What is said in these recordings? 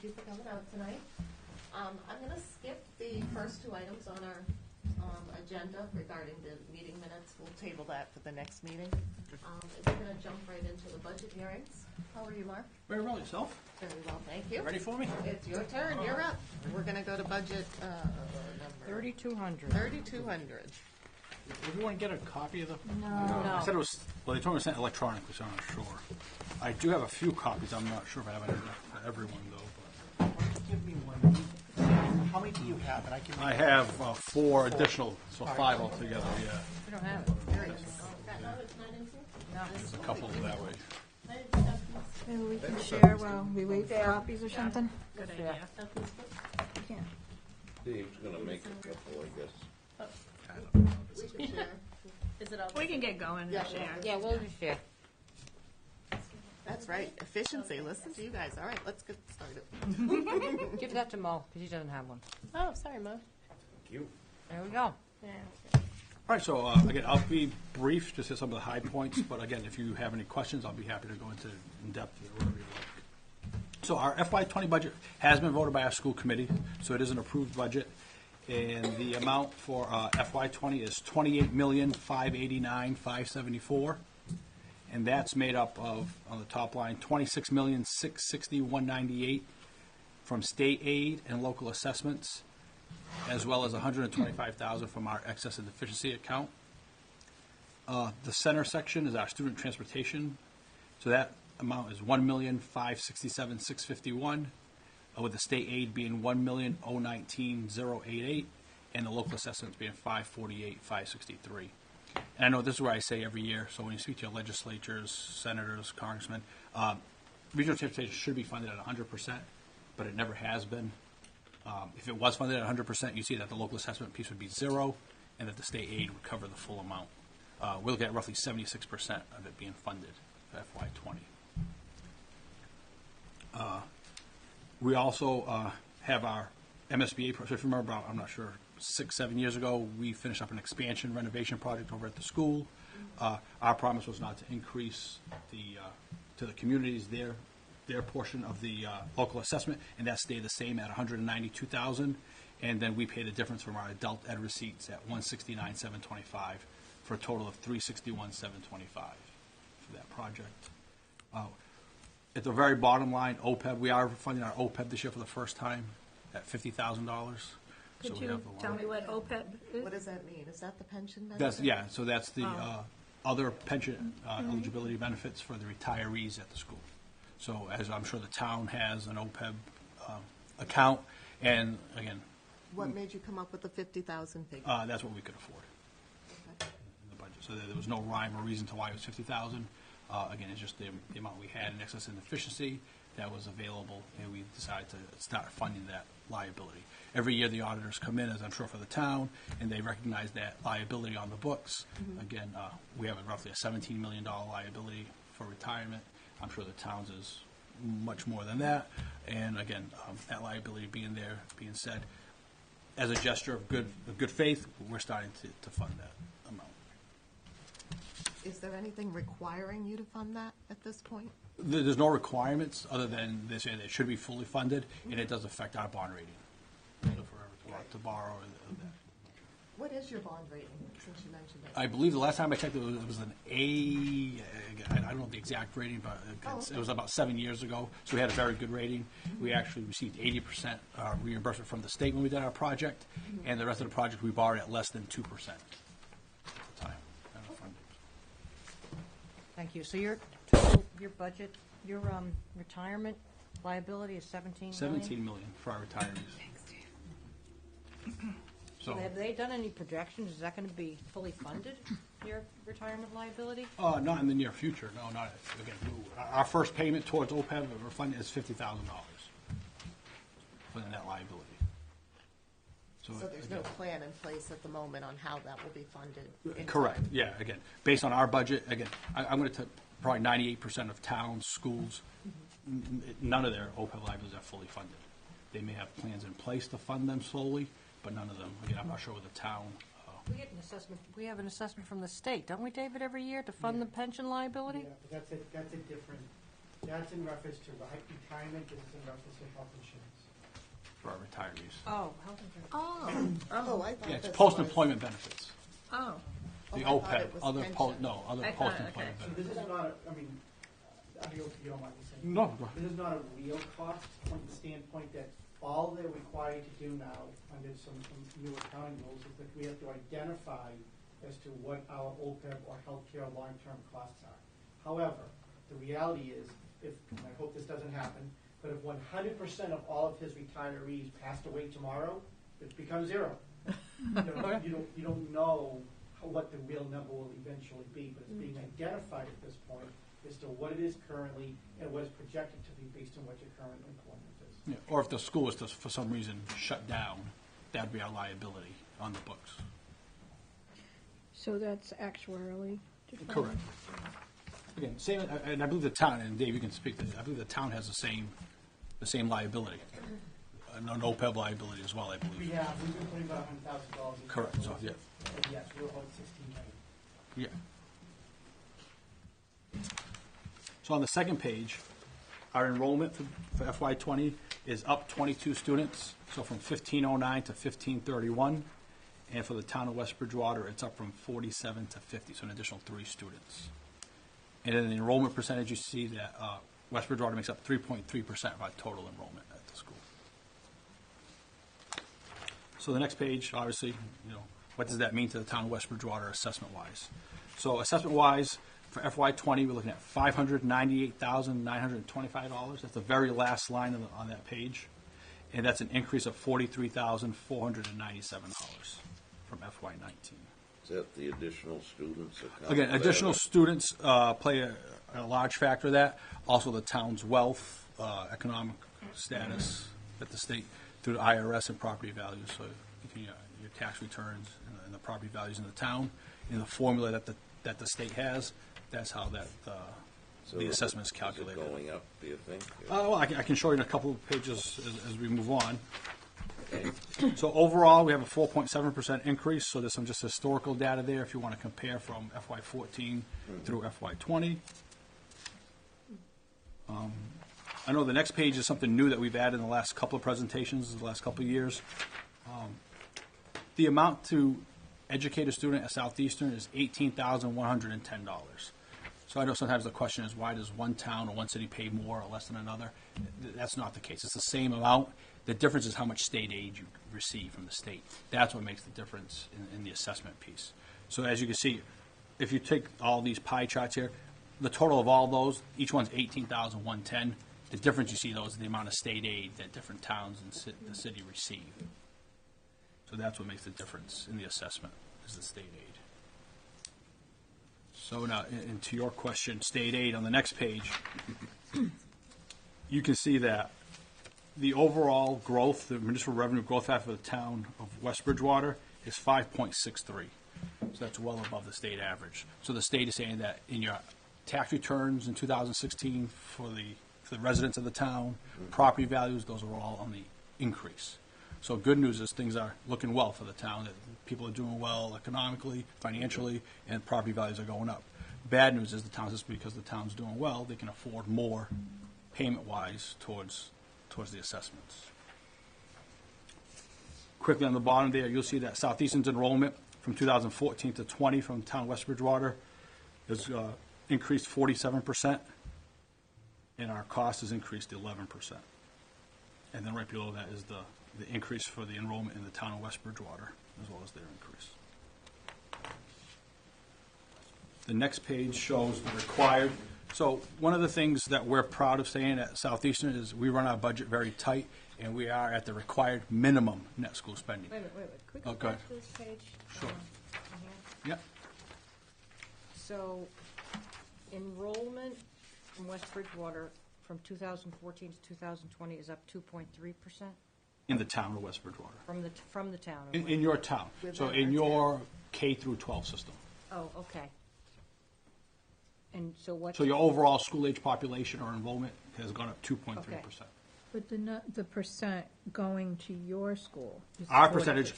Thank you for coming out tonight. I'm going to skip the first two items on our agenda regarding the meeting minutes. We'll table that for the next meeting. We're going to jump right into the budget hearings. How are you, Mark? Very well, yourself? Very well, thank you. Ready for me? It's your turn. You're up. We're going to go to budget number 3,200. 3,200. Would you want to get a copy of the? No. I said it was, well, they told me to send electronically, so I'm not sure. I do have a few copies. I'm not sure if I have enough for everyone, though. Give me one. How many do you have? And I have 4 additional, so 5 altogether, yeah. We don't have it. There it is. It's not in here? No. There's a couple that way. Maybe we can share while we wait for copies or something. Good idea. Yeah. Dave's gonna make a couple, I guess. We can share. Is it all? We can get going and Yeah, share. Yeah, we'll just share. That's right. Efficiency. Listen to you guys. All right, let's get started. Give that to Mo, because he doesn't have one. Oh, sorry, Mo. Thank you. There we go. All right, so again, I'll be brief, just hit some of the high points, but again, if you have any questions, I'll be happy to go into in-depth or whatever you like. So our FY20 budget has been voted by our school committee, so it is an approved budget. And the amount for FY20 is $28,589,574, and that's made up of, on the top line, $26,660,198 from state aid and local assessments, as well as $125,000 from our excess and deficiency account. The center section is our student transportation, so that amount is $1,567,651. With the state aid being $1,019,088, and the local assessments being $548,563. And I know this is where I say every year, so when you speak to your legislatures, senators, congressmen, regional transportation should be funded at 100%, but it never has been. If it was funded at 100%, you see that the local assessment piece would be 0, and that the state aid would cover the full amount. We're looking at roughly 76% of it being funded for FY20. We also have our MSBA project. If you remember, I'm not sure, 6-7 years ago, we finished up an expansion renovation project over at the school. Our promise was not to increase to the communities their portion of the local assessment, and that stayed the same at $192,000. And then we paid the difference from our adult ed receipts at $169,725 for a total of $361,725 for that project. At the very bottom line, OPEB, we are funding our OPEB this year for the first time at $50,000. Could you tell me what OPEB is? What does that mean? Is that the pension benefit? That's, yeah, so that's the other pension eligibility benefits for the retirees at the school. So as I'm sure the town has an OPEB account, and again, What made you come up with the 50,000 figure? that's what we could afford Okay. in the budget. So there was no rhyme or reason to why it was 50,000. Again, it's just the amount we had in excess and deficiency that was available, and we decided to start funding that liability. Every year, the auditors come in, as I'm sure for the town, and they recognize that liability on the books. Mm-hmm. Again, we have roughly a $17 million liability for retirement. I'm sure the town's is much more than that. And again, that liability being there, being said, as a gesture of good faith, we're starting to fund that amount. Is there anything requiring you to fund that at this point? There's no requirements other than they say that it should be fully funded, and it does affect our bond rating. So if we're ever to borrow that. What is your bond rating, since you mentioned that? I believe the last time I checked, it was an A. I don't know the exact rating, but it was about 7 years ago. So we had a very good rating. Mm-hmm. We actually received 80% reimbursement from the state when we did our project, mm-hmm. and the rest of the project we borrowed at less than 2% at the time. Thank you. So your budget, your retirement liability is $17 million? $17 million for our retirees. So have they done any projections? Is that going to be fully funded, your retirement liability? Not in the near future. No, not again. Our first payment towards OPEB or funding is $50,000 for the net liability. So there's no plan in place at the moment on how that will be funded? Correct. Yeah. Again, based on our budget, again, I'm going to probably 98% of towns, schools, none of their OPEB liabilities are fully funded. They may have plans in place to fund them slowly, but none of them. Again, I'm not sure with the town. We get an assessment. We have an assessment from the state, don't we, David, every year to fund the pension liability? Yeah, but that's a different That's in reference to retirement, this is in reference to health insurance. for our retirees. Oh, health insurance. Oh, I thought Yeah, it's this post-employment benefits. Oh, The Oh, I thought OPEB, it was other, pension. other I thought, post-employment So benefits. this is not, I mean, I don't know if you don't mind me saying. No, go ahead. This is not a real cost from the standpoint that all they're required to do now, under some new accounting rules, is that we have to identify as to what our OPEB or healthcare long-term costs are. However, the reality is, if, and I hope this doesn't happen, but if 100% of all of his retirees passed away tomorrow, it becomes zero. You don't know what the real number will eventually be, but it's being identified at this point as to what it is currently and what is projected to be based on what your current employment is. Yeah, or if the school was to, for some reason, shut down, that'd be our liability on the books. so that's actuarially defined. Correct. Again, same, and I believe the town, and Dave, you can speak to this, I believe the town has the same liability, an OPEB liability as well, I believe. We've been putting about $100,000 in. Correct, so, yeah. And yes, we're about 16 million. Yeah. So on the second page, our enrollment for FY '20 is up 22 students, so from 1509 to 1531. And for the town of West Bridgewater, it's up from 47 to 50, so an additional 3 students. And in the enrollment percentage, you see that West Bridgewater makes up 3.3% of our total enrollment at the school. So the next page, obviously, what does that mean to the town of West Bridgewater assessment-wise? So assessment-wise, for FY '20, we're looking at $598,925. That's the very last line on that page. And that's an increase of $43,497 from FY '19. Is that the additional students? that come Again, to that? additional students play a large factor of that. Also, the town's wealth, economic status at the state through the IRS and property values. So you can, your tax returns and the property values in the town, in the formula that the state has, that's how that So the assessment is calculated. Is it going up, do you think? Well, I can show you in a couple of pages as we move on. So overall, we have a 4.7% increase, so there's some just historical data there if you want to compare from FY '14 through FY '20. I know the next page is something new that we've added in the last couple of presentations, the last couple of years. The amount to educate a student at Southeastern is $18,110. So I know sometimes the question is, why does one town or one city pay more or less than another? That's not the case. It's the same amount. The difference is how much state aid you receive from the state. That's what makes the difference in the assessment piece. So as you can see, if you take all these pie charts here, the total of all those, each one's $18,110. The difference you see, though, is the amount of state aid that different towns and the city receive. So that's what makes the difference in the assessment, is the state aid. So now, into your question, state aid, on the next page, you can see that the overall growth, the municipal revenue growth factor for the town of West Bridgewater is 5.63. So that's well above the state average. So the state is saying that in your tax returns in 2016 for the residents of the town, property values, those are all on the increase. So good news is things are looking well for the town, that people are doing well economically, financially, and property values are going up. Bad news is the town, just because the town's doing well, they can afford more payment-wise towards the assessments. Quickly on the bottom there, you'll see that Southeastern's enrollment from 2014 to 20 from the town of West Bridgewater has increased 47%, and our cost has increased 11%. And then right below that is the increase for the enrollment in the town of West Bridgewater, as well as their increase. The next page shows the required. So one of the things that we're proud of saying at Southeastern is we run our budget very tight, and we are at the required minimum net school spending. Wait a minute. Could we Oh, go go back ahead. to this page? Sure. In here? Yep. So enrollment in West Bridgewater from 2014 to 2020 is up 2.3% In the town of West Bridgewater. from the town. of In West- your town. So Within in our your K through 12 system. Oh, okay. And so what? So your overall school-age population or enrollment has gone up 2.3%. But the percent going to your school is Our 40%. percentage,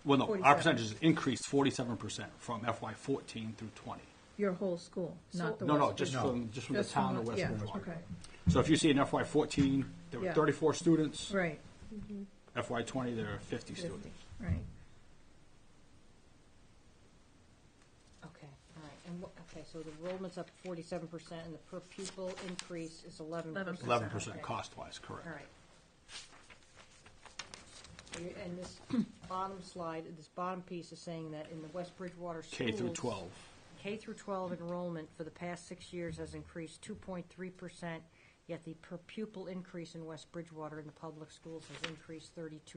well, no, our 47. percentage has increased 47% from FY '14 through '20. Your whole school, not the No, West just Bridgewater. from the town of West Yeah, Bridgewater. okay, So if you see in FY '14, there were Yeah. 34 students. right, FY '20, there are 50 50, students. right. Okay, all right, and, okay, so the enrollment's up 47%, and the per pupil increase is 11%. 11% Okay. cost-wise, correct. All right. And this bottom slide, this bottom piece is saying that in the West Bridgewater schools. K through 12. K through 12 enrollment for the past 6 years has increased 2.3%, yet the per pupil increase in West Bridgewater in the public schools has increased 32%.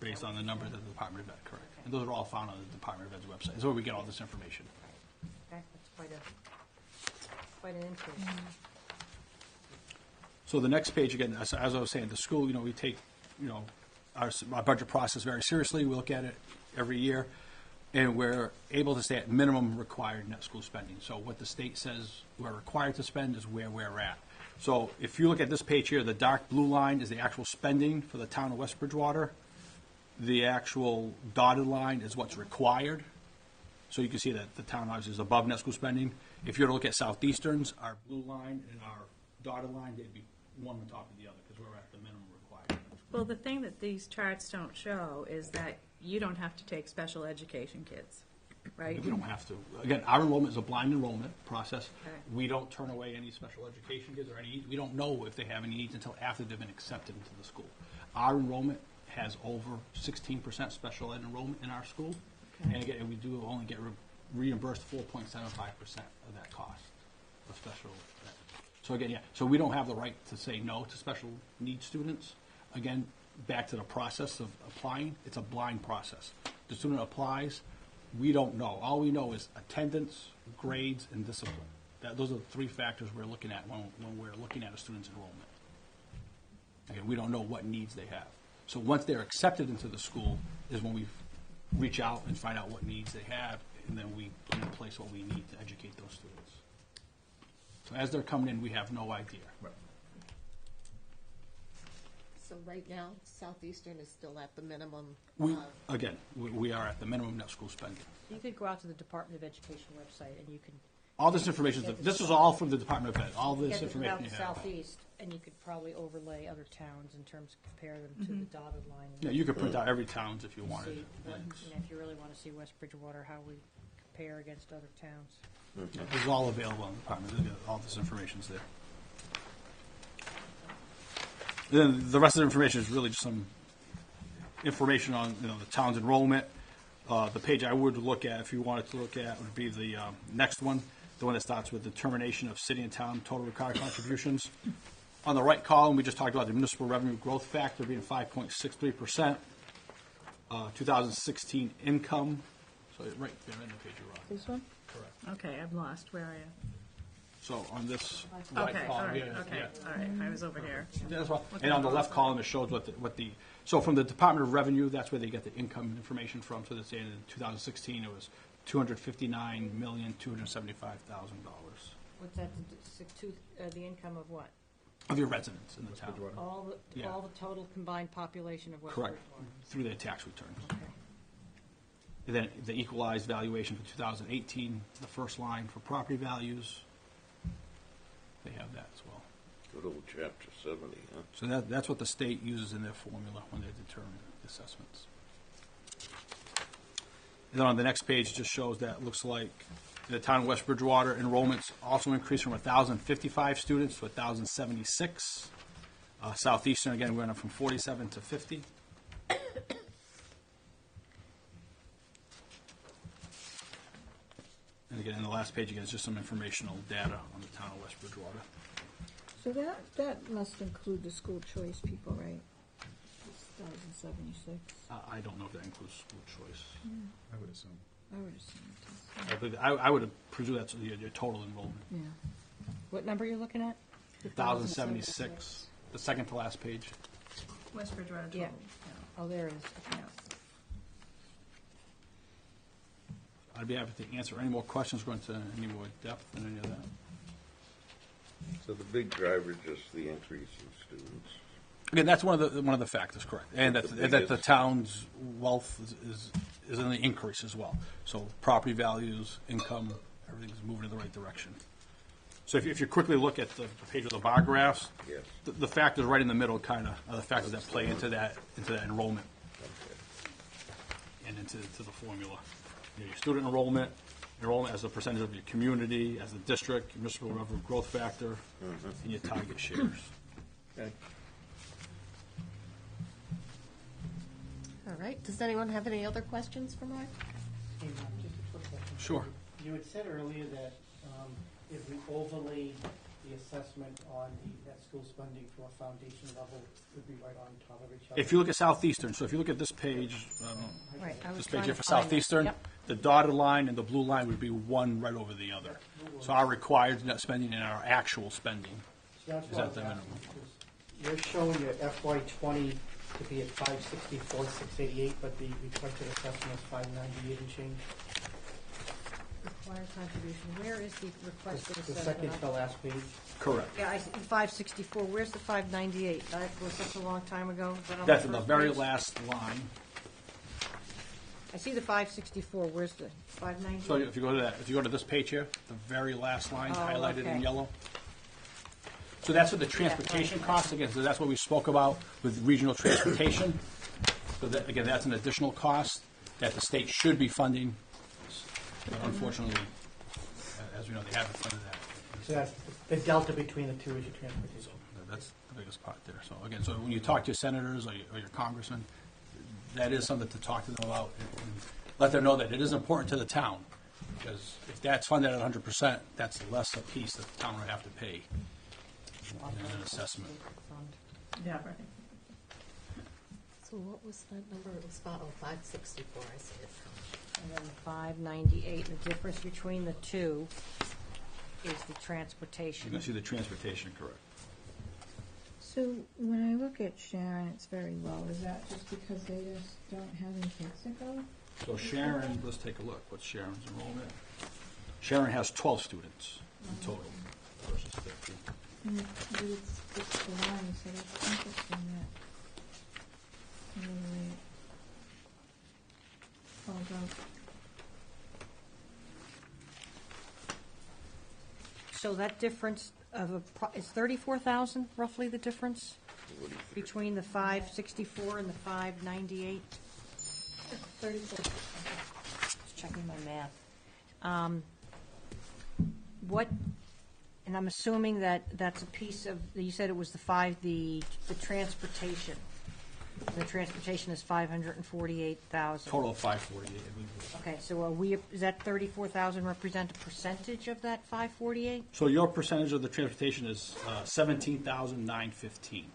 Based on the numbers of the Department of Ed, correct. And those are all found on the Department of Ed's website. That's where we get all this information. Okay, that's quite an increase. So the next page, again, as I was saying, the school, we take, our budget process very seriously. We look at it every year, and we're able to stay at minimum required net school spending. So what the state says we're required to spend is where we're at. So if you look at this page here, the dark blue line is the actual spending for the town of West Bridgewater. The actual dotted line is what's required. So you can see that the town obviously is above net school spending. If you were to look at Southeastern's, our blue line and our dotted line, they'd be one on top of the other because we're at the minimum required. Well, the thing that these charts don't show is that you don't have to take special education kids, right? We don't have to. Again, our enrollment is a blind enrollment process. Okay. We don't turn away any special education kids or any. We don't know if they have any needs until after they've been accepted into the school. Our enrollment has over 16% special ed enrollment in our school, Okay. and again, we do only get reimbursed 4.75% of that cost of special ed. So again, yeah. So we don't have the right to say no to special needs students. Again, back to the process of applying, it's a blind process. The student applies, we don't know. All we know is attendance, grades, and discipline. Those are the three factors we're looking at when we're looking at a student's enrollment. Again, we don't know what needs they have. So once they're accepted into the school is when we reach out and find out what needs they have, and then we put in place what we need to educate those students. So as they're coming in, we have no idea. So right now, Southeastern is still at the minimum. We are at the minimum net school spending. You could go out to the Department of Education website and you can All this information, this is all from the Department of Ed, all this get the information you have. Southeast, and you could probably overlay other towns in terms of compare them to the dotted line. Yeah, you could print out every towns if you See, wanted. what- if you really want to see West Bridgewater, how we compare against other towns. This is all available in the department, all this information's there. Then the rest of the information is really just some information on, the town's enrollment. The page I would look at, if you wanted to look at, would be the next one, the one that starts with determination of city and town total required contributions. On the right column, we just talked about the municipal revenue growth factor being 5.63%. 2016 income, so right there in the page you're on. This one? Correct. Okay, I'm lost, where are you? So on this right Okay, all column, right, yeah, okay, yeah. all right, I was over here. Yeah, that's fine. And on the left column, it shows so from the Department of Revenue, that's where they get the income information from. So that's in 2016, it was $259,275,000 What's that, the income of what? of your residents in the town. All Yeah. the total combined population of West Correct, Bridgewater? through their tax returns. Okay. And then the equalized valuation for 2018, the first line for property values, they have that as well. Good old chapter 70, huh? So that's what the state uses in their formula when they determine assessments. And then on the next page, it just shows that it looks like the town of West Bridgewater enrollments also increased from 1,055 students to 1,076. Southeastern, again, went up from 47 to 50. And again, in the last page, again, it's just some informational data on the town of West Bridgewater. So that must include the school choice people, right? 1,076. I don't know if that includes school choice. I would assume. I would assume it I believe- I would presume that's your total enrollment. does. Yeah. What number are you looking at? 1,076, the second to last page. West Bridgewater total. Yeah. Oh, there it is. Yeah. I'd be happy to answer any more questions, go into any more depth than any of that. So the big driver is just the increase in students. Again, that's one of the factors, correct, and That's that the the biggest. town's wealth is in the increase as well. So property values, income, everything's moving in the right direction. So if you quickly look at the page with the bar graphs, Yes. the factors right in the middle kind of are the factors that play into that enrollment and into the formula. You know, your student enrollment as a percentage of your community, as a district, your municipal revenue growth factor, and your target shares. Okay. All right, does anyone have any other questions for Mark? Hey, Mark, just a quick question. Sure. You had said earlier that if we overlay the assessment on that school spending to a foundation level, it would be right on top of each other. If you look at Southeastern, so if you look at this page, Right, I was this page trying here to for find that. Southeastern, Yep. the dotted line and the blue line would be one right over the other. So our required net spending and our actual spending. So that's Is why I that was the asking, minimum? because you're showing your FY '20 to be at 564, 688, but the requested assessment is 598 and change. Required contribution, where is the requested The assessment? second to last page. Correct. Yeah, I see 564, where's the 598? That was such a long time ago. Is that on That's in the first very page? last line. I see the 564, where's the So 598? if you go to that, if you go to this page here, the very last line Oh, highlighted in okay. yellow. So that's what the transportation costs, again, so that's what we spoke about with regional transportation. So that, again, that's an additional cost that the state should be funding. But unfortunately, as we know, they haven't funded that. So that's the delta between the two is your transportation. So that's the biggest part there. So again, so when you talk to your senators or your congressmen, that is something to talk to them about and let them know that it is important to the town. Because if that's funded at 100%, that's less a piece that the town would have to pay in an assessment. Yeah, right. So what was that number? It was 564, I see it. And then 598, the difference between the two is the You're transportation. going to see the transportation, correct. So when I look at Sharon, it's very low. Is that just because they just don't have any kids to go? So Sharon, let's take a look. What's Sharon's enrollment? Sharon has 12 students in total versus 15. But it's the line, so that's interesting that. The way it falls out. So that difference of is 34,000 roughly the difference What do you think? between the 564 and the 598? 34. Just checking my math. What, and I'm assuming that that's a piece of, you said it was the transportation. And the transportation is 548,000. Total of 548. I believe. Okay, so is that 34,000 represent a percentage of that 548? So your percentage of the transportation is 17,915.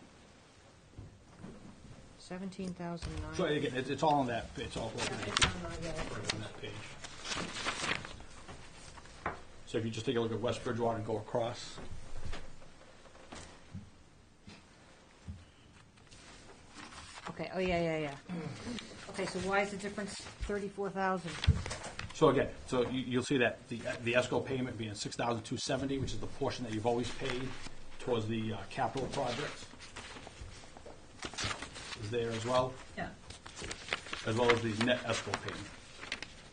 17,009. So again, it's all on that. It's all Yeah, broken it's on on that page. So if you just take a look at West Bridgewater and go across. Okay, oh, yeah. Okay, so why is the difference 34,000? So again, so you'll see that the ESCO payment being 6,270, which is the portion that you've always paid towards the capital projects, is there as well, Yeah. as well as the net ESCO payment,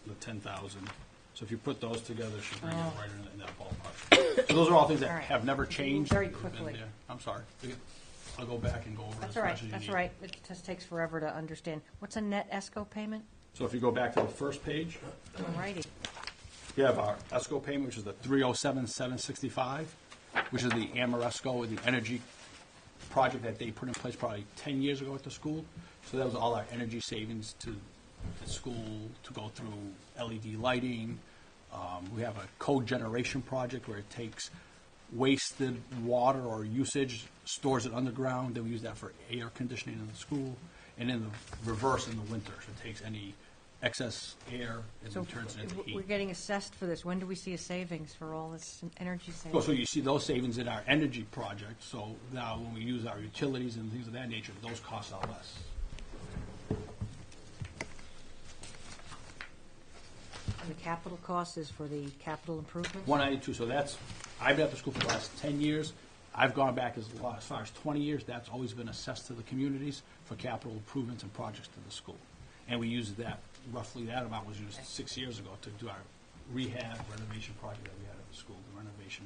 the 10,000. So if you put those together, it should bring it right in that ballpark. So those are all things that All right. have never changed. Very They've been quickly. there. I'm sorry. I'll go back and go over That's as all right, much as you that's need. all right. It just takes forever to understand. What's a net ESCO payment? So if you go back to the first page, All righty. you have our ESCO payment, which is the 307,765, which is the Amoresco, the energy project that they put in place probably 10 years ago at the school. So that was all our energy savings to the school to go through LED lighting. We have a cogeneration project where it takes wasted water or usage, stores it underground, then we use that for air conditioning in the school, and in the reverse in the winter. So it takes any excess air and So then turns it into we're heat. getting assessed for this. When do we see a savings for all this energy So savings? you see those savings in our energy project, so now when we use our utilities and things of that nature, those costs are less. And the capital cost is for the capital improvements? 192, so that's, I've been at the school for the last 10 years. I've gone back as far as 20 years. That's always been assessed to the communities for capital improvements and projects to the school. And we used that, roughly that amount was used 6 years ago to do our rehab renovation project that we had at the school, the renovation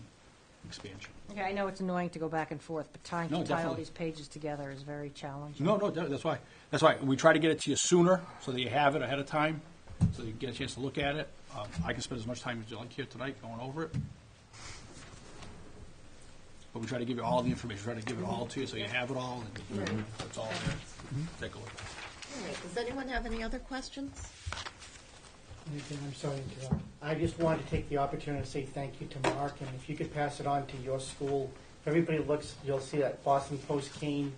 expansion. Okay, I know it's annoying to go back and forth, but trying to No, tie all definitely. these pages together is very challenging. No, that's why. That's why we try to get it to you sooner, so that you have it ahead of time, so you get a chance to look at it. I can spend as much time as you like here tonight going over it. But we try to give you all the information, try to give it all to you, so you have it all, and it's all there. Take a look. All right, does anyone have any other questions? Anything, I'm sorry to interrupt. I just wanted to take the opportunity to say thank you to Mark, and if you could pass it on to your school. If everybody looks, you'll see that Boston Post Kane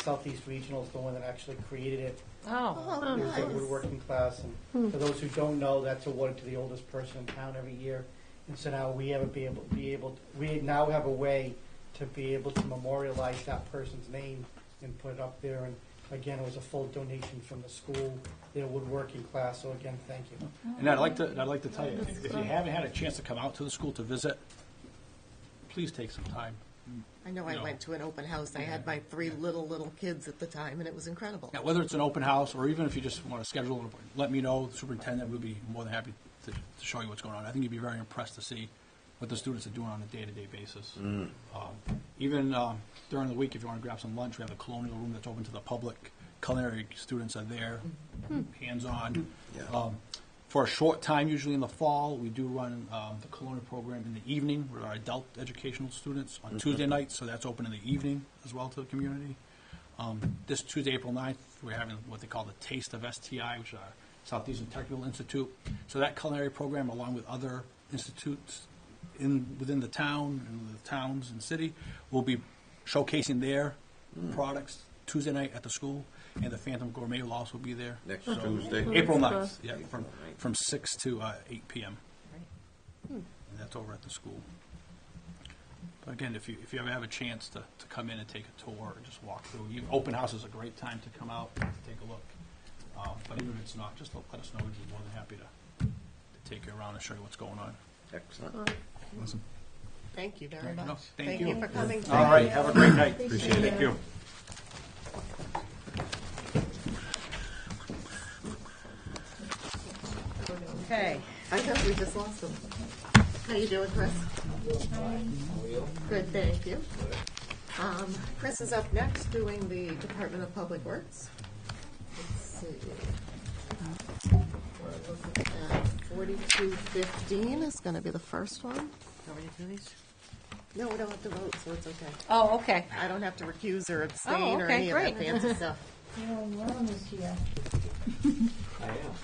Southeast Regional is the one that actually created it. Oh, It was a woodworking class, and for those who don't know, that's awarded to the oldest person in town every year. And so now we now have a way to be able to memorialize that person's name and put it up there. And again, it was a full donation from the school, their woodworking class. So again, thank you. And I'd like to tell you, if you haven't had a chance to come out to the school to visit, please take some time. I know I No. went to an open house. I had my 3 little kids at the time, and it was incredible. Now, whether it's an open house, or even if you just want to schedule an appointment, let me know. The superintendent would be more than happy to show you what's going on. I think you'd be very impressed to see what the students are doing on a day-to-day basis. Even during the week, if you want to grab some lunch, we have a colonial room that's open to the public. Culinary students are there, hands-on. For a short time, usually in the fall, we do run the colonial program in the evening with our adult educational students on Tuesday nights, so that's open in the evening as well to the community. This Tuesday, April 9th, we're having what they call the Taste of STI, which is our Southeastern Technical Institute. So that culinary program, along with other institutes within the town and the towns and city, will be showcasing their products Tuesday night at the school, and the Phantom Gourmet will also be there. Next Tuesday. April 9th, yeah, from 6 to 8 p.m. Right. And that's over at the school. But again, if you ever have a chance to come in and take a tour or just walk through, open house is a great time to come out and take a look. But even if it's not, just let us know. We'd be more than happy to take you around and show you what's going on. Excellent. Awesome. Thank you very much. No, thank Thank you. you for coming. All right, have a great night. Appreciate it. Thank you. okay. I guess we just lost him. How you doing, Chris? Good, thank you. Chris is up next doing the Department of Public Works. Let's see. We're looking at 4215 is going to be the first one. Want me to do these? No, we don't have to vote, so it's okay. Oh, okay. I don't have to recuse or abstain or okay, any of that great. fancy stuff. Ron is here. I am.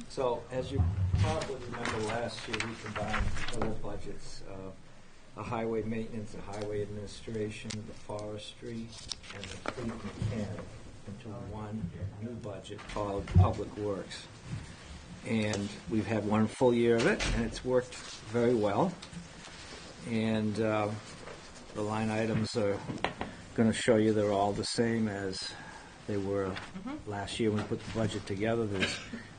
So, as you probably remember, last year we combined other budgets, a highway maintenance, a highway administration, the forestry, and the fleet mechanic into one new budget called Public Works. And we've had one full year of it, and it's worked very well. And the line items are going to show you they're all the same as they were last year when we put the budget together. There's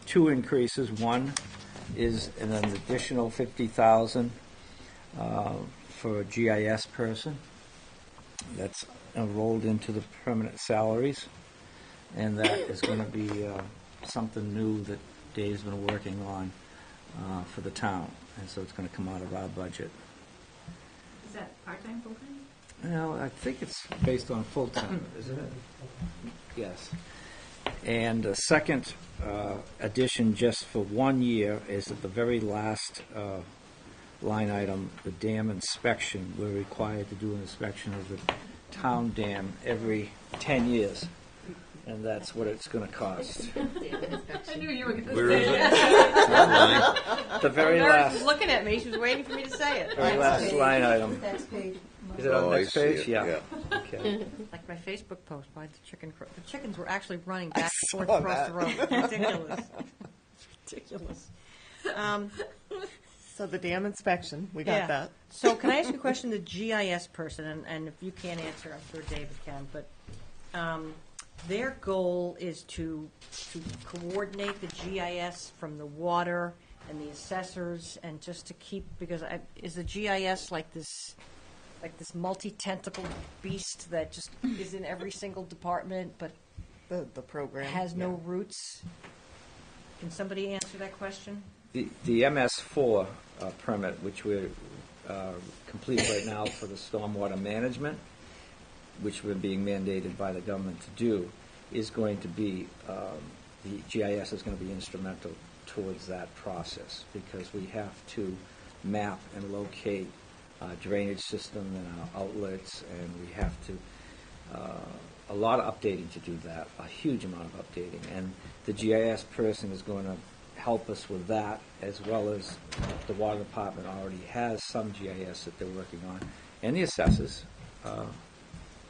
2 increases. One is an additional $50,000 for a GIS person. That's rolled into the permanent salaries, and that is going to be something new that Dave's been working on for the town, and so it's going to come out of our budget. Is that part-time, full-time? No, I think it's based on full-time, isn't it? Yes. And the second addition, just for 1 year, is at the very last line item, the dam inspection. We're required to do an inspection of the town dam every 10 years, and that's what it's going to cost. I knew you were going to Where say is that. it? Online? The very Meredith last, was looking at me. She was waiting for me to say it. very last line item. Next page. Is it on Oh, the I next see page? it, Yeah. Okay. Like my Facebook post by the chicken. The chickens were actually running back and forth across the road. Ridiculous. Ridiculous. So the dam inspection, we got Yeah. that. So can I ask you a question? The GIS person, and if you can't answer, I'm sure David can, but their goal is to coordinate the GIS from the water and the assessors, and just to keep, because is the GIS like this multi-tentacle beast that just is in every single department, but The program. has no yeah. roots? Can somebody answer that question? The MS4 permit, which we're complete right now for the stormwater management, which we're being mandated by the government to do, is going to be, the GIS is going to be instrumental towards that process, because we have to map and locate drainage system and our outlets, and we have to, a lot of updating to do that, a huge amount of updating. And the GIS person is going to help us with that, as well as the water department already has some GIS that they're working on, and the assessors.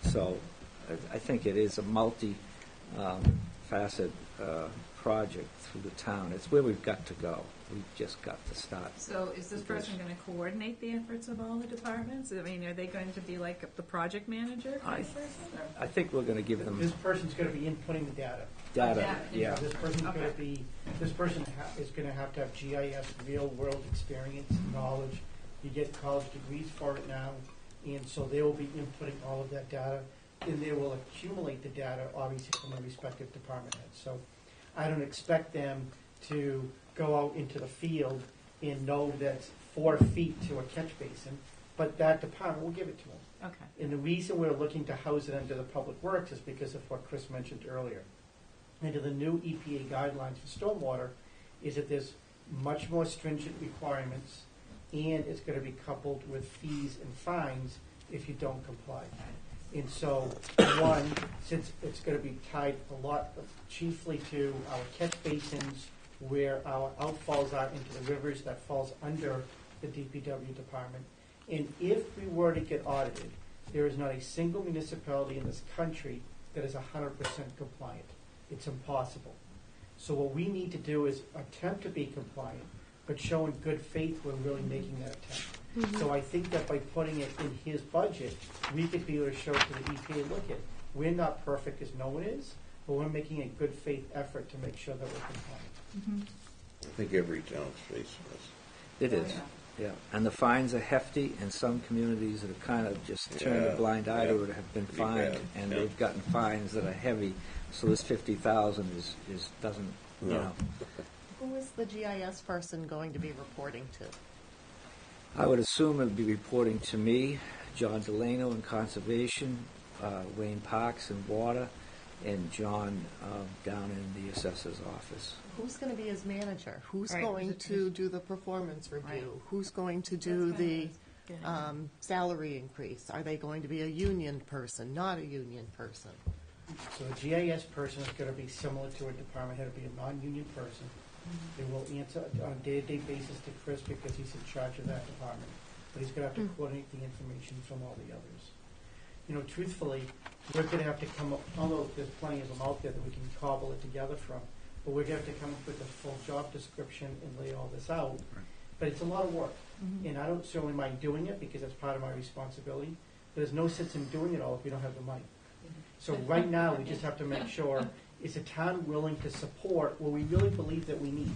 So I think it is a multi-facet project through the town. It's where we've got to go. We've just got to start. So is this person going to coordinate the efforts of all the departments? I mean, are they going to be like the project manager for this person? or- I think we're going to give them This person's gonna be inputting the data. data, yeah. This person's gonna Okay. be, this person is gonna have to have GIS real-world experience, knowledge. You get college degrees for it now, and so they will be inputting all of that data, and they will accumulate the data, obviously, from the respective department heads. So I don't expect them to go out into the field and know that's 4 feet to a catch basin, but that department will give it to them. Okay. And the reason we're looking to house it under the public works is because of what Chris mentioned earlier. Under the new EPA guidelines for stormwater, is that there's much more stringent requirements, and it's gonna be coupled with fees and fines if you don't comply. And so, one, since it's gonna be tied a lot chiefly to our catch basins, where our outfalls are into the rivers, that falls under the DPW department. And if we were to get audited, there is not a single municipality in this country that is 100% compliant. It's impossible. So what we need to do is attempt to be compliant, but show in good faith we're really making that attempt. So I think that by putting it in his budget, we could be able to show to the EPA, look at, we're not perfect as no one is, but we're making a good faith effort to make sure that we're compliant. I think every town's facing this. It is, yeah. And the fines are hefty, and some communities that have kind of just turned a Yeah, blind eye to yeah. it have been Pretty fined, bad, and yeah. they've gotten fines that are heavy. So this 50,000 is doesn't, you No. know. Who is the GIS person going to be reporting to? I would assume it'd be reporting to me, John Delano in Conservation, Wayne Parks in Water, and John down in the Assessor's Office. Who's going to be his manager? Who's Right. going to do the performance review? Who's going to do the salary increase? Are they going to be a union person, not a union person? So the GIS person is gonna be similar to a department head, it'll be a non-union person. They will answer on a day-to-day basis to Chris because he's in charge of that department. But he's gonna have to coordinate the information from all the others. You know, truthfully, we're gonna have to come up, although there's plenty of them out there that we can cobble it together from, but we're gonna have to come up with a full job description and lay all this out. But it's a lot of work, and I don't certainly mind doing it because that's part of my responsibility, but there's no sense in doing it all if we don't have the money. So right now, we just have to make sure, is the town willing to support what we really believe that we need?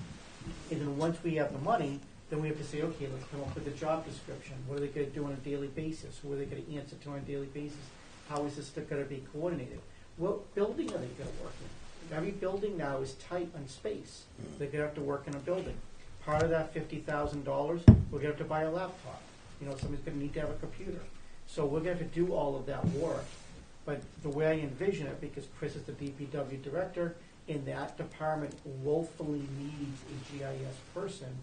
And then once we have the money, then we have to say, okay, let's come up with a job description. What are they gonna do on a daily basis? Who are they gonna answer to on a daily basis? How is this gonna be coordinated? What building are they gonna work in? Every building now is tight on space. They're gonna have to work in a building. Part of that $50,000, we're gonna have to buy a laptop. You know, somebody's gonna need to have a computer. So we're gonna have to do all of that work. But the way I envision it, because Chris is the DPW director, and that department woefully needs a GIS person,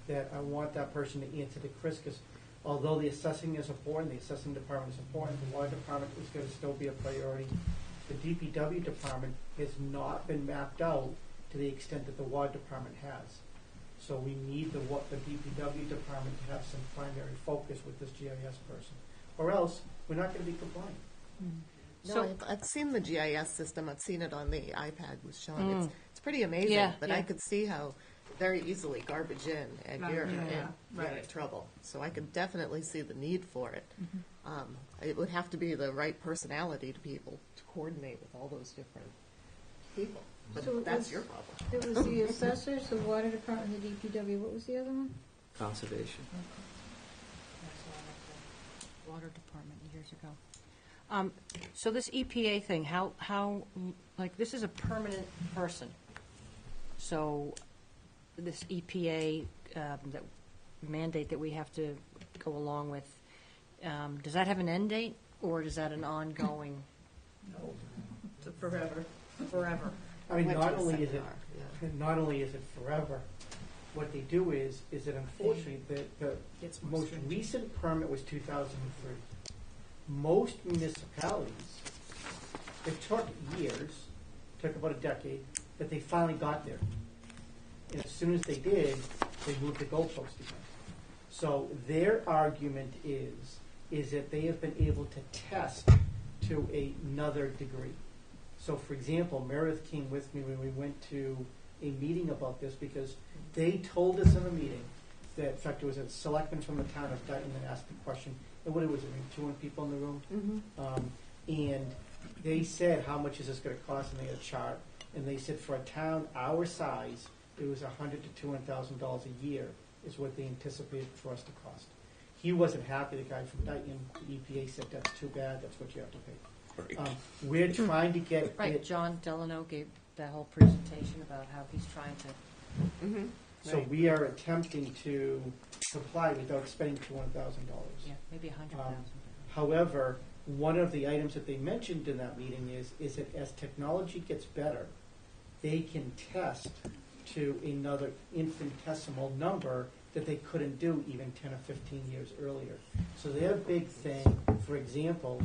that I want that person to answer to Chris, because although the assessing is important, the assessing department is important, the water department is gonna still be a priority. The DPW department has not been mapped out to the extent that the water department has. So we need the DPW department to have some primary focus with this GIS person, or else we're not gonna be compliant. No, So- I've seen the GIS system. I've seen it on the iPad with Sean. It's pretty amazing. Yeah, but yeah. I could see how very easily garbage in and you're in trouble. So I could definitely see the need for it. It would have to be the right personality to be able to coordinate with all those different people. But So it that's was- your problem. It was the assessors, the water department, the DPW, what was the other one? Conservation. Water Department years ago. So this EPA thing, how, like, this is a permanent person. So this EPA that mandate that we have to go along with, does that have an end date, or is that an ongoing It's forever. forever? I mean, Went to not a only is it, seminar, yeah. not only is it forever, what they do is that unfortunately, the Gets more most stringent. recent permit was 2003. Most municipalities, it took years, took about a decade, but they finally got there. And as soon as they did, they moved the goalpost again. So their argument is that they have been able to test to another degree. So for example, Meredith came with me when we went to a meeting about this because they told us in a meeting that, in fact, there was a selectman from the town of Dayton that asked the question, and what was it, maybe 200 people in the room? And they said, how much is this going to cost? And they had a chart. And they said, for a town our size, it was $100,000 to $200,000 a year is what they anticipated for us to cost. He wasn't happy. The guy from Dayton, the EPA said, that's too bad. That's what you have to pay. Right. We're trying to get Right, it. John Delano gave that whole presentation about how he's trying to, So Right. we are attempting to comply without spending $200,000. yeah, maybe 100,000. However, one of the items that they mentioned in that meeting is that as technology gets better, they can test to another infinitesimal number that they couldn't do even 10 or 15 years earlier. So their big thing, for example,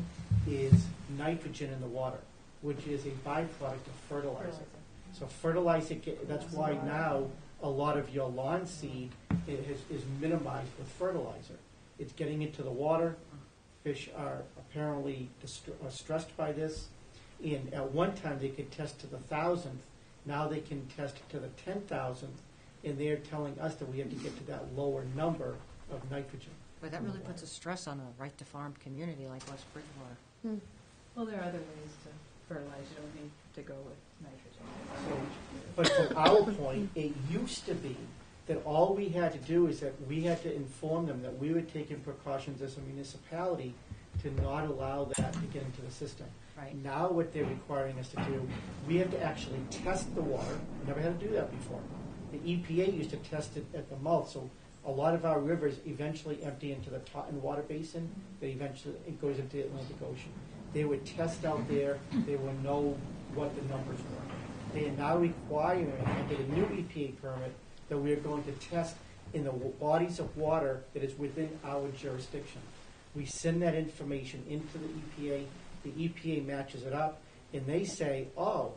is nitrogen in the water, which is a byproduct of fertilizer. So fertilizer, that's why now a lot of your lawn seed is minimized with fertilizer. It's getting into the water. Fish are apparently stressed by this. And at one time, they could test to the 1,000th. Now they can test to the 10,000th. And they're telling us that we have to get to that lower number of nitrogen. But that really puts a stress on a right-to-farm community like West Bridgewater. Well, there are other ways to fertilize. You don't need to go with nitrogen. So, but from our point, it used to be that all we had to do is that we had to inform them that we were taking precautions as a municipality to not allow that to get into the system. Right. Now what they're requiring us to do, we have to actually test the water. We never had to do that before. The EPA used to test it at the mouth, so a lot of our rivers eventually empty into the Taunton Water Basin, that eventually it goes into the Atlantic Ocean. They would test out there, they would know what the numbers were. They are now requiring, and get a new EPA permit, that we are going to test in the bodies of water that is within our jurisdiction. We send that information into the EPA matches it up, and they say, oh,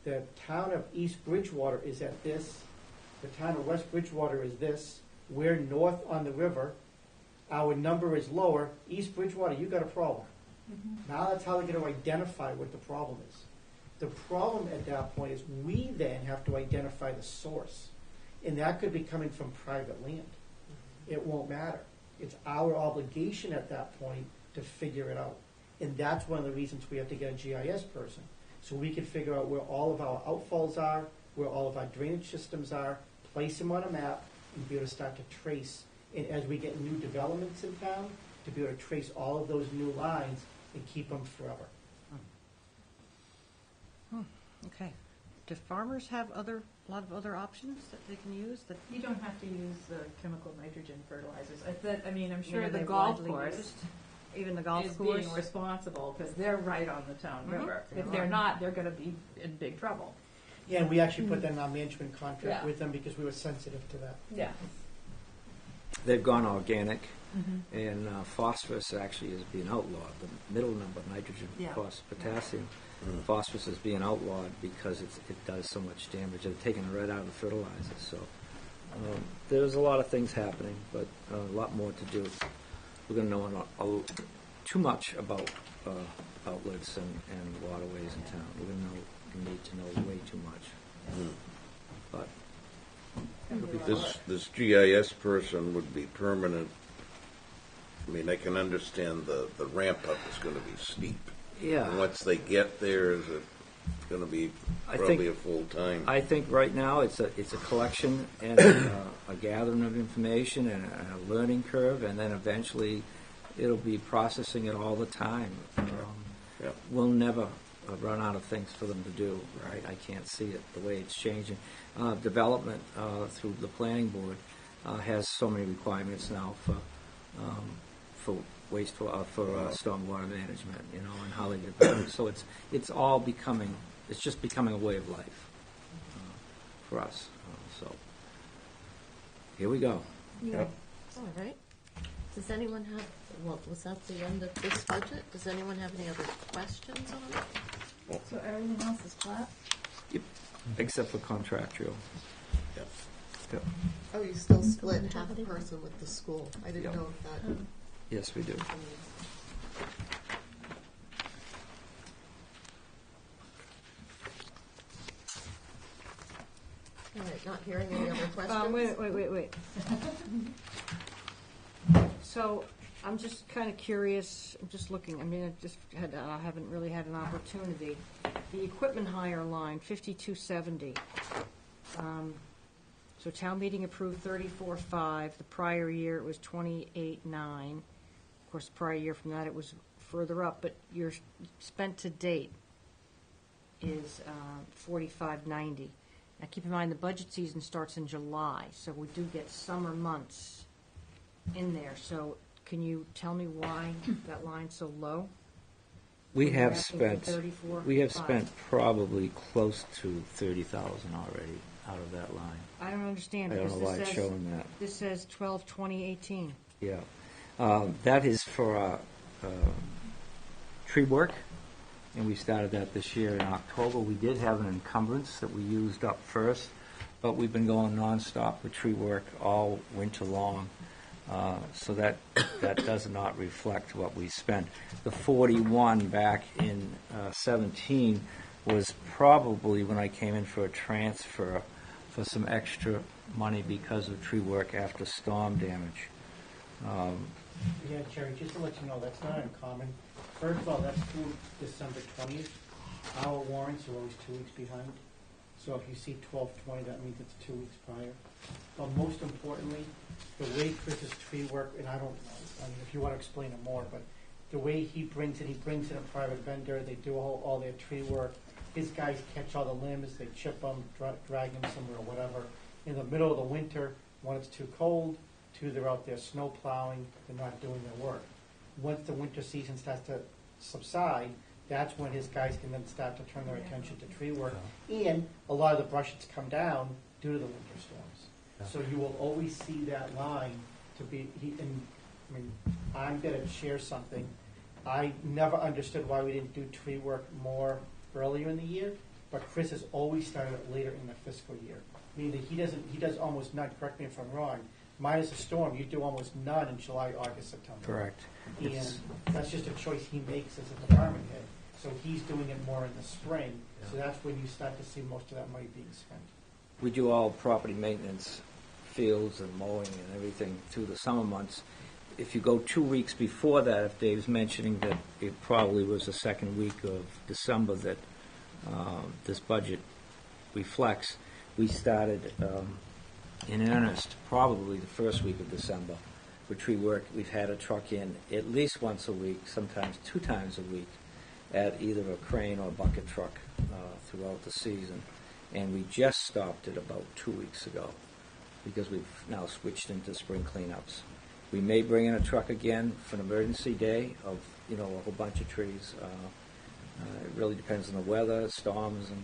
the town of East Bridgewater is at this, the town of West Bridgewater is this, we're north on the river, our number is lower, East Bridgewater, you got a problem. Now that's how they're going to identify what the problem is. The problem at that point is we then have to identify the source, and that could be coming from private land. It won't matter. It's our obligation at that point to figure it out. And that's one of the reasons we have to get a GIS person, so we can figure out where all of our outfalls are, where all of our drainage systems are, place them on a map, and be able to start to trace. And as we get new developments in town, to be able to trace all of those new lines and keep them forever. Okay. Do farmers have a lot of other options that they can use? That You don't have to use the chemical nitrogen fertilizers. I'm I sure mean, are the they golf widely course used? Even the golf is course? being responsible because they're right on the town river. They If are. they're not, they're going to be in big trouble. Yeah, and we actually put that in our management contract Yeah. with them because we were sensitive to that. Yeah. They've gone organic, and phosphorus actually is being outlawed. The middle number, nitrogen, Yeah. potassium, phosphorus is being outlawed because it does so much damage. They're taking it right out of the fertilizer. So there's a lot of things happening, but a lot more to do. We're going to know too much about outlets and waterways in town. We're going to need to know way too much. But This GIS person would be permanent. I mean, I can understand the ramp up is going to be steep. yeah. And once they get there, is it going to be I probably think- a full time? I think right now it's a collection and a gathering of information and a learning curve, and then eventually it'll be processing it all the time. Yeah. We'll never run out of things for them to do, right? I can't see it the way it's changing. Development through the planning board, has so many requirements now for wastewater, for stormwater management, and how they develop. So it's all becoming, it's just becoming a way of life for us. So here we go. Yeah. All right. Does anyone have, well, was that the end of this budget? Does anyone have any other questions on it? So everything else is flat? Yep. Except for contractual. Yep. Yep. Oh, you still split half a person with the school. I didn't Yep. know if that. Yes, we do. All right, not hearing any other questions? Wait. So, I'm just kind of curious, I'm just looking, I haven't really had an opportunity. The equipment hire line, 5270. So town meeting approved 34.5. The prior year it was 28.9. Of course, the prior year from that it was further up, but your spent to date is 45.90. Now, keep in mind, the budget season starts in July, so we do get summer months in there. So can you tell me why that line's so low? We We're have asking for spent, 34.5. we have spent probably close to 30,000 already out of that line. I don't understand. I don't know because why this it's says- showing that. This says 12/20/18. Yeah. That is for tree work, and we started that this year in October. We did have an encumbrance that we used up first, but we've been going nonstop with tree work all winter long. So that does not reflect what we spent. The 41 back in 17 was probably when I came in for a transfer for some extra money because of tree work after storm damage. Yeah, Jerry, just to let you know, that's not uncommon. First of all, that's through December 20th. Our warrants are always 2 weeks behind. So if you see 12/20, that means it's 2 weeks prior. But most importantly, the way Chris's tree work, and I don't, I mean, if you want to explain it more, but the way he brings in a private vendor, they do all their tree work. His guys catch all the limbs, they chip them, drag them somewhere or whatever. In the middle of the winter, when it's too cold, two, they're out there snow plowing, they're not doing their work. Once the winter season starts to subside, that's when his guys can then start to turn their attention to tree work. And a lot of the brushes come down due to the winter storms. So you will always see that line to be, I'm gonna share something. I never understood why we didn't do tree work more earlier in the year, but Chris has always started it later in the fiscal year. Meaning that he does almost none, correct me if I'm wrong, minus a storm, you do almost none in July, August, September. Correct. And that's just a choice he makes as a department head. So he's doing it more in the spring, so that's when you start to see most of that money being spent. We do all property maintenance, fields and mowing and everything through the summer months. If you go 2 weeks before that, if Dave's mentioning that it probably was the second week of December that this budget reflects, we started in earnest probably the first week of December for tree work. We've had a truck in at least once a week, sometimes 2 times a week, at either a crane or a bucket truck throughout the season. And we just stopped it about 2 weeks ago because we've now switched into spring cleanups. We may bring in a truck again for an emergency day of, a whole bunch of trees. It really depends on the weather, storms, and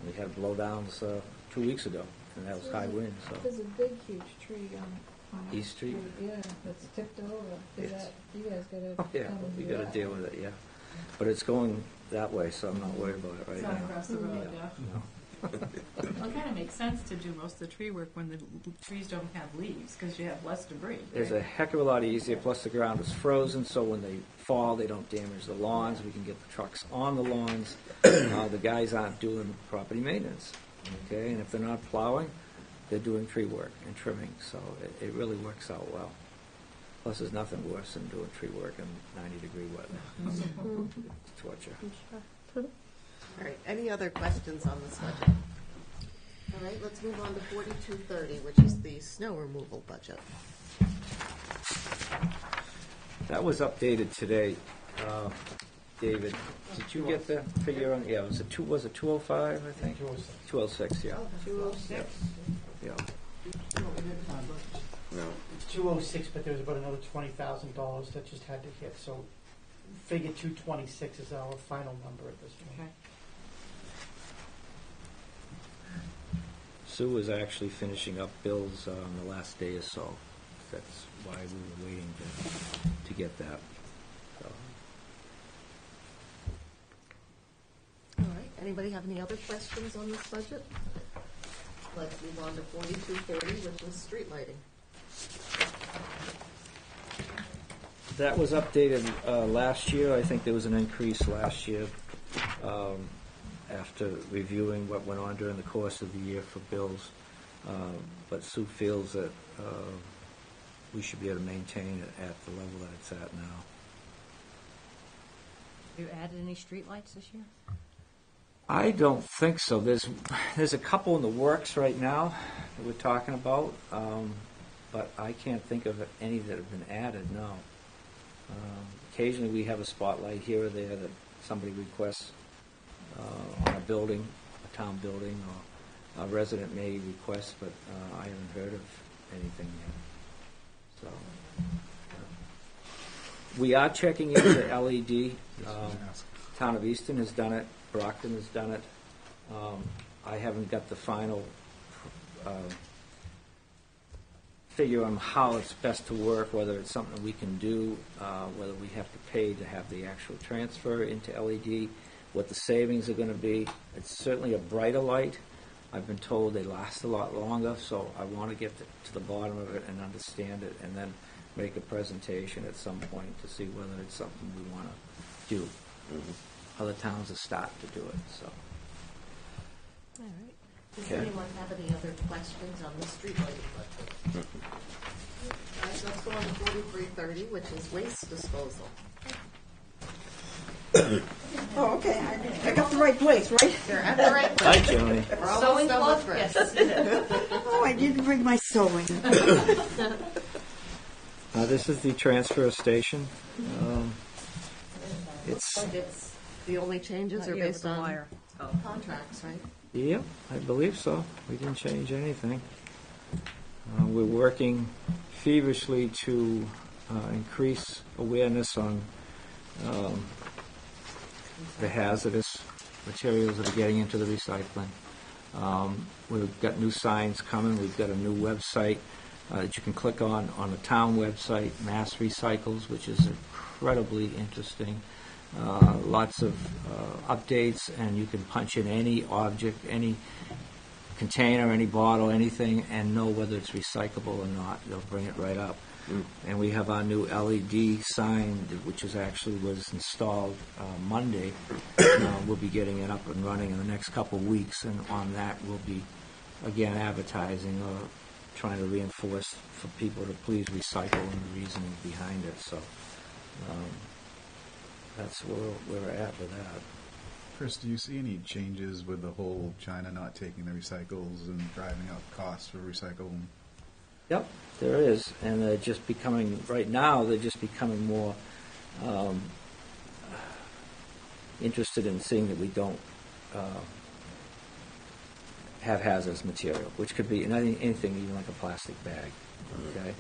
we had blowdowns 2 weeks ago, and that was high wind, so. There's a big, huge tree on East Street? Yeah, that's tipped over. Is Yes. that, you guys gotta Oh, yeah, come and we do gotta that. deal with it, yeah. But it's going that way, so I'm not worried about it right It's now. not across the road, yeah. No. Well, it kind of makes sense to do most of the tree work when the trees don't have leaves, because you have less debris. It's a heck of a lot easier, plus the ground is frozen, so when they fall, they don't damage the lawns. We can get the trucks on the lawns. The guys aren't doing property maintenance, okay? And if they're not plowing, they're doing tree work and trimming, so it really works out well. Plus, there's nothing worse than doing tree work in 90-degree weather. It's torture. All right, any other questions on this budget? All right, let's move on to 4230, which is the snow removal budget. That was updated today. David, did you get the figure on, yeah, was it 205, I think? 206. 206, yeah. 206. Yeah. No. It's 206, but there's about another $20,000 that just had to hit, so figure 226 is our final number at this point. Okay. Sue was actually finishing up bills on the last day or so. That's why we were waiting to get that. So, All right, anybody have any other questions on this budget? Let's move on to 4240, which is street lighting. that was updated last year. I think there was an increase last year after reviewing what went on during the course of the year for bills. But Sue feels that we should be able to maintain it at the level that it's at now. Have you added any streetlights this year? I don't think so. There's a couple in the works right now that we're talking about, but I can't think of any that have been added, no. Occasionally we have a spotlight here or there that somebody requests on a building, a town building, or a resident may request, but I haven't heard of anything yet. So, we are checking into LED. Town of Easton has done it. Brockton has done it. I haven't got the final figure on how it's best to work, whether it's something we can do, whether we have to pay to have the actual transfer into LED, what the savings are going to be. It's certainly a brighter light. I've been told they last a lot longer, so I want to get to the bottom of it and understand it, and then make a presentation at some point to see whether it's something we want to do. Mm-hmm. Other towns are starting to do it, so. All right. Does Okay. anyone have any other questions on the street lighting budget? All right, let's go on to 4330, which is waste disposal. Oh, okay, I got the right place, right? You're at the right Hi, place. Joni. We're almost done with Chris. Oh, I didn't bring my sewing. This is the transfer station. It's, It's, the only changes are Yeah, with based the on wire. contracts, right? yep, I believe so. We didn't change anything. We're working feverishly to increase awareness on the hazardous materials that are getting into the recycling. We've got new signs coming. We've got a new website that you can click on the town website, Mass Recycles, which is incredibly interesting. Lots of updates, and you can punch in any object, any container, any bottle, anything, and know whether it's recyclable or not. They'll bring it right up. And we have our new LED sign, which was installed Monday. We'll be getting it up and running in the next couple of weeks, and on that we'll be, again, advertising or trying to reinforce for people to please recycle and the reasoning behind it. So that's where we're at with that. Chris, do you see any changes with the whole China not taking the recycles and driving up costs for recycling? Yep, there is, and they're just becoming, right now, they're just becoming more interested in seeing that we don't have hazardous material, which could be anything, even like a plastic bag. Okay,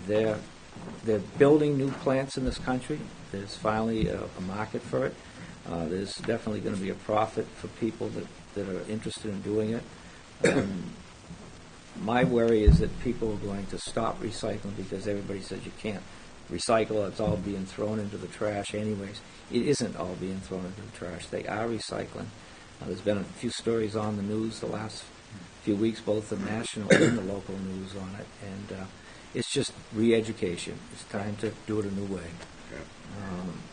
they're building new plants in this country. There's finally a market for it. There's definitely going to be a profit for people that are interested in doing it. My worry is that people are going to stop recycling because everybody says you can't recycle. It's all being thrown into the trash anyways. It isn't all being thrown into the trash. They are recycling. There's been a few stories on the news the last few weeks, both the national and the local news on it. And it's just re-education. It's time to do it a new way.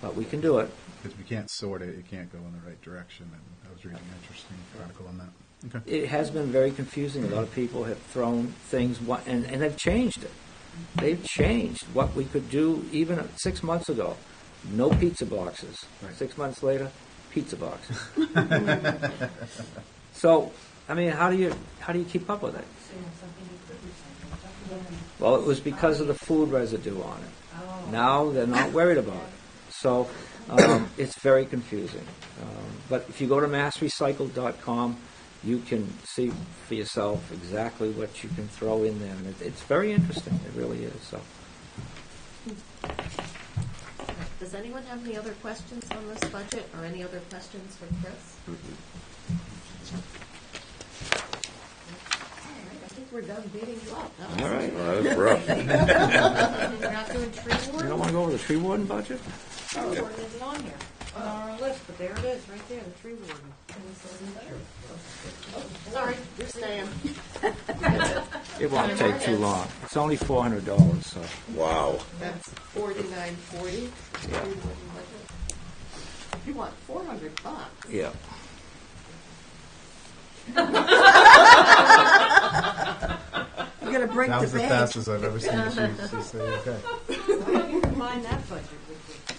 But we can do it. Because we can't sort it, it can't go in the right direction. And I was reading an interesting article on that. Okay. It has been very confusing. A lot of people have thrown things, and they've changed it. They've changed what we could do even 6 months ago. No pizza boxes. Right. 6 months later, pizza boxes. So, I mean, how do you keep up with it? Well, it was because of the food residue on it. Now they're not worried about it. So it's very confusing. But if you go to massrecycle.com, you can see for yourself exactly what you can throw in there. And it's very interesting. It really is. So. Does anyone have any other questions on this budget or any other questions for Chris? All right, I think we're done beating you up. That was- All right. Well, that's rough. We're not doing tree You warden? don't want to go over the tree warden budget? Tree warden isn't on here, on our list, but there it is, right there, the tree warden. Sorry, you're staying. It won't take too long. It's only $400, so. Wow. That's $49.40. Yeah. You want $400? Yeah. You gotta break That the was the bank. fastest I've ever seen she say, okay. Why do you combine that budget with the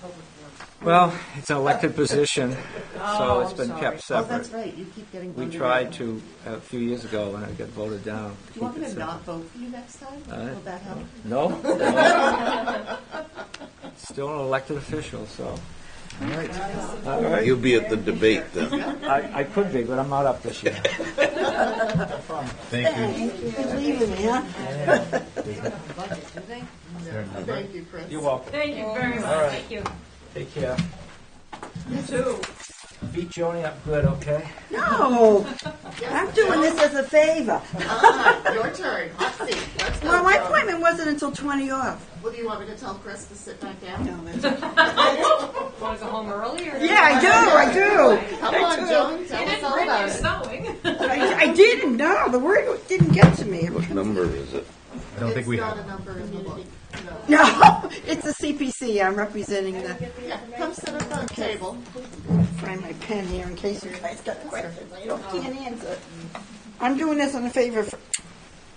public works? Well, it's an elected position, so Oh, it's I'm been sorry. kept Oh, separate. that's right, you keep getting We voted tried in. to a few years ago, and I got voted down. Do you want keep me it to separate. not vote for you next time? Will that help? No. No. Still an elected official, so. All right. All right. You'll be at the debate then. I could be, but I'm not up this year. Thank you. You're leaving me, huh? Budget, do they? Thank you, Chris. You're welcome. Thank you very much. All right. Thank you. Take care. You too. Beat Joni up good, okay? No, I'm doing this as a favor. Your turn, hot seat, let's go. Well, my Joan. appointment wasn't until 20 off. What, do you want me to tell Chris to sit back down? No, that's Want to go home early, or? Yeah, I do. Come on, Joan, tell us You didn't all bring about your it. sewing. I didn't, no, the word didn't get to me. What number is it? I don't think we It's have. not a number in the book, no. No, it's a CPC, I'm representing the, Yeah, come sit at the table. find my pen here in case you guys got questions. Can't answer. I'm doing this in a favor for,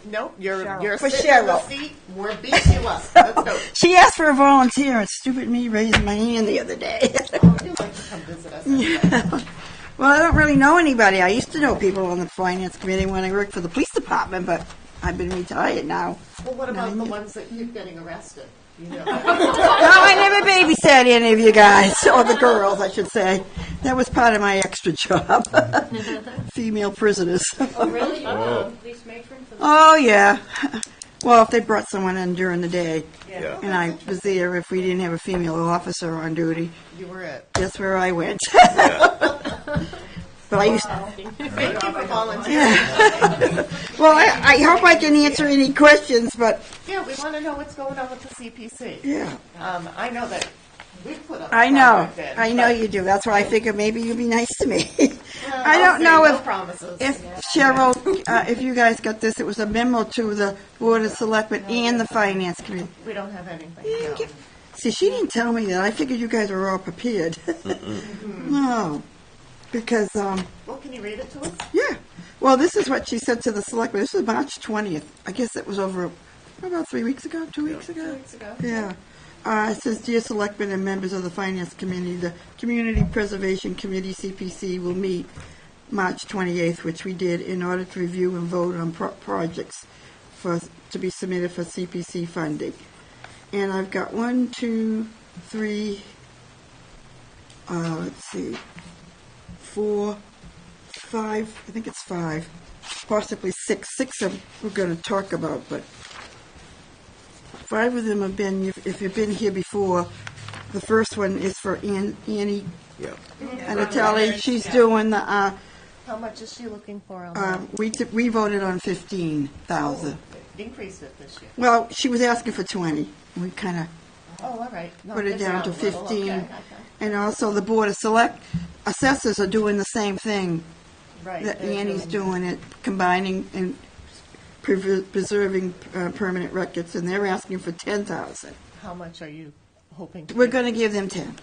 Nope, you're For sitting in the Cheryl. seat, we're beating you up, let's go. she asked for a volunteer, and stupid me raised my hand the other day. Oh, you'd like to come visit us anyway. Well, I don't really know anybody. I used to know people on the finance committee when I worked for the police department, but I've been retired now. Well, what about the ones that keep getting arrested? You know, No, I never babysat any of you guys, or the girls, I should say. That was part of my extra job. Female prisoners. Oh, really? Police matron for the? Oh, yeah. Well, if they brought someone in during the day, Yeah. and I was there, if we didn't have a female officer on duty, you were it. that's where I went. But I used Thank you for volunteering. well, I hope I can answer any questions, but Yeah, we want to know what's going on with the CPC. yeah. I know that we put up. I know. product in, I know but, you do. That's why I figured maybe you'd be nice to me. well, I I'll don't say know no if promises. Cheryl, if you guys got this, it was a memo to the Board of Selectmen and the Finance Committee. We don't have anything. You didn't No. give- See, she didn't tell me that. I figured you guys were all prepared. No, because, Well, can you read it to us? yeah. Well, this is what she said to the Selectmen. This is March 20th. I guess it was over about 3 weeks ago, 2 weeks ago. 2 weeks ago. Yeah. It says, Dear Selectmen and members of the Finance Committee, the Community Preservation Committee, CPC, will meet March 28th, which we did, in order to review and vote on projects to be submitted for CPC funding. And I've got 1, 2, 3, let's see, 4, 5, I think it's 5, possibly 6. 6 of them we're going to talk about, but 5 of them have been, if you've been here before, the first one is for Annie Yeah. Anatelli. She's doing the, How much is she looking for on that? we voted on 15,000. Increased it this year. Well, she was asking for 20. We kind of Oh, all right. Knock put it down to a little. 15. Okay. And also the Board of Assessors are doing the same thing Right. that they're Annie's doing- doing it, combining and preserving permanent records, and they're asking for 10,000. How much are you hoping to We're give? going to give them 10.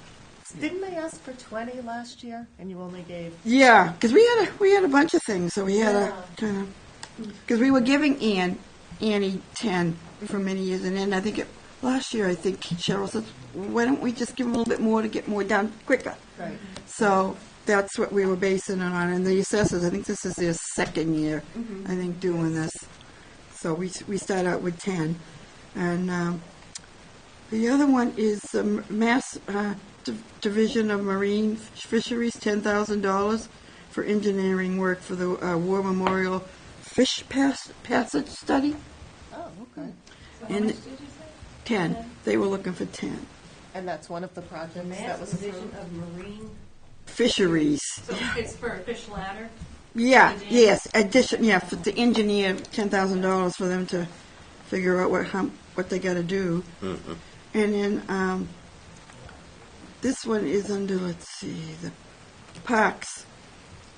Didn't they ask for 20 last year, and you only gave? Yeah, because we had a bunch of things, so we had a kind of, because we were giving Annie 10 for many years, and then I think last year, I think Cheryl said, why don't we just give them a little bit more to get more done quicker? Right. So that's what we were basing it on, and the assessors, I think this is their second year, I think, doing this. So we start out with 10. And the other one is Mass Division of Marine Fisheries, $10,000 for engineering work for the War Memorial Fish Passage Study. Oh, okay. And 10. They were looking for 10. And that's one of the projects that Mass was Division approved? of Marine, Fisheries. so it's for a fish ladder? Yeah, Engineer? yes, addition, yeah, for the engineer, $10,000 for them to figure out what they gotta do. Mhm. And then, this one is under, let's see, the parks,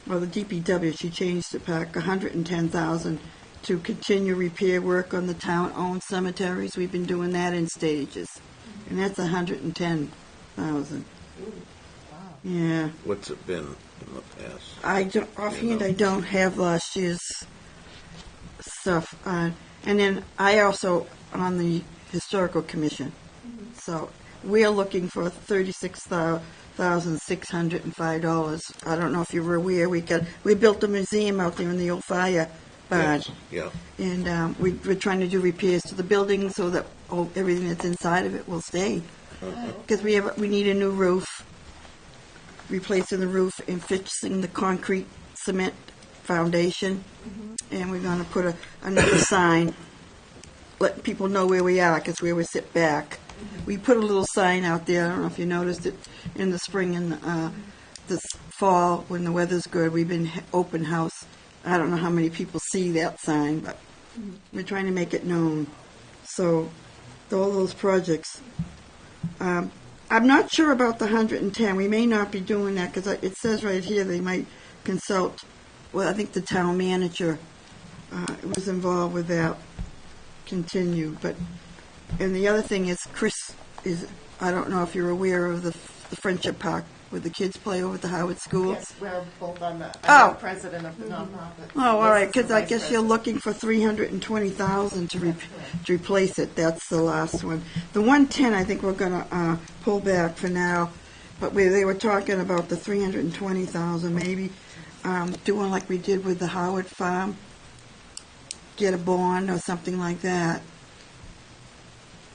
well, the DPW, she changed the park, 110,000 to continue repair work on the town-owned cemeteries. We've been doing that in stages, and that's 110,000. Wow. Yeah. What's it been in the past? I don't, offhand, I don't have last year's stuff on. And then I also on the historical commission. So we're looking for $36,605. I don't know if you were aware, we built a museum out there in the old fire barn. Yes, yeah. And we're trying to do repairs to the building so that everything that's inside of it will stay. Because we need a new roof, replacing the roof and fixing the concrete cement foundation. And we're going to put another sign, letting people know where we are, because where we sit back. We put a little sign out there, I don't know if you noticed it, in the spring and this fall when the weather's good. We've been open house. I don't know how many people see that sign, but we're trying to make it known. So all those projects. I'm not sure about the 110. We may not be doing that because it says right here they might consult. Well, I think the town manager was involved with that. Continue, but and the other thing is Chris is. I don't know if you're aware of the Friendship Park where the kids play over at the Howard School. Yes, we're both on the, Oh. I'm the president of the nonprofit. Oh, all right, This is because the I vice guess you're president. looking for 320,000 to replace it. That's the last one. The 110, I think we're gonna pull back for now, but they were talking about the 320,000, maybe doing like we did with the Howard Farm, get a bond or something like that.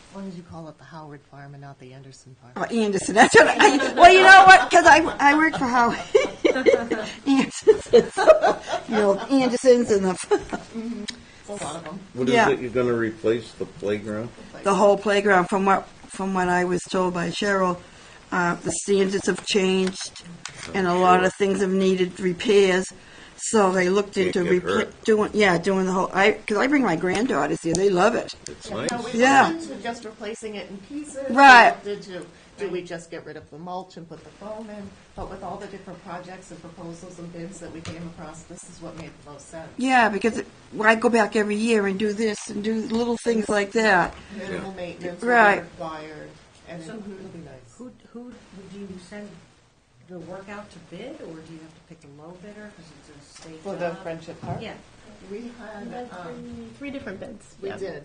As long as you call it the Howard Farm and not the Anderson Farm. Oh, Anderson, that's what well, you know what, because I work for Howard. Andersons, Andersons and It's a lot of them. What is Yeah. it you're gonna replace, the playground? the whole playground. From what I was told by Cheryl, the standards have changed, and a lot of things have needed repairs. So they looked Can't into get hurt. doing the whole. Because I bring my granddaughters here, they love it. It's No, nice. we Yeah. looked into just replacing it in pieces. Right. We looked into, do we just get rid of the mulch and put the foam in? But with all the different projects and proposals and bids that we came across, this is what made the most sense. Yeah, because I go back every year and do this and do little things like that. Minimal maintenance will Right. be required, and So it'll be nice. Who do you send the work out to bid, or do you have to pick a low bidder because it's a state For the job? Friendship Park? Yeah. We had, Three different bids. we Yeah. did,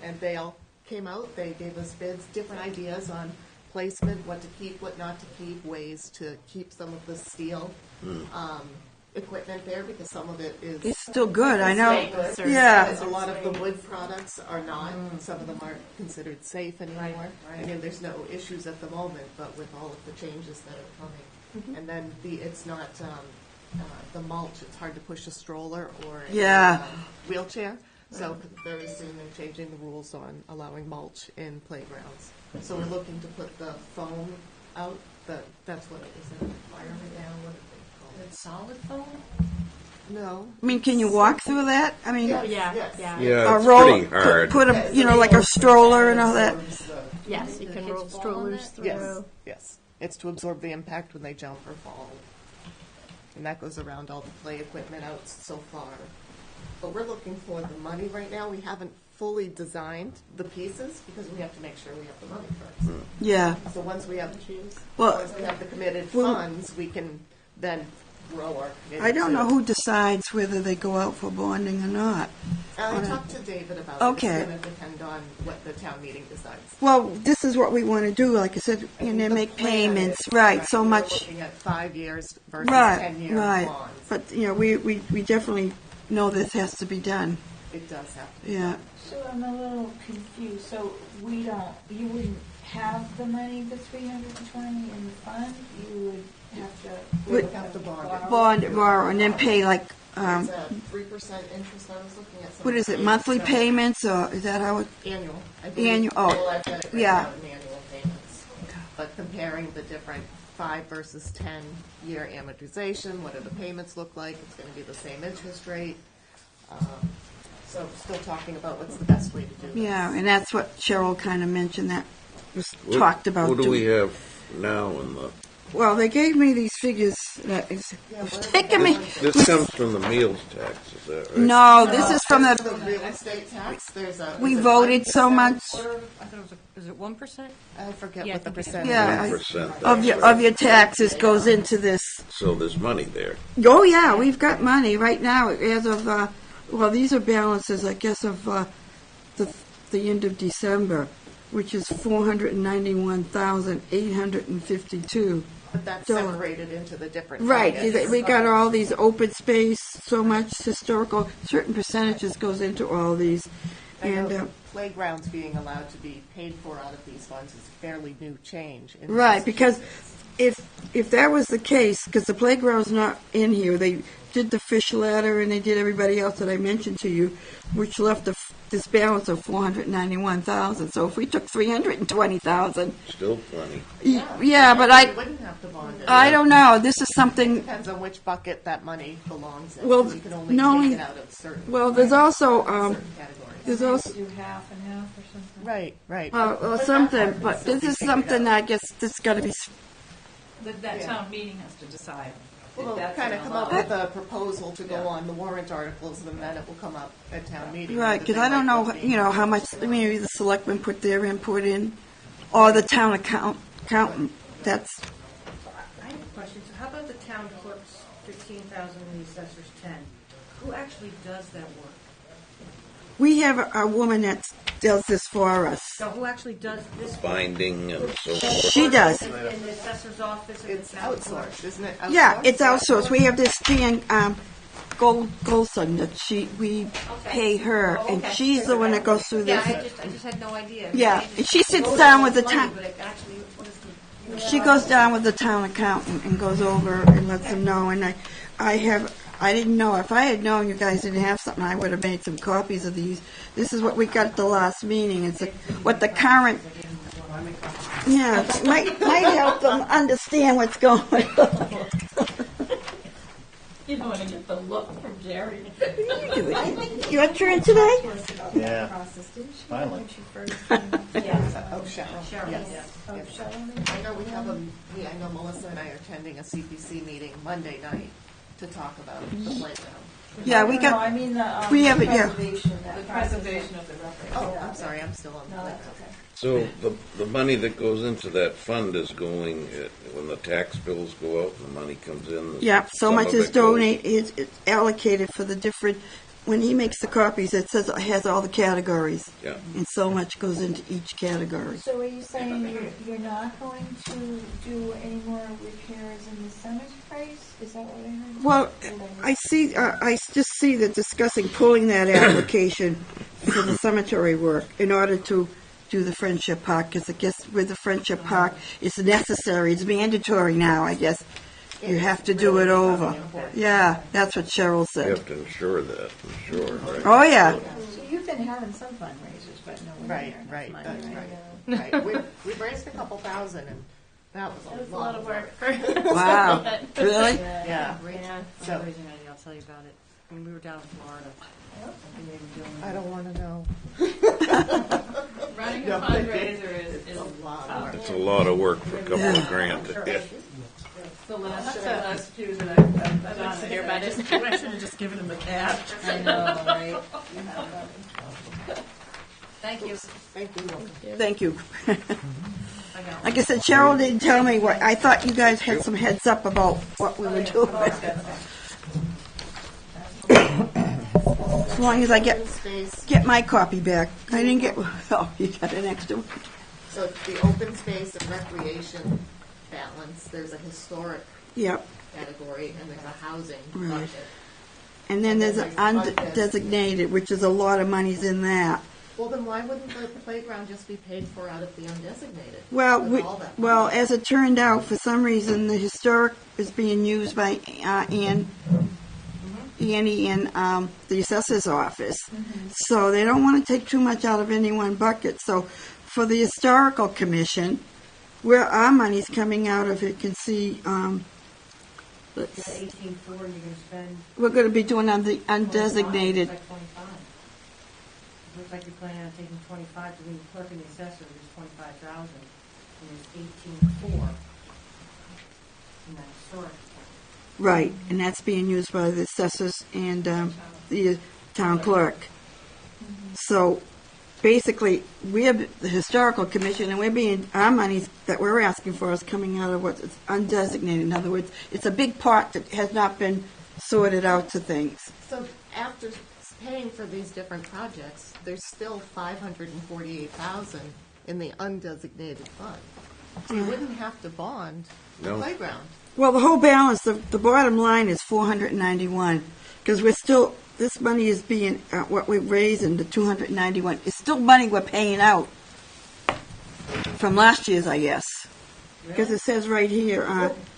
and they all came out, they gave us bids, different ideas on placement, what to keep, what not to keep, ways to keep some of the steel, equipment there, because some of it is. It's still good, I know. Stainless or- Yeah. A lot of the wood products are not, some of them aren't considered safe anymore. I mean, there's no issues at the moment, but with all of the changes that are coming. And then it's not, the mulch, it's hard to push a stroller or Yeah. a wheelchair. So very soon they're changing the rules on allowing mulch in playgrounds. So we're looking to put the foam out, that's what it was in, fire down, what did they call it? Solid foam? No. I mean, can you walk through that? I mean, Yes, Yeah, yes. yeah. Yeah, a it's roll, pretty hard. put a, like a stroller and all that. Yes, you The can kids roll fall on strollers that? through. Yes, yes. It's to absorb the impact when they jump or fall. And that goes around all the play equipment out so far. But we're looking for the money right now. We haven't fully designed the pieces because we have to make sure we have the money first. Yeah. So once we have, Well, once we have the committed well- funds, we can then grow our committee. I don't to- know who decides whether they go out for bonding or not. I talked to David about it. Okay. It's going to depend on what the town meeting decides. Well, this is what we want to do, like I said, and then The make plan payments, is- right, so we're much, Looking at 5 years versus right, 10-year right. bonds. But, we definitely know this has to be done, It does have to be. yeah. So I'm a little confused, so you wouldn't have the money, the 320 in the fund? You would have to? We would have to bond it. Borrow, and then pay like, It's a 3% interest, I was looking at some. what is it, monthly payments, or is that how it? Annual. I believe Annual, oh, we'll have to break yeah. out in annual payments. But comparing the different 5 versus 10-year amortization, what do the payments look like? It's going to be the same interest rate. So still talking about what's the best way to do this. Yeah, and that's what Cheryl kind of mentioned, that was What- talked about. What do we doing. have now in the, Well, they gave me these figures that is, Yeah, it's what are taking the me, ones this comes from the meals tax, is that right? no, this is from The the, real estate tax, there's a. we is it voted so 1%? much, I thought it was, is it 1%? I forget Yeah, what the I think it is. percentage Yeah, is. 1%, of that's your taxes goes into this. So there's money there. Oh, yeah, we've got money right now as of, well, these are balances, I guess, of the end of December, which is 491,852. But that's So- separated into the different. Right, buckets. we got all these open space, so much historical, certain percentages goes into all these. I know And, the playgrounds being allowed to be paid for out of these funds is a fairly new change. in right, because Massachusetts. if that was the case, because the playground's not in here, they did the fish ladder and they did everybody else that I mentioned to you, which left this balance of 491,000. So if we took 320,000, Still plenty. yeah, but We wouldn't have to bond it. I don't know. This is something. Depends on which bucket that money belongs in. Well, You can only knowing- take it out of certain. Well, there's also certain categories. there's also Do half and half or something? Right, right. something, but this is something I guess this got to be. That town meeting has to decide. if We'll that's kind of an come up allowed- with a proposal to go on the warrant articles, and then it will come up at town meeting. Right, whether because they I don't like know, what's being how much, maybe the selectmen put their input in, or the town accountant, that's, I have a question. So how about the town clerk's 15,000 and the assessor's 10? Who actually does that work? we have a woman that does this for us. So who actually does this? Binding and so forth. She does. In the assessor's office and It's the town clerk? outsourced, isn't it? Yeah, Outsourced? it's outsourced. We have this Jan, Golson that we pay her, Oh, and okay. she's the one that goes through Yeah, this. I just had no idea. Yeah, I and she sits voted down all with the money, town. But it actually, what is the? She goes down with the town accountant and goes over and lets them know, and I didn't know, if I had known you guys didn't have something, I would have made some copies of these. This is what we got at the last meeting, it's what the current, yeah, might help them understand what's going on. You don't want to get the look from Jerry. Your turn today? Yeah. Finally. Oh, Cheryl. Yes. Oh, Yes. Cheryl? I know I know Melissa and I are attending a CPC meeting Monday night to talk about the playground. Yeah, we No, got, I mean the, we have it, yeah. preservation, The that process. preservation of the record. Oh, I'm sorry, I'm still on the No, playground. that's okay. So the money that goes into that fund is going, when the tax bills go out, the money comes in. Yeah, so some much of is it goes- donated, it's allocated for the different, when he makes the copies, it says it has all the categories. Yeah. And so much goes into each category. So are you saying you're not going to do any more repairs in the cemeteries? Is that what I heard? Well, I just see that discussing pulling that application for the cemetery work in order to do the Friendship Park, because I guess with the Friendship Park, it's necessary, it's mandatory now, I guess. You have to do it over. Yeah, that's what Cheryl You said. have to insure that, right? Oh, yeah. So you've been having some fundraisers, but no Right, right, that's right. Right, we've raised a couple thousand, and that was a lot of work. Wow. Really? Yeah. Great So- fundraising idea, I'll tell you about it. When we were down in Florida. and they were doing- I don't want to know. Running a No, fundraiser is a lot of tough. work. It's a lot of work for a couple of grand. Yeah. The last few that I've done here, but I should have just given him the cash. I know, right? Thank you. Thank you. Thank you. I got Like I said, Cheryl didn't tell me what, I thought you guys had some heads up about what we were doing. As long as I Open space, get my copy back. I didn't get, oh, you got an extra one. so the open space and recreation balance, there's a historic Yep. category, and there's a housing Right. bucket. And then there's an undesignated, which is a lot of money's in that. Well, then why wouldn't the playground just be paid for out of the undesignated? Well, with all that well, money? as it turned out, for some reason, the historic is being used by Annie in the assessor's office. So they don't want to take too much out of any one bucket. So for the historical commission, where our money's coming out of, you can see, let's The 18.4 you're gonna spend. we're going to be doing on the undesignated. Looks like 25. Looks like you're planning on taking 25 to the clerk and the assessor, there's 25,000, and there's 18.4 in that historic. Right, and that's being used by the assessors and the town clerk. So basically, we have the historical commission, and our money that we're asking for is coming out of what's undesignated. In other words, it's a big pot that has not been sorted out to things. So after paying for these different projects, there's still $548,000 in the undesignated fund. So you wouldn't have to bond the No. playground. Well, the whole balance, the bottom line is 491, because we're still, this money is being, what we raised in the 291, is still money we're paying out from last year's, I guess. Because it says right here,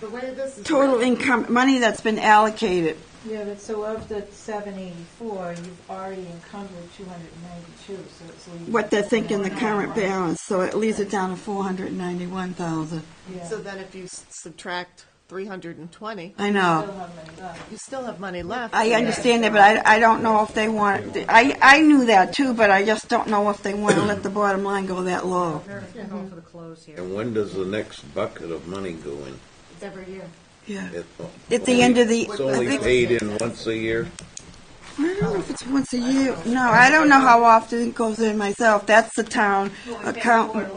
The way this is total written, income, money that's been allocated. Yeah, but so of the 784, you've already encumbered 292, so it's leaving. What they're thinking the current balance, so it leaves it down to 491,000. Yeah. So then if you subtract 320, I Still know. have money left. you still have money left. I understand that, but I don't know if they want, I knew that too, but I just don't know if they want to let the bottom line go that low. They're going for the close here. And when does the next bucket of money go in? It's every year. Yeah. It- At the end of the, It's only paid in once a year? I don't know if it's once a year. No, I don't know how often it goes in myself. That's the town accountant.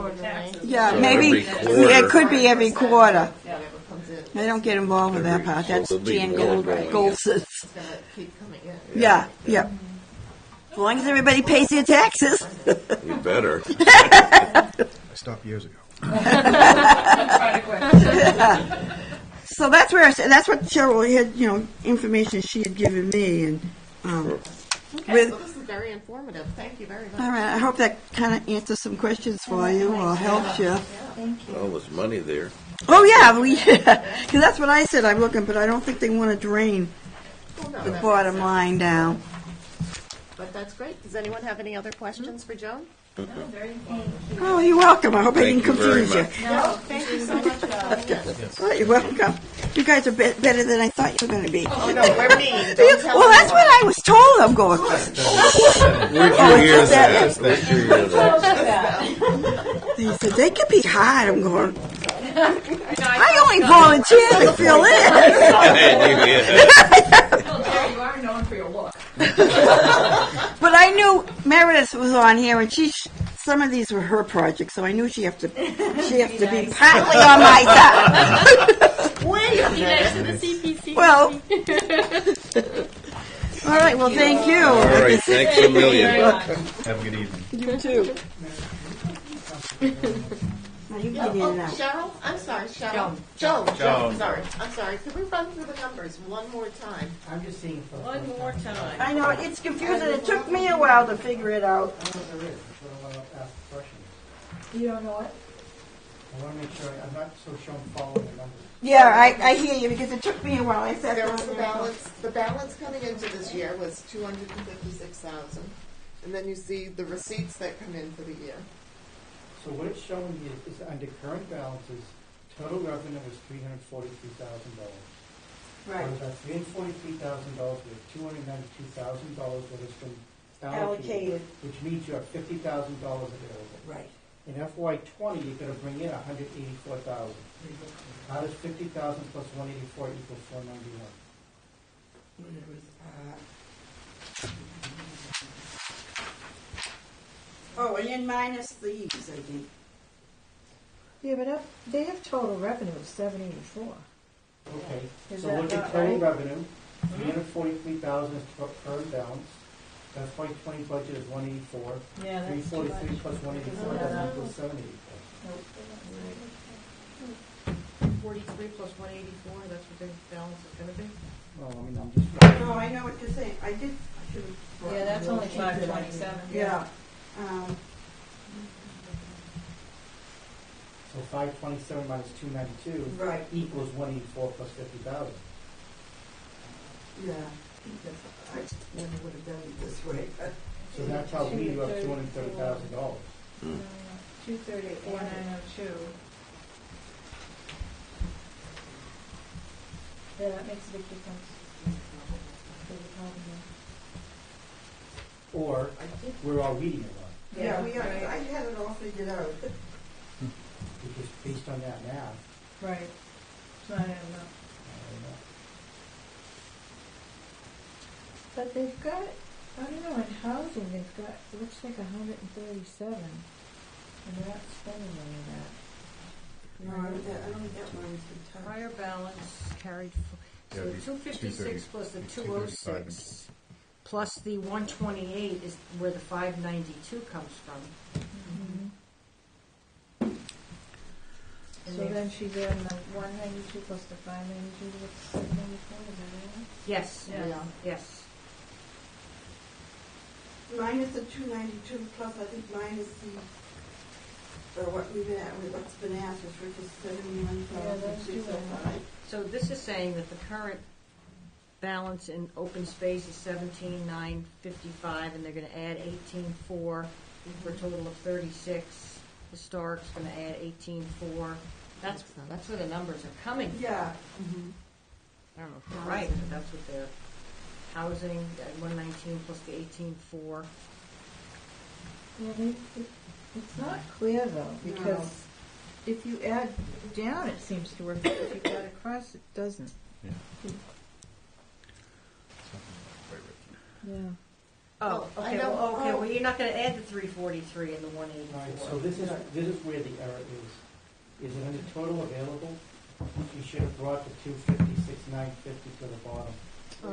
Yeah, So maybe, every quarter. it could be every quarter. Whatever comes in, I don't get involved with that part. So That's there'll be Jan more going in. Goldson's. it's going to keep coming in. Yeah, yeah. As long as everybody pays their taxes. You better. I stopped years ago. So that's where that's what Cheryl had, information she had given me, and Okay, with. so this is very informative. Thank you very much. All right, I hope that kind of answers some questions for you or helps you. Well, there's money there. Oh yeah, because that's what I said. I'm looking, but I don't think they want to drain Well, no, the that bottom makes line down. sense. But that's great. Does anyone have any other questions for Joan? Oh, you're welcome. I hope I Thank didn't you very confuse you. much. No, thank you so much for coming in. Oh, you're welcome. You guys are better than I thought you were going to be. Oh, no, we're mean. Don't tell Well, that's anyone. what I was told. I'm going. Where'd you hear that? that? Where'd you hear that? He said they could be hard. I'm going. I only volunteered to fill in. You are known for your look. But I knew Meredith was on here, and some of these were her projects, so I knew she have to be partly on my side. Wait a Be minute. nice to the CPC. Well, all right. Well, thank you. All right, thanks a million. Have a good evening. You too. Now you get in Oh, and out. Cheryl? I'm sorry, Cheryl. Joan, sorry. I'm sorry. Could we run through the numbers one more time? I'm just seeing for the One first more time. time. I know it's confusing. It took me a while to figure it out. I know there is, that's what I want to ask the question. You don't know what? I want to make sure, I'm not so sure I'm following the numbers. Yeah, I hear you because it took me a while. I sat There down was the there. balance. The balance coming into this year was $256,000, and then you see the receipts that come in for the year. So what it's showing you is under current balances, total revenue was $343,000. Right. Out of that $343,000, we have $292,000 that has been Allocated. allocated, which means you have $50,000 available. Right. In FY '20, you're going to bring in $184,000. How does 50,000 plus 184 equal 491? Oh, and then minus these, I think. Yeah, but they have total revenue of 784. Okay, Is so that look at not total right? revenue, 343,000 is current balance. FY '20 budget is 184. Yeah, that's too 343 much. plus 184 doesn't equal 784. 43 plus 184, that's what the balance is going to be? Well, I mean, I'm just. No, I know what you're saying. I should have. Yeah, that's only 527. Yeah. So 527 minus 292 Right. equals 184 plus 50,000. Yeah, I never would have done it this way, but. So that tells me you have $230,000. 234,902. Yeah, that makes a big difference. Or we're all reading it wrong. Yeah, we are, I had it all figured out. Because based on that math, Right. It's not adding up. I don't know. But they've got, I don't know, in housing, they've got, it looks like 137, and they're not spending any of that. No, I don't think that one's been touched. Prior balance carried, Yeah, so it'd be 256 plus the 235 and 206, plus the 128 is where the 592 comes from. And So they- then she's adding the 192 plus the 592 to what's 784, is that right? Yes, Yeah. yes. Minus the 292 plus, I think minus the, what we've had, what's been asked is which is 71,605. So this is saying that the current balance in open space is 17,955, and they're gonna add 18,4 for a total of 36. Historic's gonna add 18,4. That's where the numbers are coming from. Yeah, I don't know if they're right, but that's what they're, housing at 119 plus the 18,4. Yeah, it's not clear though, because if you add down, it seems to work, but if you add across, it doesn't. Yeah. Something not quite right. Yeah. Oh, I okay, know- well, you're not gonna add the 343 and the 184. All right, so this is where the error is. Is it under total available? You should have brought the 256,950 to the bottom. Oh,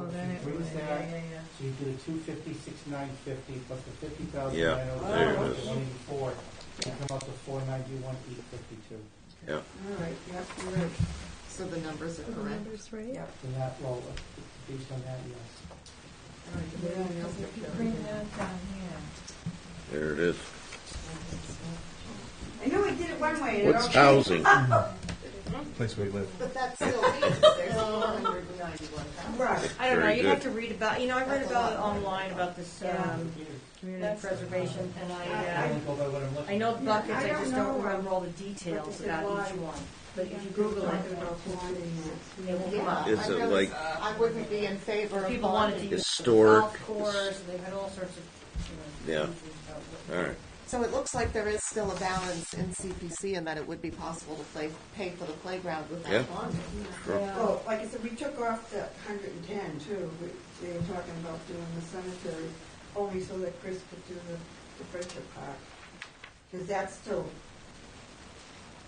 So if then you it bring would, that- yeah. So you do the 256,950 plus the 50,900 Yeah, there it plus is. the 184. You come up to 491,852. Yeah. all right, yep, you're right. So the numbers are The correct. numbers right? Yep. And that, well, based on that, yes. Yeah, 'cause if you bring that down here. There it is. I knew we did it one way. and it What's all- housing? Place where you live. But that still means there's 491,000. Right. I don't know, Very you'd good. have to read about, I read about it online about this, community That's- preservation, and I only go by what I'm looking I know at. the buckets, I I don't just know, don't remember all the details about each one. But if you Google it, Talking about bonding that. it will come Yeah, up. Is I it really- like I wouldn't be in favor of People wanted to bonding. use the Historic. golf course, and they've had all sorts of, Yeah. issues about what- All right. So it looks like there is still a balance in CPC and that it would be possible to pay for the playground Yeah. without bonding. Well, like I said, we took off the 110 too. They were talking about doing the cemetery only so that Chris could do the friendship park. Because that still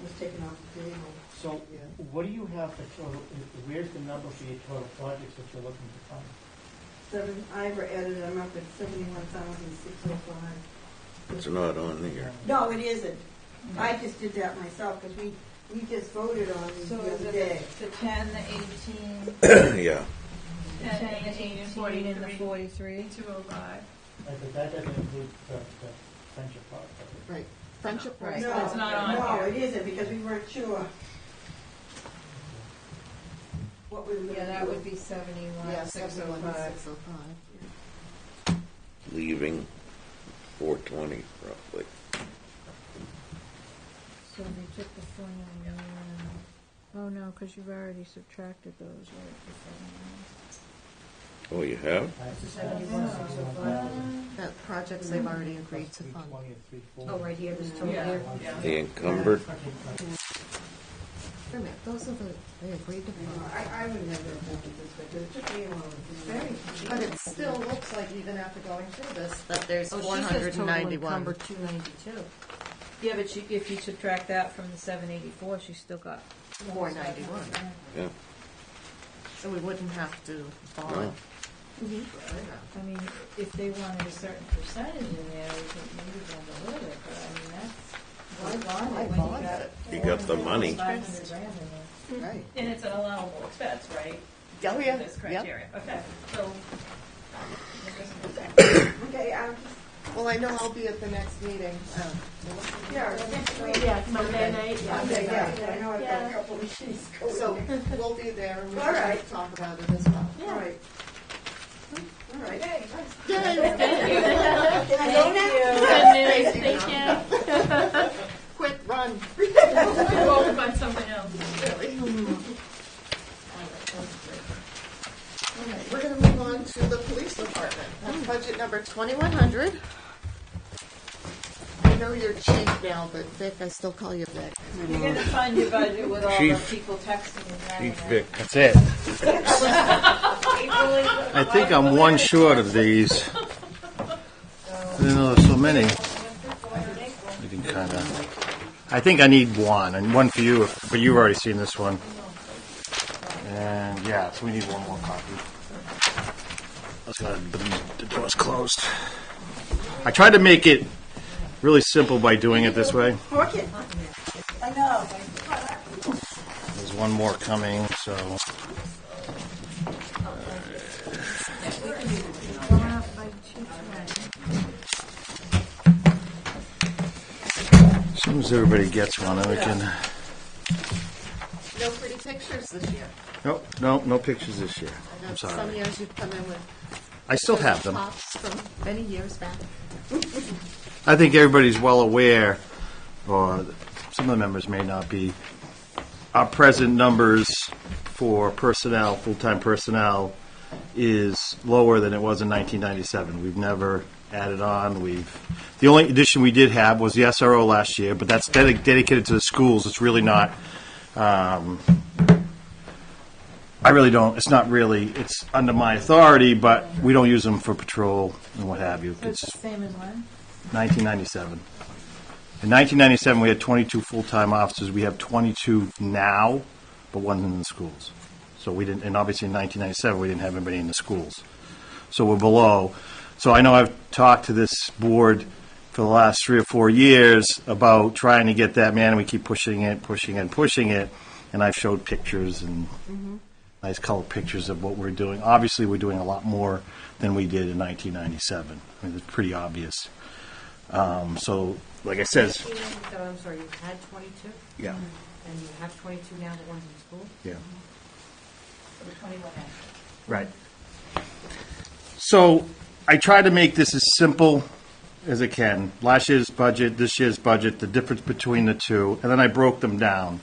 was taken off the table. So Yeah. what do you have for total, where's the number for your total projects that you're looking to fund? Ivor added them up at 71,605. It's not on here. No, it isn't. I just did that myself because we just voted on these So the is other it day. the 10, the 18, Yeah. the 10, the 18, and the 43? 205. But that doesn't include the friendship park. does it? Right. Friendship Right. Park. No, It's not on no, here. it isn't because we weren't sure what we were going to do. Yeah, that would be 71, Yeah, 605. 71,605. Leaving 420 roughly. So they took the 499. Oh, no, because you've already subtracted those, right? Oh, you have? It's a 71,605. That projects they've already agreed to fund. 320 and 340. Oh, right here, this total Yeah. here. The encumbered? Wait a minute, those are they agreed to You know, fund. I would never have done it this way, but it took me a while to do it. But it still looks like even after going through this, that there's Oh, she says total 491. encumbered 292. Yeah, but if you subtract that from the 784, she's still got 491. Yeah. So we wouldn't have to bond. I mean, if they wanted a certain percentage in there, we could maybe bond a little bit, but I mean, that's, why bond Why it when bond you got it? You got the money. 500 grand in there? Right. And it's an allowable expense, right? Oh, yeah. This Yep. criteria. Okay, so. Okay, Well, I know I'll be at the next meeting. Yeah, Monday night, yeah. Monday, yeah, I know I've got a Yeah. couple of meetings going. So we'll be there and we All can right. talk about it as well. All right. All right. Can I go now? Good news, thank you. Quick, run. Go and find something else. Really. All right, that's great. All right, we're gonna move on to the police department. That's budget number 2100. I know you're chief now, but Vic, I still call you Vic. You're gonna fund your budget with all the Chief. people texting and Chief driving. Vic. That's it. I think I'm one short of these. I didn't know there's so many. We can kind of. I think I need one, and one for you, but you've already seen this one. And yeah, so we need one more copy. I was gonna, the door's closed. I tried to make it really simple by doing it this way. Okay. I know. There's one more coming, so. As soon as everybody gets one, then we can. No pretty pictures this year. Nope, no pictures this year. I know I'm some sorry. years you've come in with I still have them. tops from many years back. I think everybody's well aware, or some of the members may not be. Our present numbers for personnel, full-time personnel, is lower than it was in 1997. We've never added on. The only addition we did have was the SRO last year, but that's dedicated to the schools. It's really not. I really don't. It's not really. It's under my authority, but we don't use them for patrol and what have you. It's It's the same as when? 1997. In 1997, we had 22 full-time officers. We have 22 now, but one's in the schools. So we didn't, and obviously in 1997, we didn't have anybody in the schools. So we're below. So I know I've talked to this board for the last 3 or 4 years about trying to get that, man, and we keep pushing it, and I've showed pictures and nice color pictures of what we're doing. Obviously, we're doing a lot more than we did in 1997. I mean, it's pretty obvious. So, like I said, So, I'm sorry, you had 22? yeah, And you have 22 now, the ones in school? yeah. The 21 after. Right. So I try to make this as simple as I can. Last year's budget, this year's budget, the difference between the two, and then I broke them down.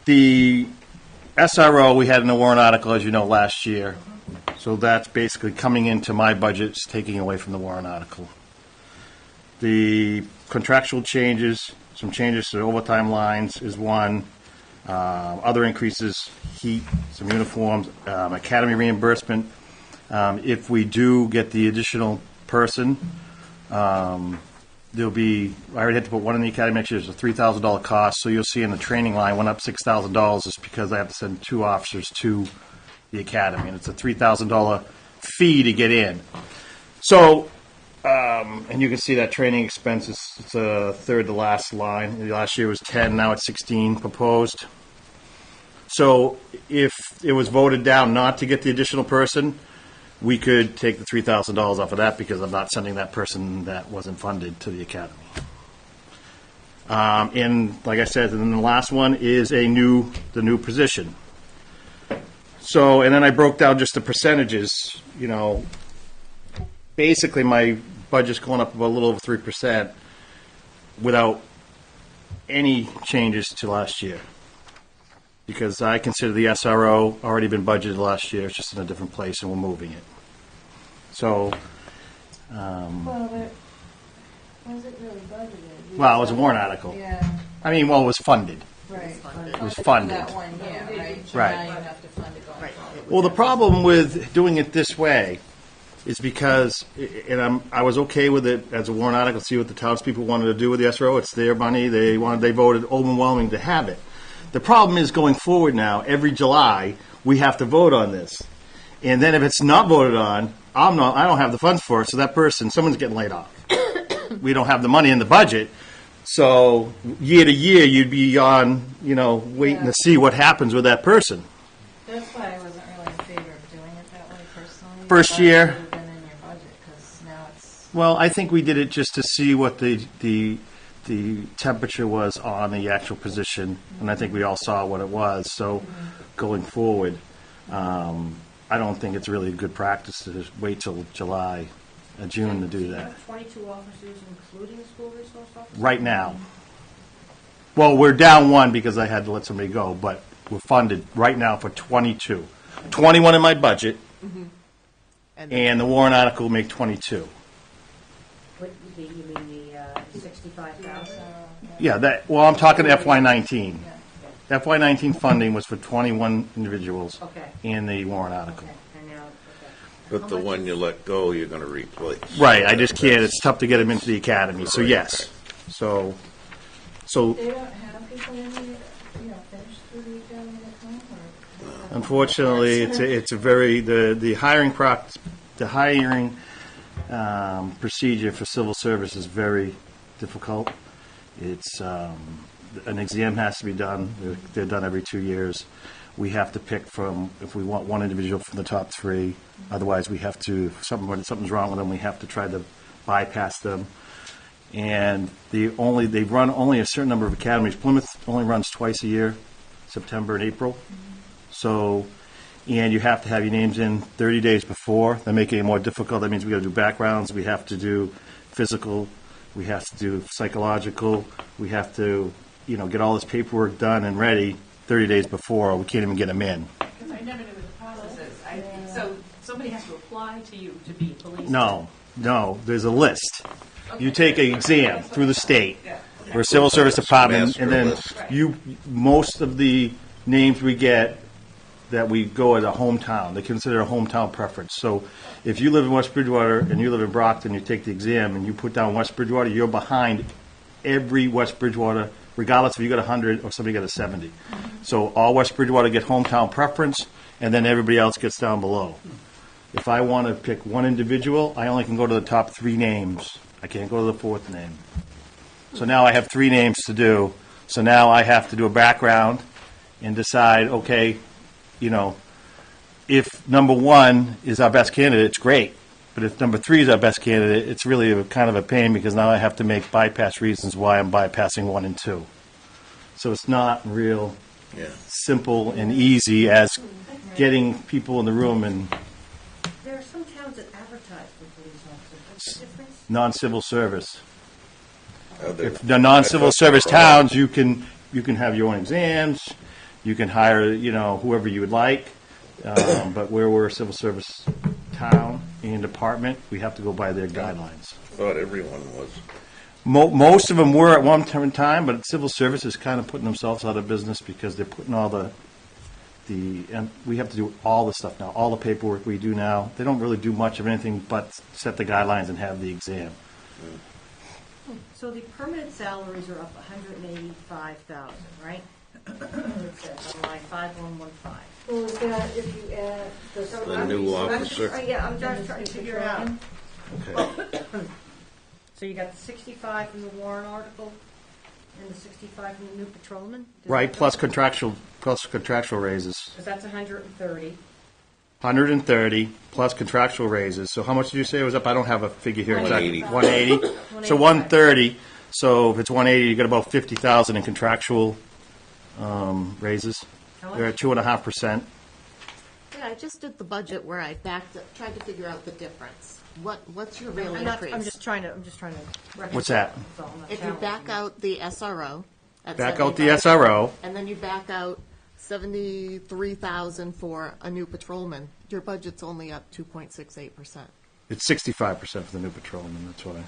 The SRO we had in the warrant article, as you know, last year. So that's basically coming into my budget, taking away from the warrant article. The contractual changes, some changes to overtime lines is one. Other increases, heat, some uniforms, academy reimbursement. If we do get the additional person, there'll be, I already had to put one in the academy next year. There's a $3,000 cost. So you'll see in the training line went up $6,000 just because I have to send 2 officers to the academy. And it's a $3,000 fee to get in. So, and you can see that training expense is, it's a third the last line. Last year was 10, now it's 16 proposed. So if it was voted down not to get the additional person, we could take the $3,000 off of that because I'm not sending that person that wasn't funded to the academy. And like I said, and then the last one is the new position. So, and then I broke down just the percentages, you know, basically my budget's going up about a little over 3% without any changes to last year. Because I consider the SRO already been budgeted last year, it's just in a different place and we're moving it. So, Well, it wasn't really budgeted. well, it was a warrant article. Yeah, I mean, well, it was funded. right. It was funded. That one, yeah, right. So Right. now you have to fund it going forward. Well, the problem with doing it this way is because, and I was okay with it as a warrant article, see what the townspeople wanted to do with the SRO. It's their money. They voted overwhelming to have it. The problem is going forward now, every July, we have to vote on this. And then if it's not voted on, I don't have the funds for it, so that person, someone's getting laid off. We don't have the money in the budget. So year to year, you'd be on, waiting to see what happens with that person. That's why I wasn't really in favor of doing it that way personally. First But it year. would have been in your budget, 'cause now it's Well, I think we did it just to see what the temperature was on the actual position, and I think we all saw what it was. So, going forward, I don't think it's really good practice to just wait till July, June to do You that. have 22 officers, including the school resource officer? Right now. Well, we're down one because I had to let somebody go, but we're funded right now for 22. 21 in my budget, and the warrant article will make 22. What, you mean the 65,000? Yeah, well, I'm talking FY19. FY19 funding was for 21 individuals Okay. in the warrant article. Okay, and now, okay. But the one you let go, you're gonna replace. Right, I just can't, it's tough to get them into the academy, so yes. So, They don't have people in there, finish through the academy at home, or? unfortunately, it's a very, the hiring procedure for civil service is very difficult. It's, an exam has to be done. They're done every 2 years. We have to pick from, if we want one individual from the top three, otherwise we have to, if something's wrong with them, we have to try to bypass them. And they run only a certain number of academies. Plymouth only runs twice a year, September and April. So, and you have to have your names in 30 days before. That make it more difficult. That means we got to do backgrounds. We have to do physical. We have to do psychological. We have to, get all this paperwork done and ready 30 days before, or we can't even get them in. Because I never knew what the process is. So somebody has to apply to you to be a police? No, there's a list. You take an exam through the state or civil service department, and then most of the names we get that we go as a hometown, they consider a hometown preference. So if you live in West Bridgewater and you live in Brockton, you take the exam and you put down West Bridgewater, you're behind every West Bridgewater, regardless if you got 100 or somebody got a 70. So all West Bridgewater get hometown preference, and then everybody else gets down below. If I want to pick one individual, I only can go to the top 3 names. I can't go to the 4th name. So now I have 3 names to do. So now I have to do a background and decide, okay, if number 1 is our best candidate, it's great. But if number 3 is our best candidate, it's really kind of a pain because now I have to make bypass reasons why I'm bypassing 1 and 2. So it's not real simple and easy as getting people in the room and There are some towns that advertise for police officers. What's the difference? non-civil service. If the non-civil service towns, you can have your own exams, you can hire, whoever you would like, but where we're a civil service town and department, we have to go by their guidelines. I thought everyone was. Most of them were at one time, but civil service is kind of putting themselves out of business because they're putting all and we have to do all the stuff now, all the paperwork we do now. They don't really do much of anything but set the guidelines and have the exam. So the permanent salaries are up 185,000, right? It says on line 5115. Well, is that if you add The new officer. I'm just trying to figure out. Okay. So you got the 65 from the warrant article and the 65 from the new patrolman? Right, plus contractual raises. Because that's 130. 130 plus contractual raises. So how much did you say it was up? I don't have a figure here exactly. 180. 180. So 130. So if it's 180, you got about 50,000 in contractual raises. How They're much? at 2.5%. Yeah, I just did the budget where I tried to figure out the difference. What's your real I'm increase? just trying to. What's that? That's all. I'm not If you challenging back you. out the SRO. at Back out the 75, SRO. And then you back out 73,000 for a new patrolman, your budget's only up 2.68%. It's 65% for the new patrolman. That's why.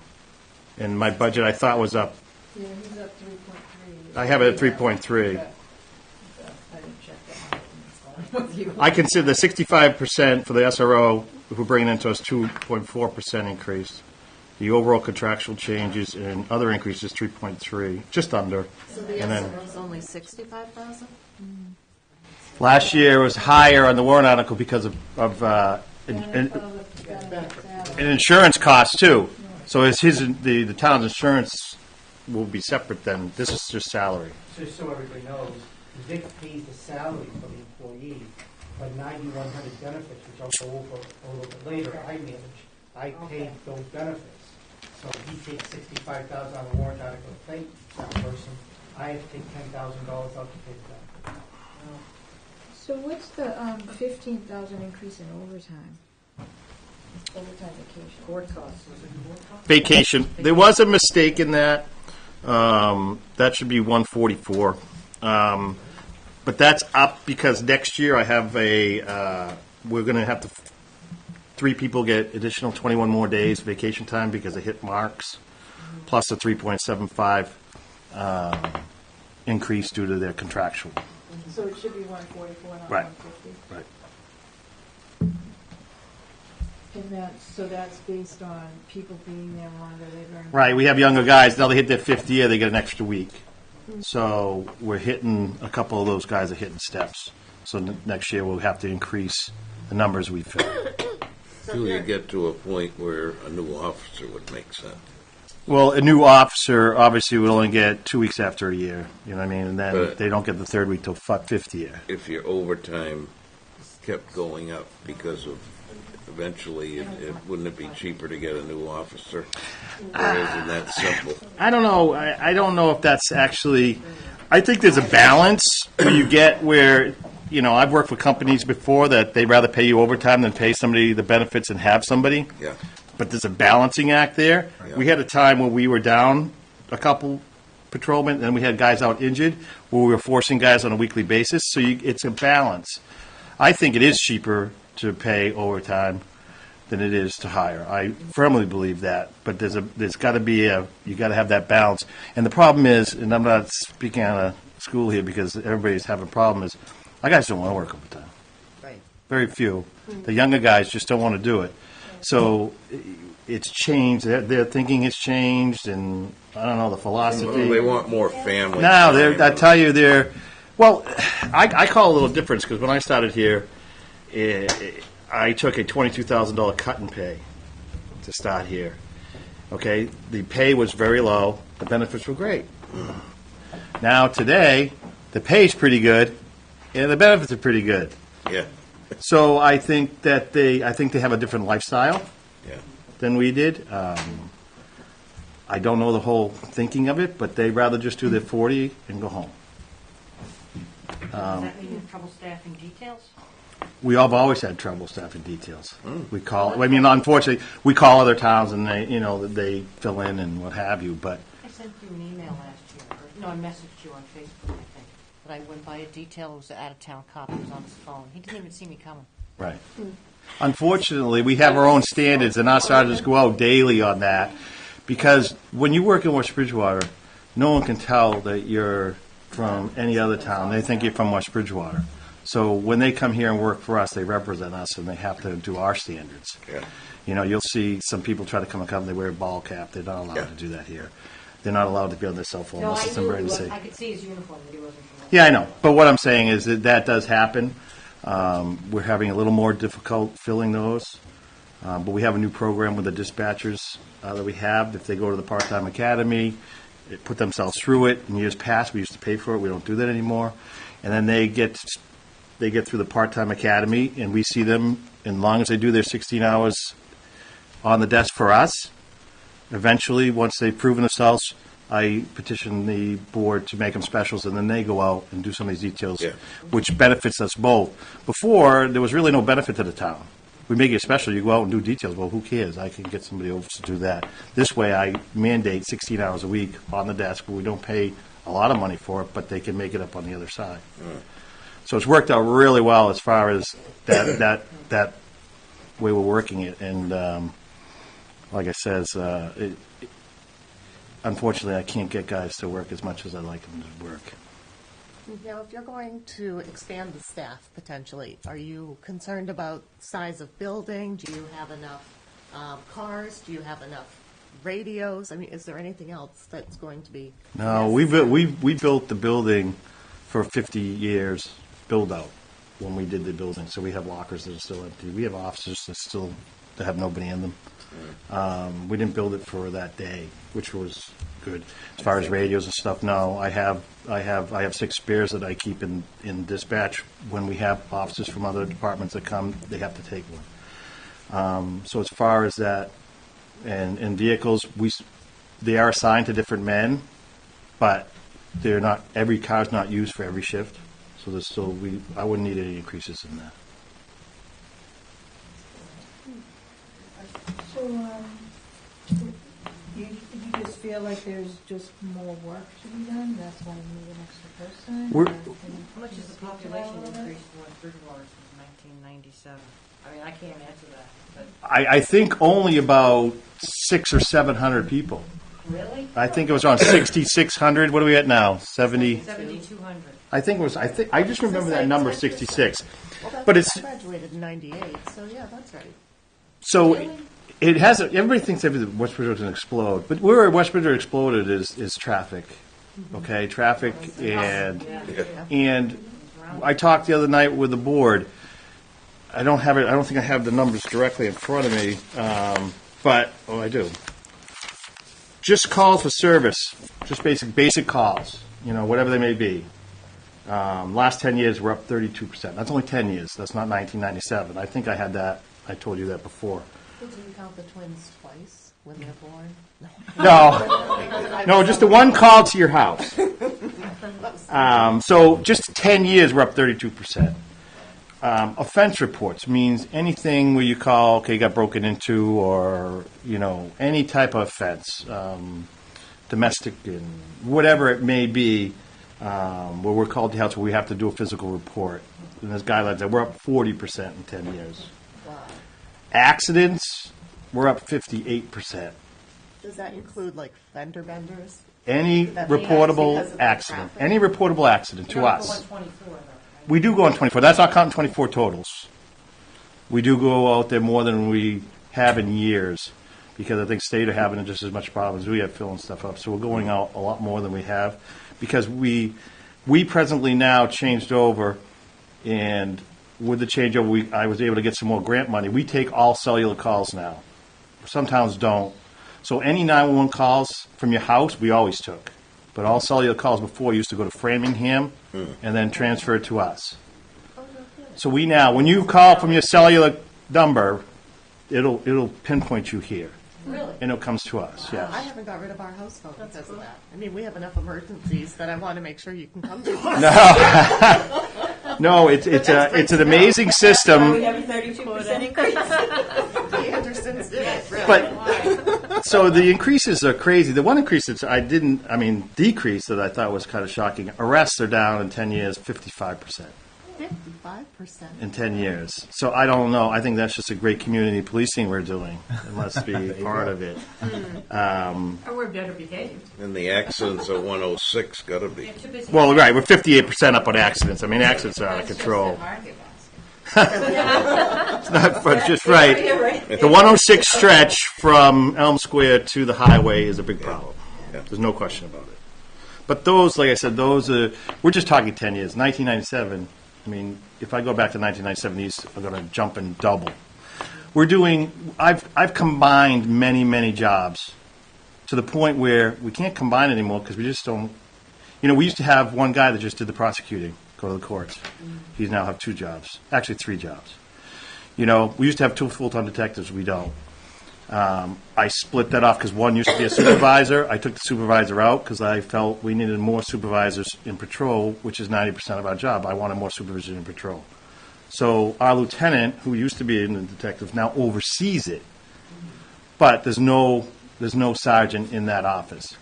And my budget, I thought, was up. Yeah, he's up 3.3. I have it at 3.3. I didn't check that with you. I consider the 65% for the SRO, if we're bringing into us 2.4% increase. The overall contractual changes and other increases 3.3, just under. So the And then SRO's only 65,000? last year was higher on the warrant article because of an insurance cost too. So it's the town's insurance will be separate then. This is just salary. Just so everybody knows, Vic pays the salary for the employee, but 9,100 benefits, which I'll go over a little bit later, I manage. I paid those benefits. So he takes $65,000 on a warrant article to pay that person. I have to take $10,000 out to pay the benefit. So what's the 15,000 increase in overtime? Overtime vacation. Court costs, was it court costs? Vacation. There was a mistake in that. That should be 144. But that's up because next year I have we're going to have 3 people get additional 21 more days vacation time because they hit marks, plus a 3.75 increase due to their contractual. So it should be 144, not Right. 150? Right. And that's based on people being there longer, they've earned. Right, we have younger guys, now they hit their 5th year, they get an extra week. So we're hitting, a couple of those guys are hitting steps. So next year we'll have to increase the numbers we fill. Till you get to a point where a new officer would make sense. Well, a new officer obviously would only get 2 weeks after a year, you know what I mean? And then But- they don't get the 3rd week till 5th year. If your overtime kept going up because of, eventually, wouldn't it be cheaper to get a new officer? Or isn't that simple? I don't know. I don't know if that's actually. I think there's a balance where you get where, I've worked for companies before that they'd rather pay you overtime than pay somebody the benefits and have somebody. Yeah. But there's a balancing act there. Yeah. We had a time where we were down a couple patrolmen, and we had guys out injured, where we were forcing guys on a weekly basis. So it's a balance. I think it is cheaper to pay overtime than it is to hire. I firmly believe that, but there's got to be you got to have that balance. And the problem is, and I'm not speaking out of school here because everybody's having a problem, is our guys don't want to work overtime. Right. Very few. The younger guys just don't want to do it. So it's changed. Their thinking has changed, and I don't know the philosophy. Well, they want more family. No, time. I tell you, well, I call it a little difference because when I started here, I took a $22,000 cut in pay to start here. Okay, the pay was very low. The benefits were great. Now today, the pay's pretty good, and the benefits are pretty good. Yeah. So I think that they have a different lifestyle Yeah. than we did. I don't know the whole thinking of it, but they'd rather just do their 40 and go home. Does that mean you have trouble staffing details? We have always had trouble staffing details. We call. I mean, unfortunately, we call other towns and they fill in and what have you. But I sent you an email last year, or, no, I messaged you on Facebook, I think. But I went by a detail, it was an out-of-town cop, he was on his phone. He didn't even see me coming. right. Unfortunately, we have our own standards, and our sergeants go out daily on that. Because when you work in West Bridgewater, no one can tell that you're from any other town. They think you're from West Bridgewater. So when they come here and work for us, they represent us, and they have to do our standards. Yeah. You'll see some people try to come and they wear a ball cap. They're not allowed to do that here. They're not allowed to be on their cell phone No, unless I it's knew, emergency. I could see his uniform, that he wasn't from. Yeah, I know. But what I'm saying is that does happen. We're having a little more difficult filling those. But we have a new program with the dispatchers that we have. If they go to the part-time academy, they put themselves through it. In years past, we used to pay for it. We don't do that anymore. And then they get through the part-time academy, and we see them, as long as they do their 16 hours on the desk for us, eventually, once they've proven themselves, I petition the board to make them specials, and then they go out and do some of these details, which benefits us both. Before, there was really no benefit to the town. We make it special, you go out and do details. Well, who cares? I can get somebody else to do that. This way, I mandate 16 hours a week on the desk, but we don't pay a lot of money for it, but they can make it up on the other side. So it's worked out really well as far as that way we're working it. And like I says, unfortunately, I can't get guys to work as much as I'd like them to work. Now, if you're going to expand the staff potentially, are you concerned about size of building? Do you have enough cars? Do you have enough radios? I mean, is there anything else that's going to be? No, we built the building for 50 years, build out, when we did the building. So we have lockers that are still empty. We have offices that have nobody in them. We didn't build it for that day, which was good. As far as radios and stuff, no. I have 6 spares that I keep in dispatch. When we have officers from other departments that come, they have to take So as far as that, and in vehicles, they are assigned to different men, but they're not, every car's not used for every shift. So there's still, I wouldn't need any increases in that. So, you just feel like there's just more work to be done, that's why you need an extra person? We're- How much is the population increase for Bridgewater since 1997? I mean, I can't answer that, but. I think only about 600 or 700 people. Really? I think it was around 6,600. What are we at now? 70? 7,200. I think it was. I just remember that number, 66. Well, But I it's graduated in '98, so yeah, that's right. so. Really? It has. Everybody thinks West Bridgewater is going to explode, but where West Bridgewater exploded is traffic. Okay, traffic and I talked the other night with the board. I don't have it. I don't think I have the numbers directly in front of me, but I do. Just calls for service, just basic calls, whatever they may be. Last 10 years, we're up 32%. That's only 10 years. That's not 1997. I think I had that. I told you that before. Did you count the twins twice when they're born? No, just the one call to your house. So just 10 years, we're up 32%. Offense reports means anything where you call, okay, you got broken into, or, any type of offense, domestic and whatever it may be, where we're called to house where we have to do a physical report. And there's guidelines that we're up 40% in 10 years. Wow. Accidents, we're up 58%. Does that include like fender benders? Any Because reportable of the accident, traffic? any reportable accident You to don't us. go on 24, though, right? We do go on 24. That's not counting 24 totals. We do go out there more than we have in years because I think state are having just as much problems. We have filling stuff up. So we're going out a lot more than we have because we presently now changed over, and with the changeover, I was able to get some more grant money. We take all cellular calls now. Some towns don't. So any 911 calls from your house, we always took. But all cellular calls before used to go to Framingham and then transfer to us. So we now, when you call from your cellular number, it'll pinpoint you here. Really? And it comes to us, I yes. haven't got rid of our house phone because of that. I mean, we have enough emergencies that I want to make sure you can come to us. No, it's an amazing system. We have a 32% increase. The Andersons did it, really. But so the increases are crazy. The one increase that decrease that I thought was kind of shocking. Arrests are down in 10 years, 55%. 55%. In 10 years. So I don't know. I think that's just a great community policing we're doing. It must be part of it. Or we're better behaved. And the accidents are 106, gotta be. You're too busy. Well, right, we're 58% up on accidents. I mean, accidents are out of control. It's not but just right. The 106 stretch from Elm Square to the highway is a big problem. Yeah. There's no question about it. But those, like I said, we're just talking 10 years. 1997, I mean, if I go back to 1997, these are going to jump and double. I've combined many, many jobs to the point where we can't combine anymore because we just don't, we used to have one guy that just did the prosecuting, go to the courts. He's now have 2 jobs, actually 3 jobs. We used to have 2 full-time detectives, we don't. I split that off because one used to be a supervisor. I took the supervisor out because I felt we needed more supervisors in patrol, which is 90% of our job. I wanted more supervision in patrol. So our lieutenant, who used to be in the detective, now oversees it. But there's no sergeant in that office.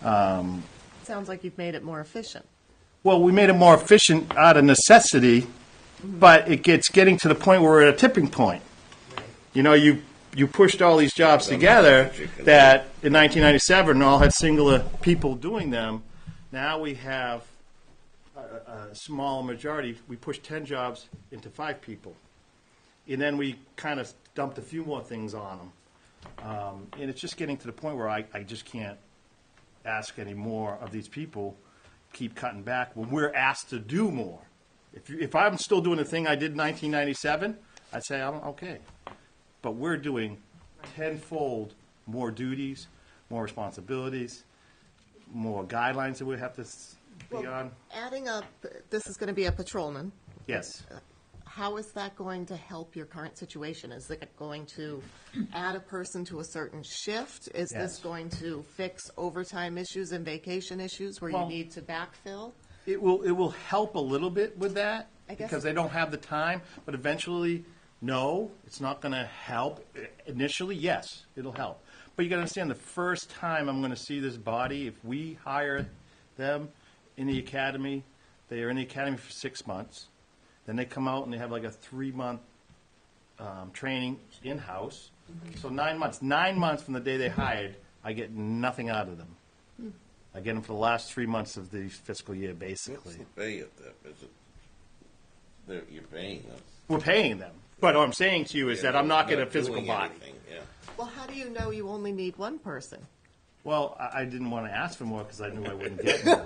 Sounds like you've made it more efficient. Well, we made it more efficient out of necessity, but getting to the point where we're at a tipping point. You pushed all these jobs together that in 1997 all had singular people doing them. Now we have a small majority. We pushed 10 jobs into 5 people. And then we kind of dumped a few more things on them. And it's just getting to the point where I just can't ask any more of these people, keep cutting back when we're asked to do more. If I'm still doing the thing I did in 1997, I'd say I'm okay. But we're doing tenfold more duties, more responsibilities, more guidelines that we have to be on. Adding up, this is going to be a patrolman. Yes. how is that going to help your current situation? Is it going to add a person to a certain shift? Is this Yes. going to fix overtime issues and vacation issues where you Well- need to backfill? It will help a little bit with that, I guess- because they don't have the time, but eventually, no, it's not gonna help. Initially, yes, it'll help. But you gotta understand, the first time I'm gonna see this body, if we hire them in the academy, they are in the academy for 6 months, then they come out and they have like a 3-month training in-house. So 9 months. 9 months from the day they hired, I get nothing out of them. I get them for the last 3 months of the fiscal year, What's basically. the pay at that? Is it, you're paying them? We're paying them. But what I'm saying to you is that I'm not getting a physical doing body. anything, yeah. Well, how do you know you only need one person? Well, I didn't want to ask for more because I knew I wouldn't get more.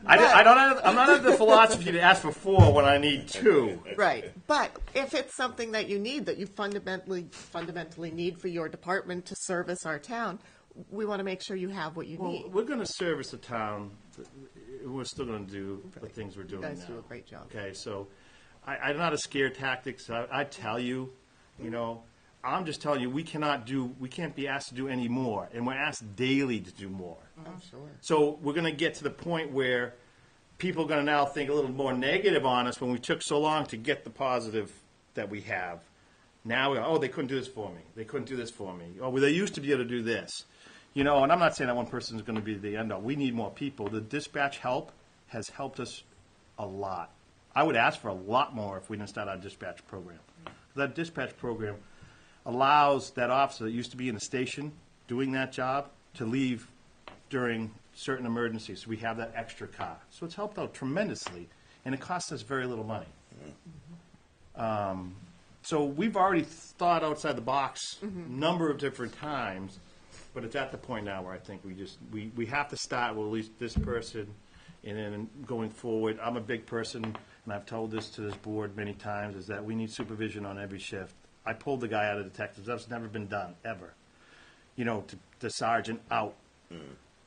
I'm not of the philosophy to ask for 4 when I need 2. Right, but if it's something that you need, that you fundamentally need for your department to service our town, we want to make sure you have what you Well, need. we're going to service the town. We're still going to do the things we're doing now. You guys do a great job. Okay, so I'm not a scare tactics. I tell you, I'm just telling you, we can't be asked to do any more, and we're asked daily to do more. Oh, sure. So we're going to get to the point where people are going to now think a little more negative on us when we took so long to get the positive that we have. Now we go, oh, they couldn't do this for me. They couldn't do this for me. Oh, well, they used to be able to do this. And I'm not saying that one person is going to be the end all. We need more people. The dispatch help has helped us a lot. I would ask for a lot more if we didn't start our dispatch program. That dispatch program allows that officer that used to be in the station doing that job to leave during certain emergencies. So we have that extra car. So it's helped out tremendously, and it costs us very little money. So we've already thought outside the box a number of different times, but it's at the point now where I think we have to start with at least this person, and then going forward, I'm a big person, and I've told this to this board many times, is that we need supervision on every shift. I pulled the guy out of detectives. That's never been done, ever. The sergeant out,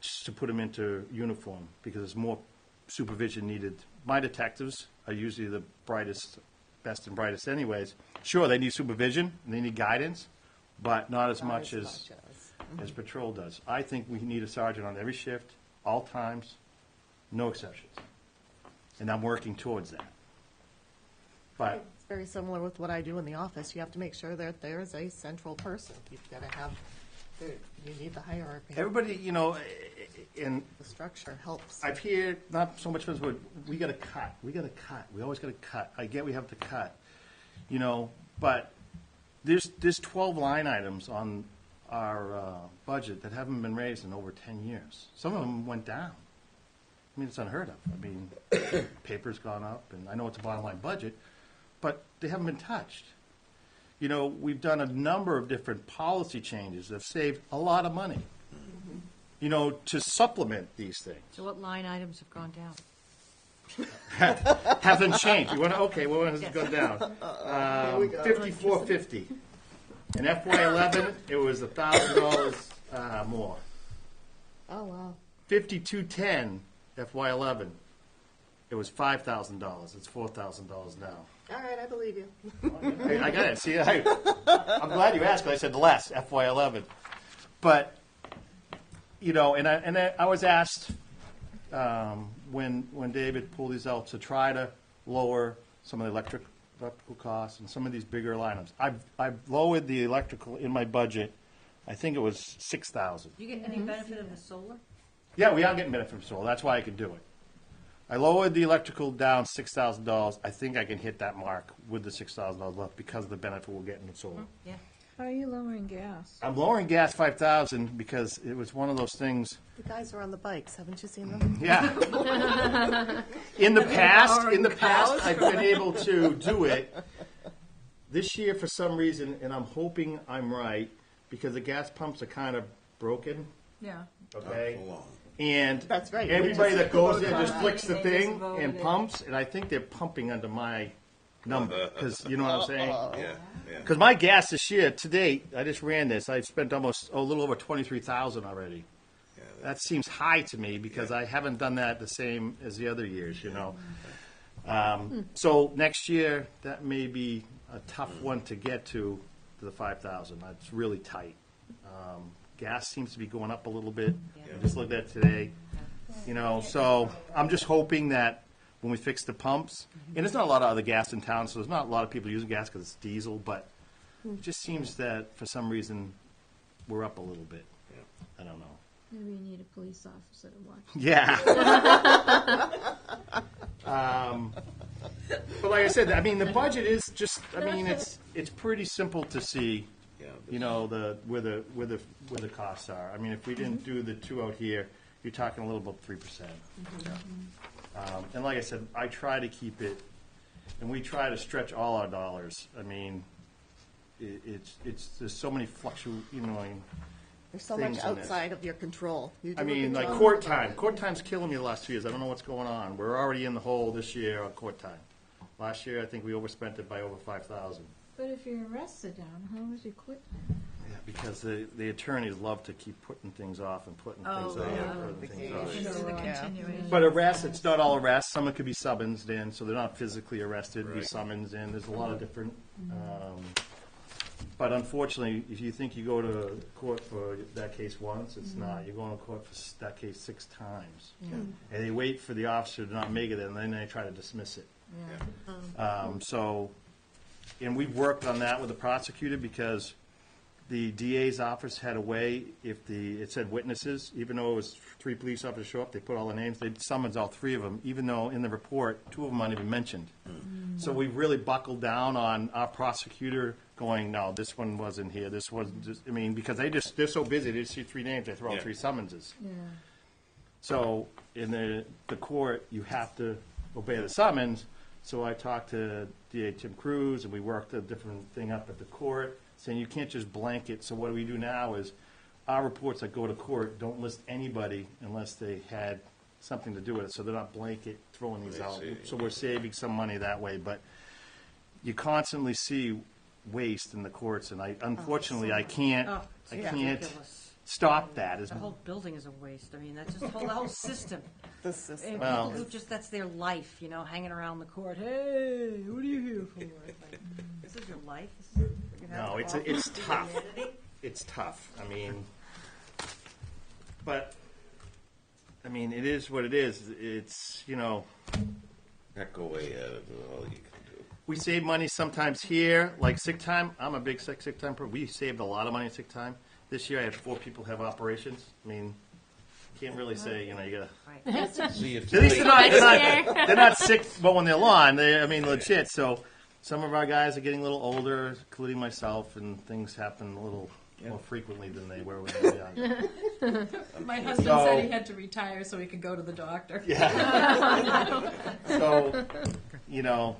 just to put him into uniform, because there's more supervision needed. My detectives are usually the best and brightest anyways. Sure, they need supervision, and they need guidance, but not as much as patrol does. I think we need a sergeant on every shift, all times, no exceptions. And I'm working towards that. But It's very similar with what I do in the office. You have to make sure that there's a central person. You've got to have, you need the hierarchy. everybody, and The structure helps. I've heard, not so much as we got to cut. We got to cut. We always got to cut. I get we have to cut, but there's 12 line items on our budget that haven't been raised in over 10 years. Some of them went down. I mean, it's unheard of. I mean, paper's gone up, and I know it's a bottom line budget, but they haven't been touched. We've done a number of different policy changes that have saved a lot of money, to supplement these things. So what line items have gone down? Haven't changed. What has it gone down? 5450. In FY11, it was $1,000 more. Oh, wow. 5210 FY11, it was $5,000. It's $4,000 now. All right, I believe you. I got it. See, I'm glad you asked. 'Cause I said less FY11, but I was asked when David pulled these out to try to lower some of the electrical costs and some of these bigger line items. I've lowered the electrical in my budget. I think it was $6,000. Do you get any benefit of the solar? Yeah, we are getting benefit from solar. That's why I can do it. I lowered the electrical down $6,000. I think I can hit that mark with the $6,000 left because of the benefit we're getting in solar. Yeah. How are you lowering gas? I'm lowering gas $5,000 because it was one of those things. The guys are on the bikes. Haven't you seen them? Yeah. In the past, I've been able to do it. This year, for some reason, and I'm hoping I'm right, because the gas pumps are kind of broken. Yeah. Okay. Not for long. And That's right. everybody that goes there just flicks the They thing just voted and it. pumps, and I think they're pumping under my number, because you know what I'm saying? Yeah, yeah. Because my gas this year, to date, I just ran this, I've spent almost a little over $23,000 already. Yeah, That seems high to me because I haven't done that the same as the other years, So next year, that may be a tough one to get to the 5,000. It's really tight. Gas seems to be going up a little bit. I just looked at it today. You know, so I'm just hoping that when we fix the pumps, and there's not a lot of other gas in town, so there's not a lot of people using gas because it's diesel, but it just seems that for some reason we're up a little bit. I don't know. Maybe you need a police officer to watch. Yeah. But like I said, I mean, the budget is just, I mean, it's pretty simple to see, you know, where the costs are. I mean, if we didn't do the two out here, you're talking a little about 3%. And like I said, I try to keep it, and we try to stretch all our dollars. I mean, there's so many There's so things much in this. outside of your control. You do I mean, like control court it. time. Court time's killing me the last 2 years. I don't know what's going on. We're already in the hole this year on court time. Last year, I think we overspent it by over 5,000. But if you're arrested down, how was your quit? Yeah, because the attorneys love to keep putting things off and putting things off and putting things off. It's the continuation. But arrests, it's not all arrests. Some it could be summonsed in, so they're not physically arrested. Be summons in. There's a lot of different. But unfortunately, if you think you go to court for that case once, it's not. You're going to court for that case 6 times, and they wait for the officer to not make it, and then they try to dismiss it. So, and we've worked on that with the prosecutor because the DA's office had a way, if it said witnesses, even though it was 3 police officers show up, they put all the names, they'd summons all 3 of them, even though in the report, 2 of them aren't even mentioned. So we really buckled down on our prosecutor going, no, this one wasn't here, this wasn't, just, I mean, because they're so busy, they just see 3 names, they throw out 3 summonses. Yeah. So in the court, you have to obey the summons. So I talked to DA Tim Cruz, and we worked a different thing up at the court, saying you can't just blanket. So what we do now is our reports that go to court don't list anybody unless they had something to do with it. So they're not blanket throwing these out. So we're saving some money that way. But you constantly see waste in the courts, and unfortunately I can't Ridiculous. stop that. The whole building is a waste. I mean, that's just the whole system. The system. And Well- people who just, that's their life, you know, hanging around the court. Hey, what are you here for? It's like, this is your life? No, it's tough. It's tough. I mean, but I mean, it is what it is. It's, you know, Not go way at it, is all you can do. we save money sometimes here, like sick time. I'm a big sick time person. We saved a lot of money in sick time. This year I had 4 people have operations. I mean, can't really say, you know, you gotta. See if At least somebody- they're not sick mowing their lawn. I mean, legit. So some of our guys are getting a little older, including myself, and things happen a little more frequently than they were when they were younger. My husband So- said he had to retire so he could go to the doctor. So, you know,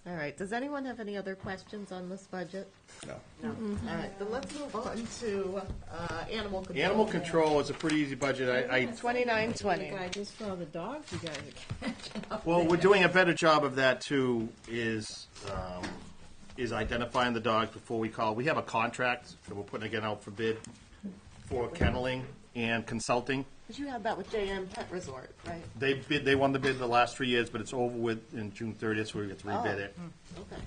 All right, does anyone have any other questions on this budget? No. All right, then let's move on to animal control. animal control is a pretty easy budget. I 2920. I just saw the dogs you guys are catching up well, there. we're doing a better job of that too. Is identifying the dogs before we call. We have a contract that we're putting again out for bid for kenneling and consulting. Because you had that with JM Pet Resort, right? They won the bid the last 3 years, but it's over with in June 30th, so we get to rebid it. Okay.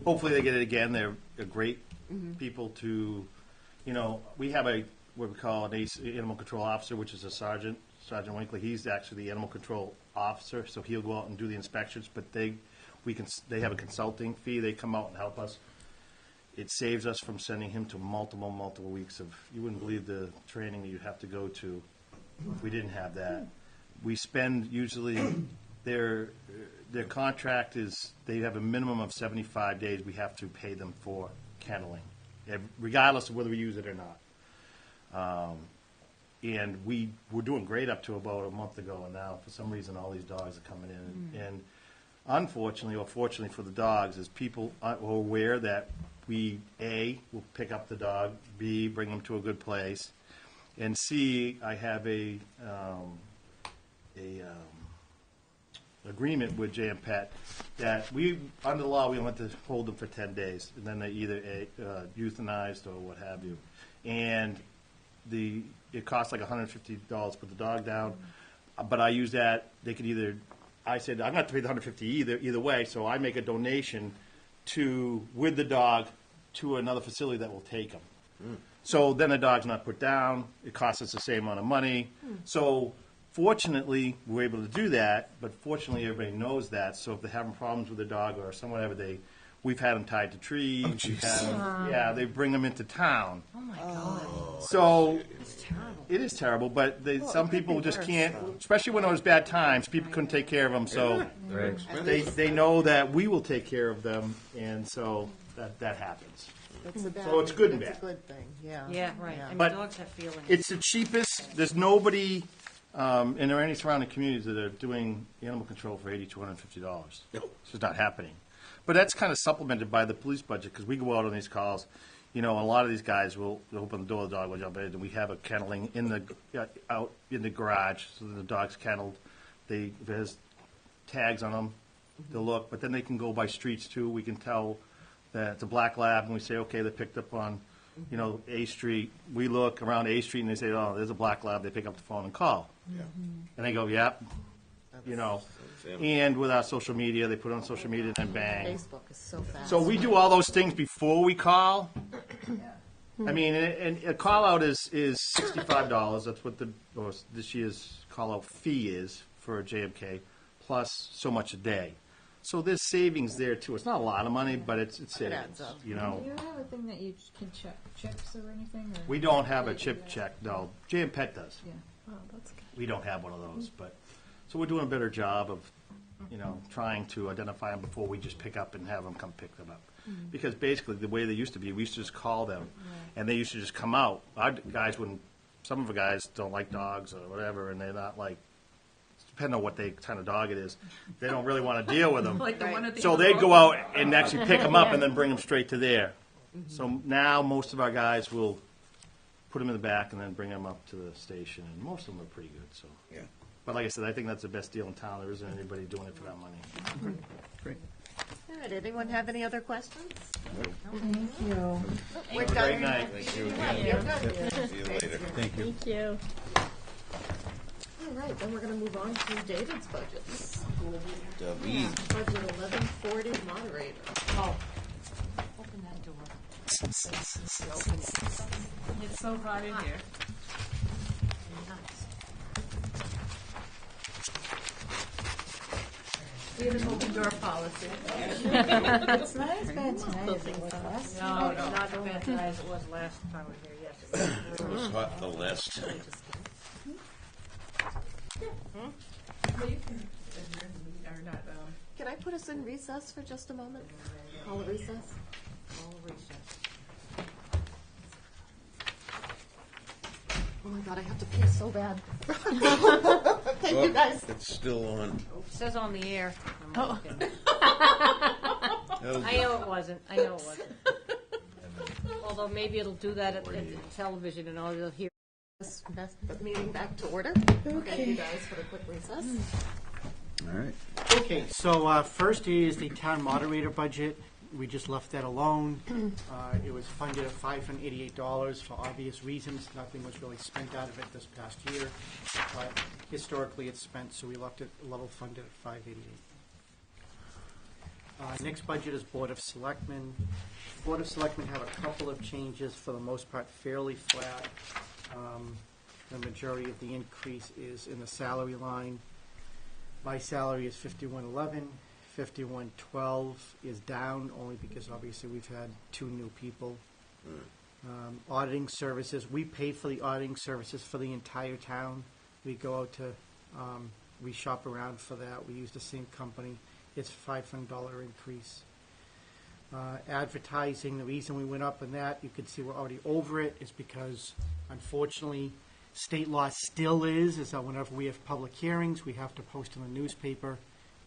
Hopefully they get it again. They're great people to, you know, we have what we call an animal control officer, which is a sergeant, Sergeant Winkley. He's actually the animal control officer, so he'll go out and do the inspections, but they have a consulting fee. They come out and help us. It saves us from sending him to multiple weeks of, you wouldn't believe the training that you'd have to go to if we didn't have that. We spend usually, their contract is, they have a minimum of 75 days we have to pay them for kenneling, regardless of whether we use it or not. And we were doing great up to about a month ago, and now for some reason all these dogs are coming in. And unfortunately, or fortunately for the dogs, is people are aware that we, A, will pick up the dog, B, bring them to a good place, and C, I have a agreement with JM Pet that under the law, we only have to hold them for 10 days, and then they either euthanized or what have you. And it costs like $150 to put the dog down. but I use that, they could either, I said, I'm not to pay the $150 either way, so I make a donation with the dog to another facility that will take them. So then the dog's not put down, it costs us the same amount of money. So fortunately, we're able to do that, but fortunately, everybody knows that, so if they're having problems with the dog or whatever, we've had them tied to trees. We've had them, they bring them into town. Oh, my God. So It's terrible. it is terrible, but some it could people be just worse, can't, though. especially when it was bad times, people couldn't take care of them, so they know that we will take care of them, and so that happens. It's a bad So it's thing, good and but it's bad. a good thing, yeah. Yeah, right. I mean, But dogs have feelings. It's the cheapest, there's nobody, and there are any surrounding communities that are doing animal control for $80, $250. It's just not happening. But that's kind of supplemented by the police budget, because we go out on these calls, a lot of these guys will open the door, the dog will jump in, and we have a kenneling out in the garage, so that the dog's kenneled. If it has tags on them, they'll look, but then they can go by streets too. We can tell that it's a black lab, and we say, okay, they're picked up on, A Street. We look around A Street, and they say, oh, there's a black lab. They pick up the phone and call. And they go, yep, And with our social media, they put it on social media, and then bang. Facebook is so fast. So we do all those things before we call. I mean, and a call out is $65. That's what this year's call out fee is for a JMK, plus so much a day. So there's savings there too. It's not a lot of money, but it's savings. adds up. Do you have a thing that you can check chips or anything? Or? We don't have a chip check, no. JM Pet does. Yeah. Oh, that's good. We don't have one of those, but so we're doing a better job of, trying to identify them before we just pick up and have them come pick them up. Because basically, the way they used to be, we used to just call them, and they used to just come out. Our guys wouldn't. Some of the guys don't like dogs or whatever, and they're not like. Depending on what kind of dog it is, they don't really want to deal with them. Like the one at the So end of they'd the go road. out and actually pick them up and then bring them straight to there. So now most of our guys will put them in the back and then bring them up to the station, and most of them are pretty good. So, Yeah. But like I said, I think that's the best deal in town. There isn't anybody doing it for that money. Great. All right, anyone have any other questions? Thank you. We're Have a done. great night. Thank you Yeah, again. you're good. See you later. Thank you. Thank you. All right, then we're gonna move on to David's budgets. David. Budget 1140 moderator. Oh, open that door. It's so hot in here. Nice. We have an open door policy. It's not as bad tonight as it was last No, time. it's not as bad tonight as it was last time we were here, yes. It was hot the last time. Well, you can adjourn the meeting, or not, Can I put us in recess for just a moment? Call a recess? All recess. Oh my God, I have to pee so bad. Thank you, guys. It's still on. It says on the air. Oh. I know it wasn't. Although maybe it'll do that at the television and all you'll hear. This meeting back to order. Thank you guys for the quick recess. All right. Okay, so first is the town moderator budget. We just left that alone. It was funded at $588 for obvious reasons. Nothing was really spent out of it this past year, but historically it's spent, so we left it level funded at $588. Next budget is Board of Selectmen. Board of Selectmen have a couple of changes, for the most part fairly flat. The majority of the increase is in the salary line. My salary is $51.11. $51.12 is down only because obviously we've had 2 new people. Auditing services, we pay for the auditing services for the entire town. We go out to, we shop around for that. We use the same company. It's a $500 increase. Advertising, the reason we went up in that, you can see we're already over it, is because unfortunately state law still is that whenever we have public hearings, we have to post in the newspaper.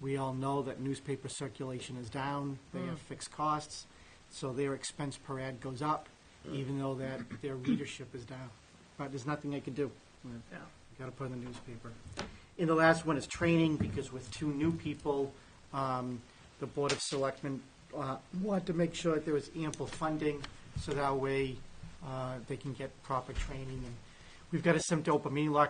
We all know that newspaper circulation is down. They have fixed costs, so their expense per ad goes up, even though that their readership is down. But there's nothing I can do. Yeah. Got to put in the newspaper. And the last one is training, because with 2 new people, the Board of Selectmen wanted to make sure that there was ample funding, so that way they can get proper training. And we've got to send to open meeting law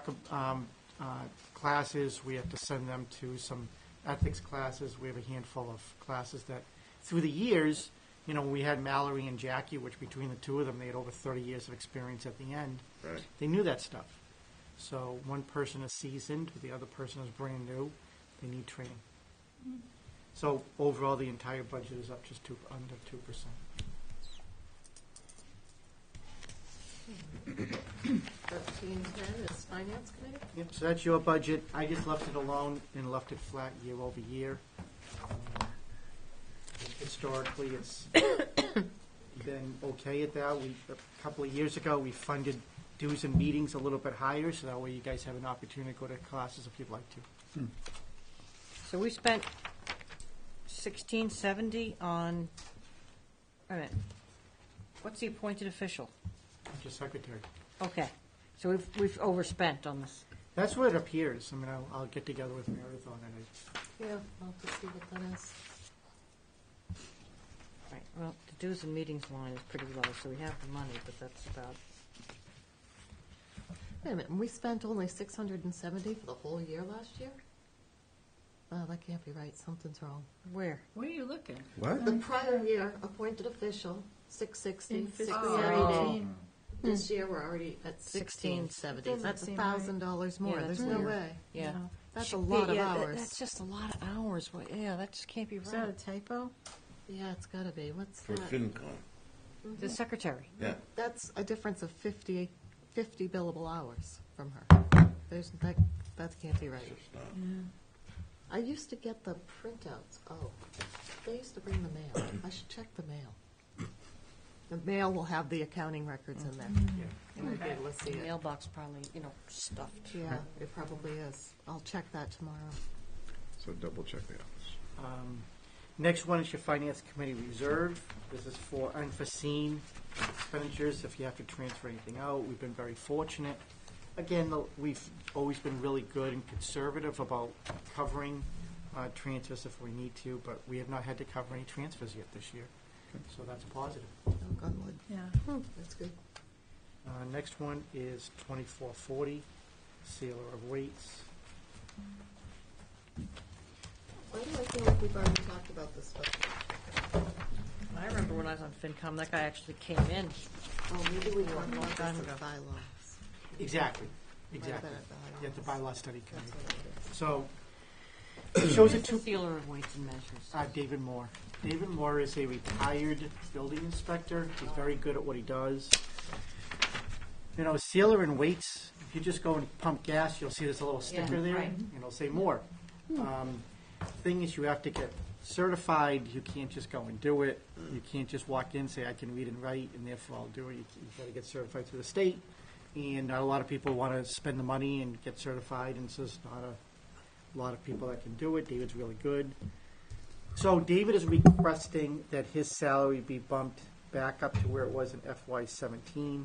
classes. We have to send them to some ethics classes. We have a handful of classes that, through the years, you know, we had Mallory and Jackie, which between the two of them, they had over 30 years of experience at the end. Right. They knew that stuff. So one person is seasoned, the other person is brand new. They need training. So overall, the entire budget is up just under 2%. 1310 is Finance Committee. Yep, so that's your budget. I just left it alone and left it flat year over year. Historically, it's been okay at that. A couple of years ago, we funded dues and meetings a little bit higher, so that way you guys have an opportunity to go to classes if you'd like to. So we spent 1670 on, wait a minute, what's the appointed official? Your secretary. Okay, so we've overspent on this. That's what it appears. I mean, I'll get together with Meredith on it. Yeah, I'll have to see what that is. Right, well, the dues and meetings line is pretty low, so we have the money, but that's about, Wait a minute, we spent only 670 for the whole year last year? Oh, that can't be right, something's wrong. where? Where are you looking? What? The prior year, appointed official, 660, In fiscal 680. year This year, we're already at 1670. Doesn't That's seem right. $1,000 more, Yeah, there's that's no weird. way. Yeah. No. That's a lot of Yeah, hours. That's just a lot of hours. Well, yeah, that just can't be Is that a right. typo? Yeah, it's gotta be, what's For that? FinCom. The secretary. Yeah. That's a difference of 50 billable hours from her. That can't be right. It's not. I used to get the printouts. Oh, they used to bring the mail. I should check the mail. The mail will have the accounting records in there. Yeah. And I'd be able to see The it. mailbox probably, stuffed. Yeah, it probably is. I'll check that tomorrow. So double check the office. Next one is your Finance Committee Reserve. This is for unforeseen expenditures, if you have to transfer anything out. We've been very fortunate. Again, we've always been really good and conservative about covering transfers if we need to, but we have not had to cover any transfers yet this year. So that's a positive. Knock on wood. Yeah. That's good. Next one is 2440, sealer of weights. Why do I feel like we've already talked about this stuff? I remember when I was on FinCom, that guy actually came in. Oh, maybe we want more time of ago. bylaws. Exactly, Might have exactly. been at Yeah, the bylaw study That's committee. what it is. So, it shows a Who's the two, sealer of weights and measures? David Moore. David Moore is a retired building inspector. He's very good at what he does. You know, sealer and weights, if you just go and pump gas, you'll see there's a little sticker Yeah, there, right. and it'll say more. Thing is, you have to get certified. You can't just go and do it. You can't just walk in and say, I can read and write, and therefore I'll do it. You've got to get certified through the state. And not a lot of people want to spend the money and get certified, and so there's not a lot of people that can do it. David's really good. So David is requesting that his salary be bumped back up to where it was in FY17.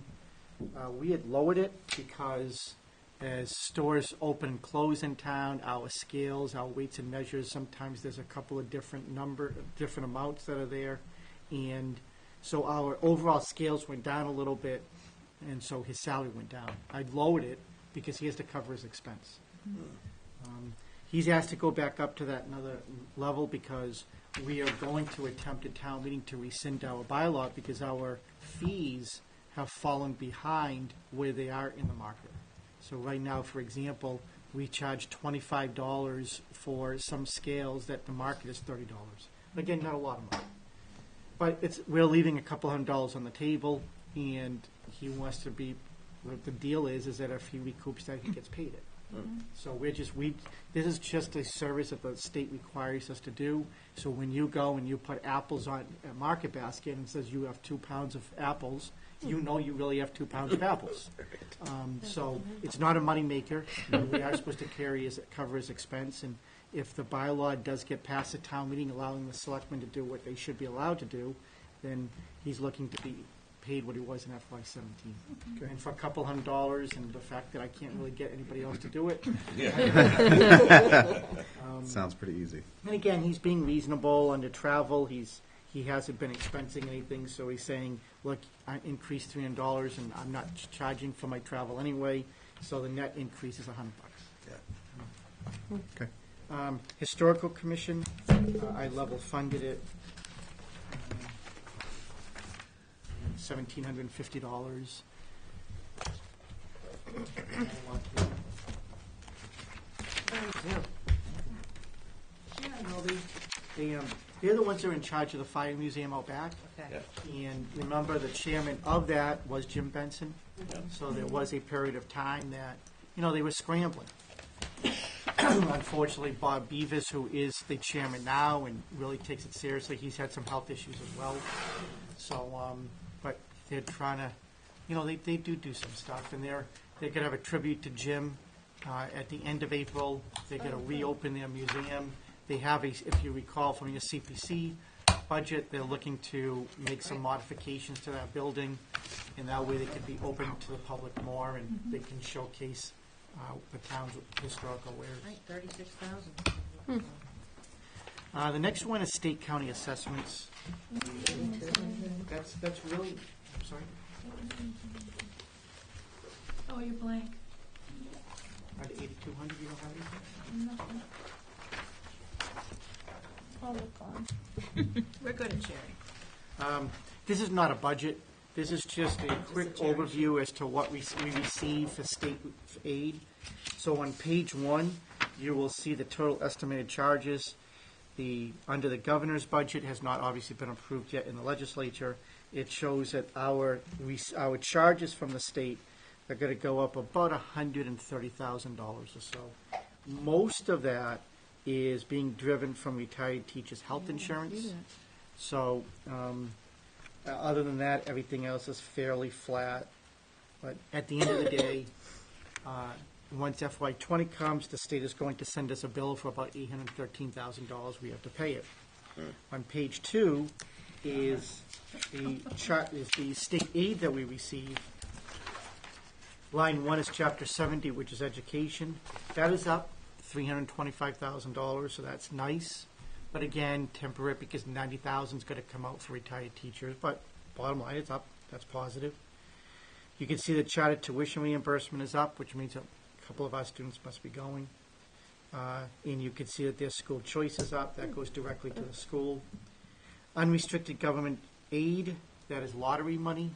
We had lowered it because as stores open and close in town, our scales, our weights and measures, sometimes there's a couple of different amounts that are there. And so our overall scales went down a little bit, and so his salary went down. I lowered it because he has to cover his expense. He's asked to go back up to that another level because we are going to attempt at town meeting to rescind our bylaw because our fees have fallen behind where they are in the market. So right now, for example, we charge $25 for some scales that the market is $30. Again, not a lot of money. But we're leaving a couple $100 on the table, and he wants to be, what the deal is that if he recoups that, he gets paid it. So this is just a service that the state requires us to do. So when you go and you put apples on a market basket and it says you have 2 pounds of apples, you know you really have 2 pounds of apples. So it's not a moneymaker. We are supposed to cover his expense, and if the bylaw does get passed at town meeting allowing the selectmen to do what they should be allowed to do, then he's looking to be paid what he was in FY17. And for a couple $100 and the fact that I can't really get anybody else to do it. Sounds pretty easy. And again, he's being reasonable under travel. He hasn't been expensing anything, so he's saying, look, I increased $300 and I'm not charging for my travel anyway, so the net increase is $100. at. Okay. Historical Commission, I level funded it. $1,750. Yeah, no, they're the ones that are in charge of the fire museum out back. Okay. And remember, the chairman of that was Jim Benson. So there was a period of time that, they were scrambling. Unfortunately, Bob Beavis, who is the chairman now and really takes it seriously, he's had some health issues as well. So, but they're trying to, they do some stuff, and they're going to have a tribute to Jim at the end of April. They're going to reopen their museum. They have if you recall from your CPC budget, they're looking to make some modifications to that building, and that way they can be open to the public more, and they can showcase the town's historical wares. Right, 36,000. The next one is state county assessments. That's really, I'm sorry, Oh, you're blank. at 8,200, you don't have anything? I'll look on. We're good at sharing. This is not a budget. This is just a quick overview as to what we receive for state aid. So on page 1, you will see the total estimated charges. Under the governor's budget has not obviously been approved yet in the legislature. It shows that our charges from the state are going to go up about $130,000 or so. Most of that is being driven from retired teachers' health insurance. So, other than that, everything else is fairly flat. But at the end of the day, once FY20 comes, the state is going to send us a bill for about $813,000. We have to pay it. On page 2 is the state aid that we receive. Line 1 is Chapter 70, which is education. That is up $325,000, so that's nice. But again, temporary, because $90,000 is going to come out for retired teachers. But bottom line, it's up. That's positive. You can see the charter tuition reimbursement is up, which means a couple of our students must be going. And you can see that their school choice is up. That goes directly to the school. Unrestricted government aid, that is lottery money.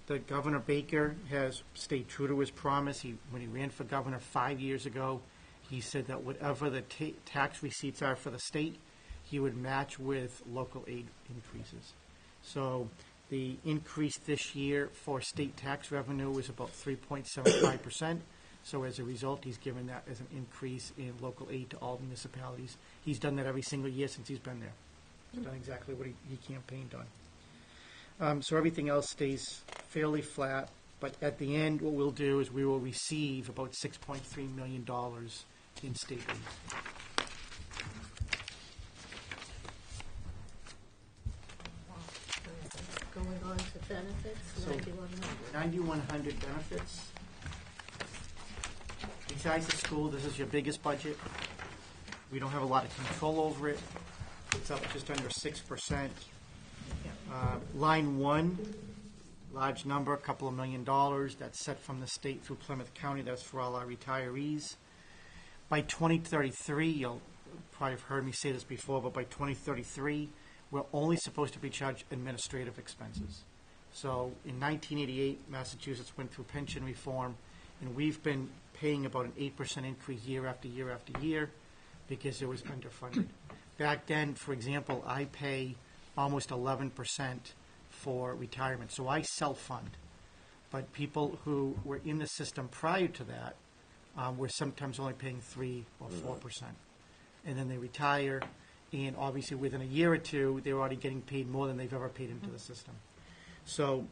The Governor Baker has stayed true to his promise. When he ran for governor 5 years ago, he said that whatever the tax receipts are for the state, he would match with local aid increases. So the increase this year for state tax revenue is about 3.75%. So as a result, he's given that as an increase in local aid to all municipalities. He's done that every single year since he's been there. He's done exactly what he campaigned on. So everything else stays fairly flat. But at the end, what we'll do is we will receive about $6.3 million in state aid. Going on to benefits, So, 9,100. 9,100 benefits. Besides the school, this is your biggest budget. We don't have a lot of control over it. It's up just under 6%. Line 1, large number, a couple of $1 million. That's set from the state through Plymouth County. That's for all our retirees. By 2033, you'll probably have heard me say this before, but by 2033, we're only supposed to be charged administrative expenses. So in 1988, Massachusetts went through pension reform, and we've been paying about an 8% increase year after year after year because it was underfunded. Back then, for example, I pay almost 11% for retirement, so I self-fund. But people who were in the system prior to that were sometimes only paying 3 or 4%. And then they retire, and obviously within a year or two, they're already getting paid more than they've ever paid into the system. So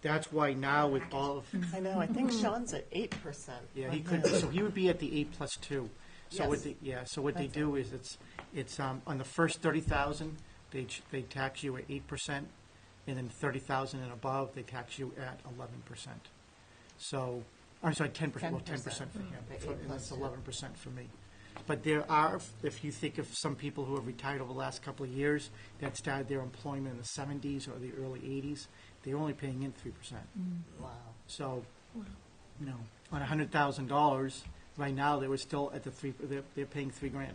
that's why now with all of... I know, I think Sean's at 8%. Yeah, he could, so he would be at the 8+2. So Yes. what they do is it's on the first 30,000, they tax you at 8%, and then 30,000 and above, they tax you at 11%. So, I'm sorry, 10%, well, 10% for him, and that's 11% for me. But there are, if you think of some people who have retired over the last couple of years that started their employment in the 70s or the early 80s, they're only paying in 3%. Wow. So, on $100,000, Right now, they were still at they're paying $3,000.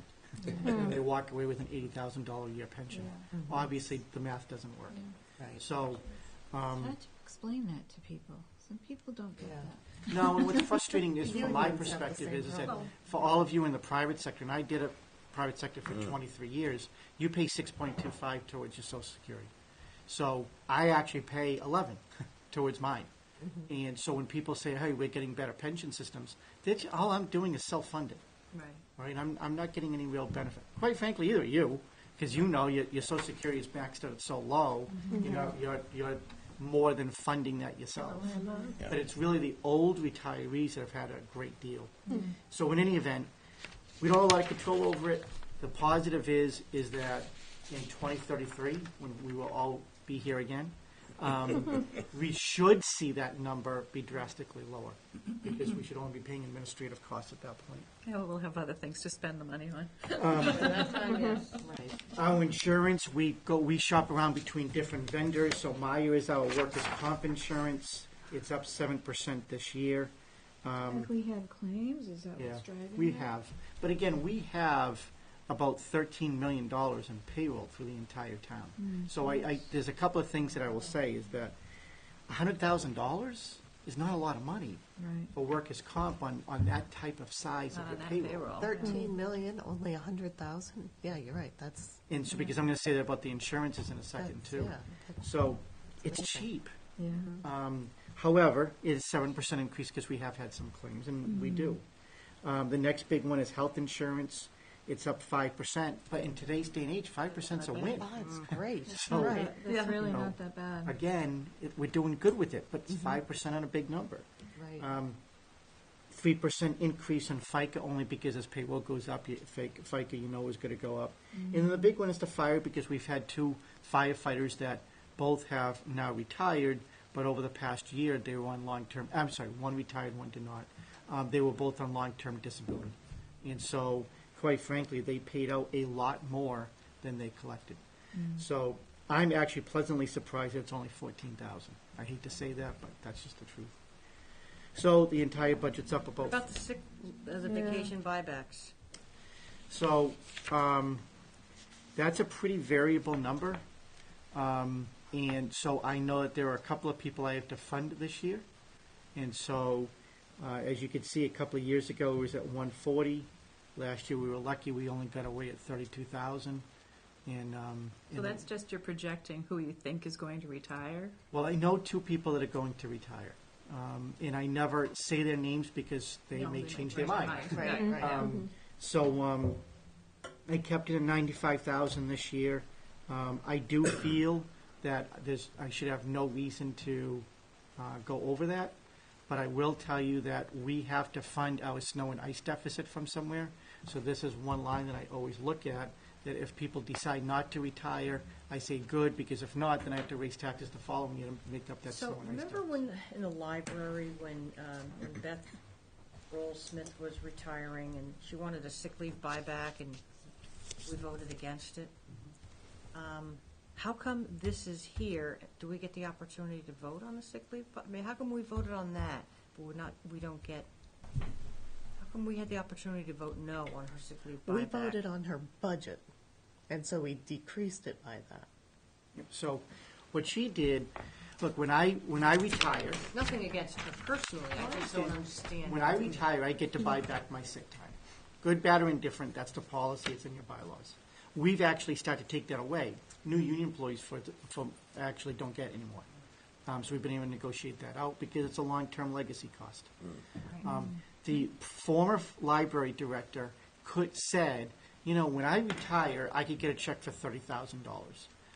And they walk away with an $80,000 a year pension. Obviously, the math doesn't work. Right. So, How do you explain that to people? Some people don't get that. no, and what's frustrating is, The from my unions have the perspective, same is that problem. for all of you in the private sector, and I did a private sector for 23 years, you pay 6.25 towards your Social Security. So I actually pay 11 towards mine. And so when people say, hey, we're getting better pension systems, all I'm doing is self-funded. Right. Right? I'm not getting any real benefit. Quite frankly, either you, because you know your Social Security is maxed out so low, you're more than funding that yourself. But it's really the old retirees that have had a great deal. So in any event, we don't have a lot of control over it. The positive is that in 2033, when we will all be here again, we should see that number be drastically lower, because we should only be paying administrative costs at that point. Yeah, well, we'll have other things to spend the money on. Right. Our insurance, we shop around between different vendors. So Maya is our workers' comp insurance. It's up 7% this year. Have we had claims? Is that Yeah, what's driving we that? have. But again, we have about $13 million in payroll for the entire town. So there's a couple of things that I will say is that $100,000 is not a lot of money Right. for workers' comp on that type of size Not of on a that payroll. payroll. 13 million, only 100,000? Yeah, you're right, that's. And so, because I'm going to say that about the insurances in a second that's- too. yeah, that's- So it's cheap. Yeah. However, it is 7% increase because we have had some claims, and we do. The next big one is health insurance. It's up 5%, but in today's day and age, 5% is a win. It's great. So- Right. That's Yeah. really You know, not that bad. Again, we're doing good with it, but it's 5% on a big number. Right. 3% increase in FICA only because as payroll goes up, FICA you know is going to go up. And then the big one is the fire, because we've had 2 firefighters that both have now retired, but over the past year they were on long-term, I'm sorry, one retired, one did not. They were both on long-term disability. And so, quite frankly, they paid out a lot more than they collected. So I'm actually pleasantly surprised that it's only 14,000. I hate to say that, but that's just the truth. So the entire budget's up about. About the vacation buybacks. So that's a pretty variable number. And so I know that there are a couple of people I have to fund this year. And so, as you can see, a couple of years ago, it was at 140. Last year, we were lucky, we only got away at 32,000. And, So that's just you're projecting who you think is going to retire? well, I know 2 people that are going to retire. And I never say their names because they No, may they change might their change mind. their Right, mind. right. So I kept it at 95,000 this year. I do feel that I should have no reason to go over that, but I will tell you that we have to fund our snow and ice deficit from somewhere. So this is one line that I always look at, that if people decide not to retire, I say good, because if not, then I have to raise taxes the following year to make up that So snow and ice remember deficit. when, in the library, when Beth Roll Smith was retiring and she wanted a sick leave buyback and we voted against it? How come this is here? Do we get the opportunity to vote on the sick leave? I mean, how come we voted on that, but we don't get, how come we had the opportunity to vote no on her sick leave buyback? We voted on her budget, and so we decreased it by that. So what she did, look, when I retire, Nothing against her personally, I just don't understand. when I retire, I get to buy back my sick time. Good, bad, or indifferent, that's the policy, it's in your bylaws. We've actually started to take that away. New union employees actually don't get anymore. So we've been able to negotiate that out because it's a long-term legacy cost. The former library director said, when I retire, I could get a check for $30,000.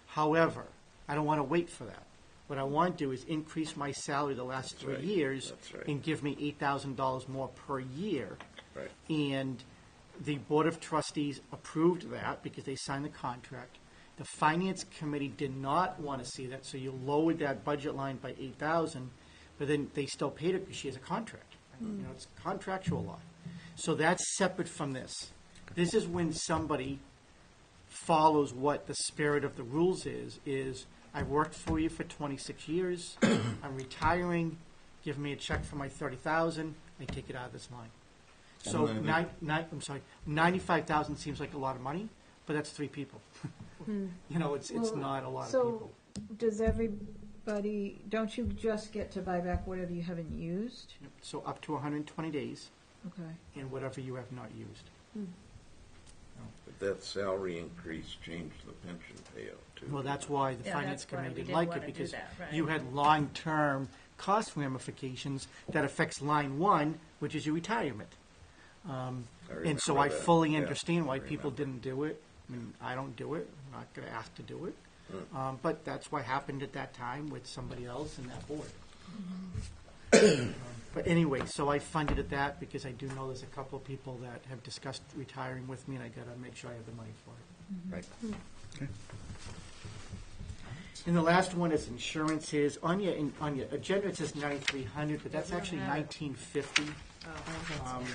However, I don't want to wait for that. What I want to do is increase my salary the last 3 years and give me $8,000 more per year. Right. And the Board of Trustees approved that because they signed the contract. The Finance Committee did not want to see that, so you lowered that budget line by $8,000, but then they still paid her because she has a contract. It's contractual law. So that's separate from this. This is when somebody follows what the spirit of the rules is I've worked for you for 26 years, I'm retiring, give me a check for my $30,000, I take it out of this line. So And then I'm sorry, 95,000 seems like a lot of money, but that's 3 people. You know, it's Well, not a lot of So, people. does everybody, don't you just get to buy back whatever you haven't used? Yep. So up to 120 days, Okay. and whatever you have not used. But that salary increase changed the pension payout too. Well, that's why the Yeah, finance that's why committee we didn't didn't like wanna it, do because that, right. you had long-term cost ramifications that affects line 1, which is your retirement. And so I remember that. fully Yeah, understand why I people remember. didn't do it. I mean, I don't do it, I'm not gonna ask to do it. Hmm. But that's what happened at that time with somebody else in that board. But anyway, so I funded at that because I do know there's a couple of people that have discussed retiring with me, and I gotta make sure I have the money for it. Right. Okay. And the last one is insurances. On your agenda, it says 9,300, but that's actually 1950. Um,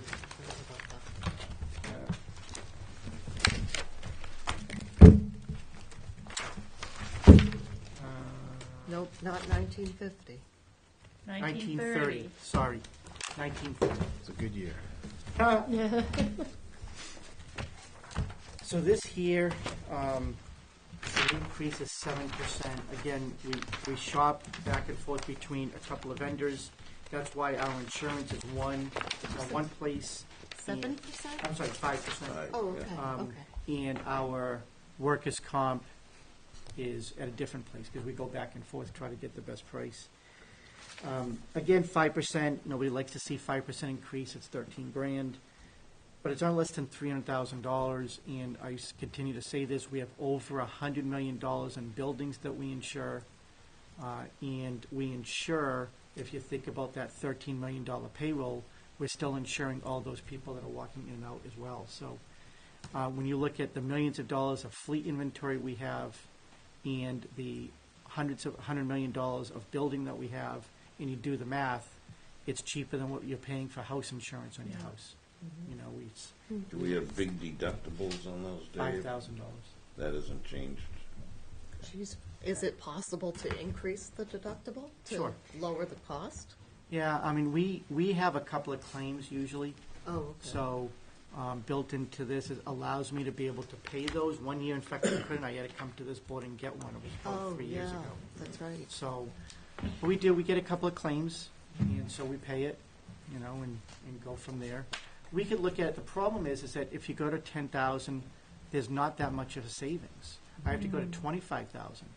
Nope, not 1950. 1930, sorry, 1930. It's a good year. So this here, the increase is 7%. Again, we shop back and forth between a couple of vendors. That's why our insurance is one place. 7%? I'm sorry, 5%. Oh, okay, Um, okay. And our workers' comp is at a different place, because we go back and forth, try to get the best price. Again, 5%, nobody likes to see 5% increase, it's 13 grand. But it's on less than $300,000, and I continue to say this, we have over $100 million in buildings that we insure. And we insure, if you think about that $13 million payroll, we're still insuring all those people that are walking in and out as well. So when you look at the millions of dollars of fleet inventory we have, and the $100 million of building that we have, and you do the math, it's cheaper than what you're paying for house insurance on your house. You know, Do we have big deductibles on those, Dave? $5,000. That hasn't changed. Jeez, is it possible to increase the deductible? Sure. To lower the cost? Yeah, I mean, we have a couple of claims usually, Oh, okay. so built into this, it allows me to be able to pay those. 1 year, in fact, I couldn't, I had to come to this board and get one, it was Oh, about 3 years yeah, ago. that's right. So, we get a couple of claims, and so we pay it, you know, and go from there. We could look at, the problem is that if you go to 10,000, there's not that much of a savings. I have to go to 25,000.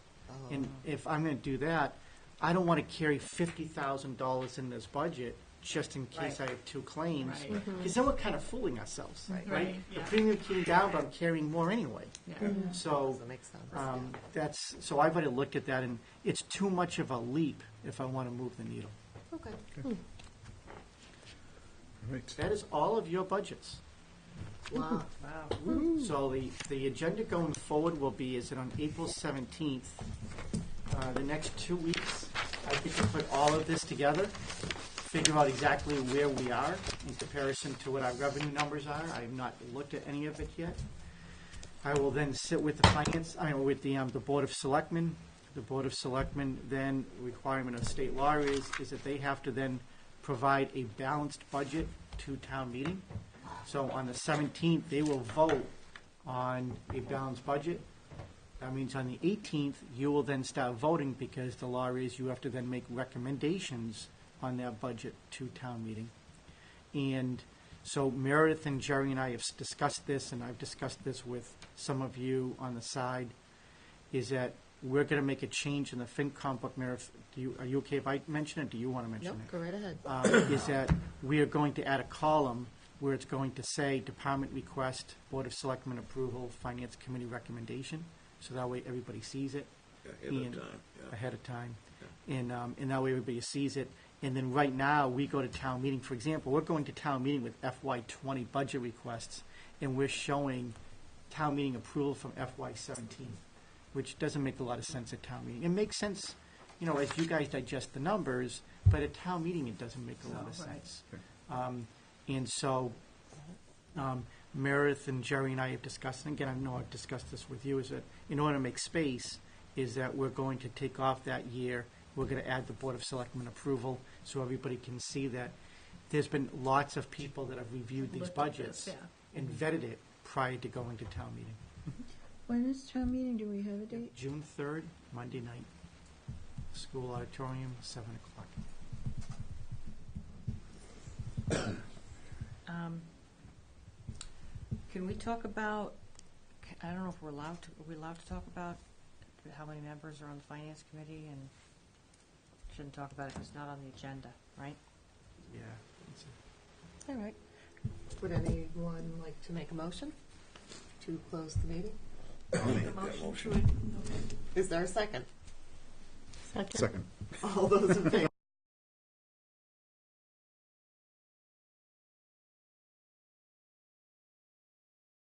And if I'm gonna do that, I don't wanna carry $50,000 in this budget just in case I have 2 claims. Right. Because then we're kind of fooling ourselves, right? Right, The yeah. premium came down, but I'm carrying more anyway. Yeah. So, Doesn't make sense. so I've already looked at that, and it's too much of a leap if I wanna move the needle. Okay. All right. That is all of your budgets. Wow. Wow. So the agenda going forward will be, is that on April 17th, the next 2 weeks, I get to put all of this together, figure out exactly where we are in comparison to what our revenue numbers are. I have not looked at any of it yet. I will then sit with with the Board of Selectmen. The Board of Selectmen, then, requirement of state law is that they have to then provide a balanced budget to town meeting. So on the 17th, they will vote on a balanced budget. That means on the 18th, you will then start voting, because the law is you have to then make recommendations on that budget to town meeting. And so Meredith and Jerry and I have discussed this, and I've discussed this with some of you on the side, is that we're gonna make a change in the FinCom book. Meredith, are you okay if I mention it? Do you wanna mention Nope, it? go right ahead. Is that we are going to add a column where it's going to say Department Request, Board of Selectmen Approval, Finance Committee Recommendation, so that way everybody sees it ahead of time. And that way everybody sees it. And then right now, we go to town meeting, for example, we're going to town meeting with FY20 budget requests, and we're showing town meeting approval from FY17, which doesn't make a lot of sense at town meeting. It makes sense, you know, as you guys digest the numbers, but at town meeting, it doesn't make a lot of sense. And so, Meredith and Jerry and I have discussed, and again, I know I've discussed this with you, is that in order to make space, is that we're going to take off that year, we're gonna add the Board of Selectmen approval, so everybody can see that there's been lots of people that have reviewed these Looked at this, budgets yeah. and vetted it prior to going to town meeting. When is town meeting? Do we have a date? June 3rd, Monday night, school auditorium, 7 o'clock. Can we talk about, I don't know if are we allowed to talk about how many members are on the finance committee, and shouldn't talk about it because it's not on the agenda, right? Yeah. All right. Would anyone like to make a motion to close the meeting? I'll make that motion. Is there a second? Second. All those in favor?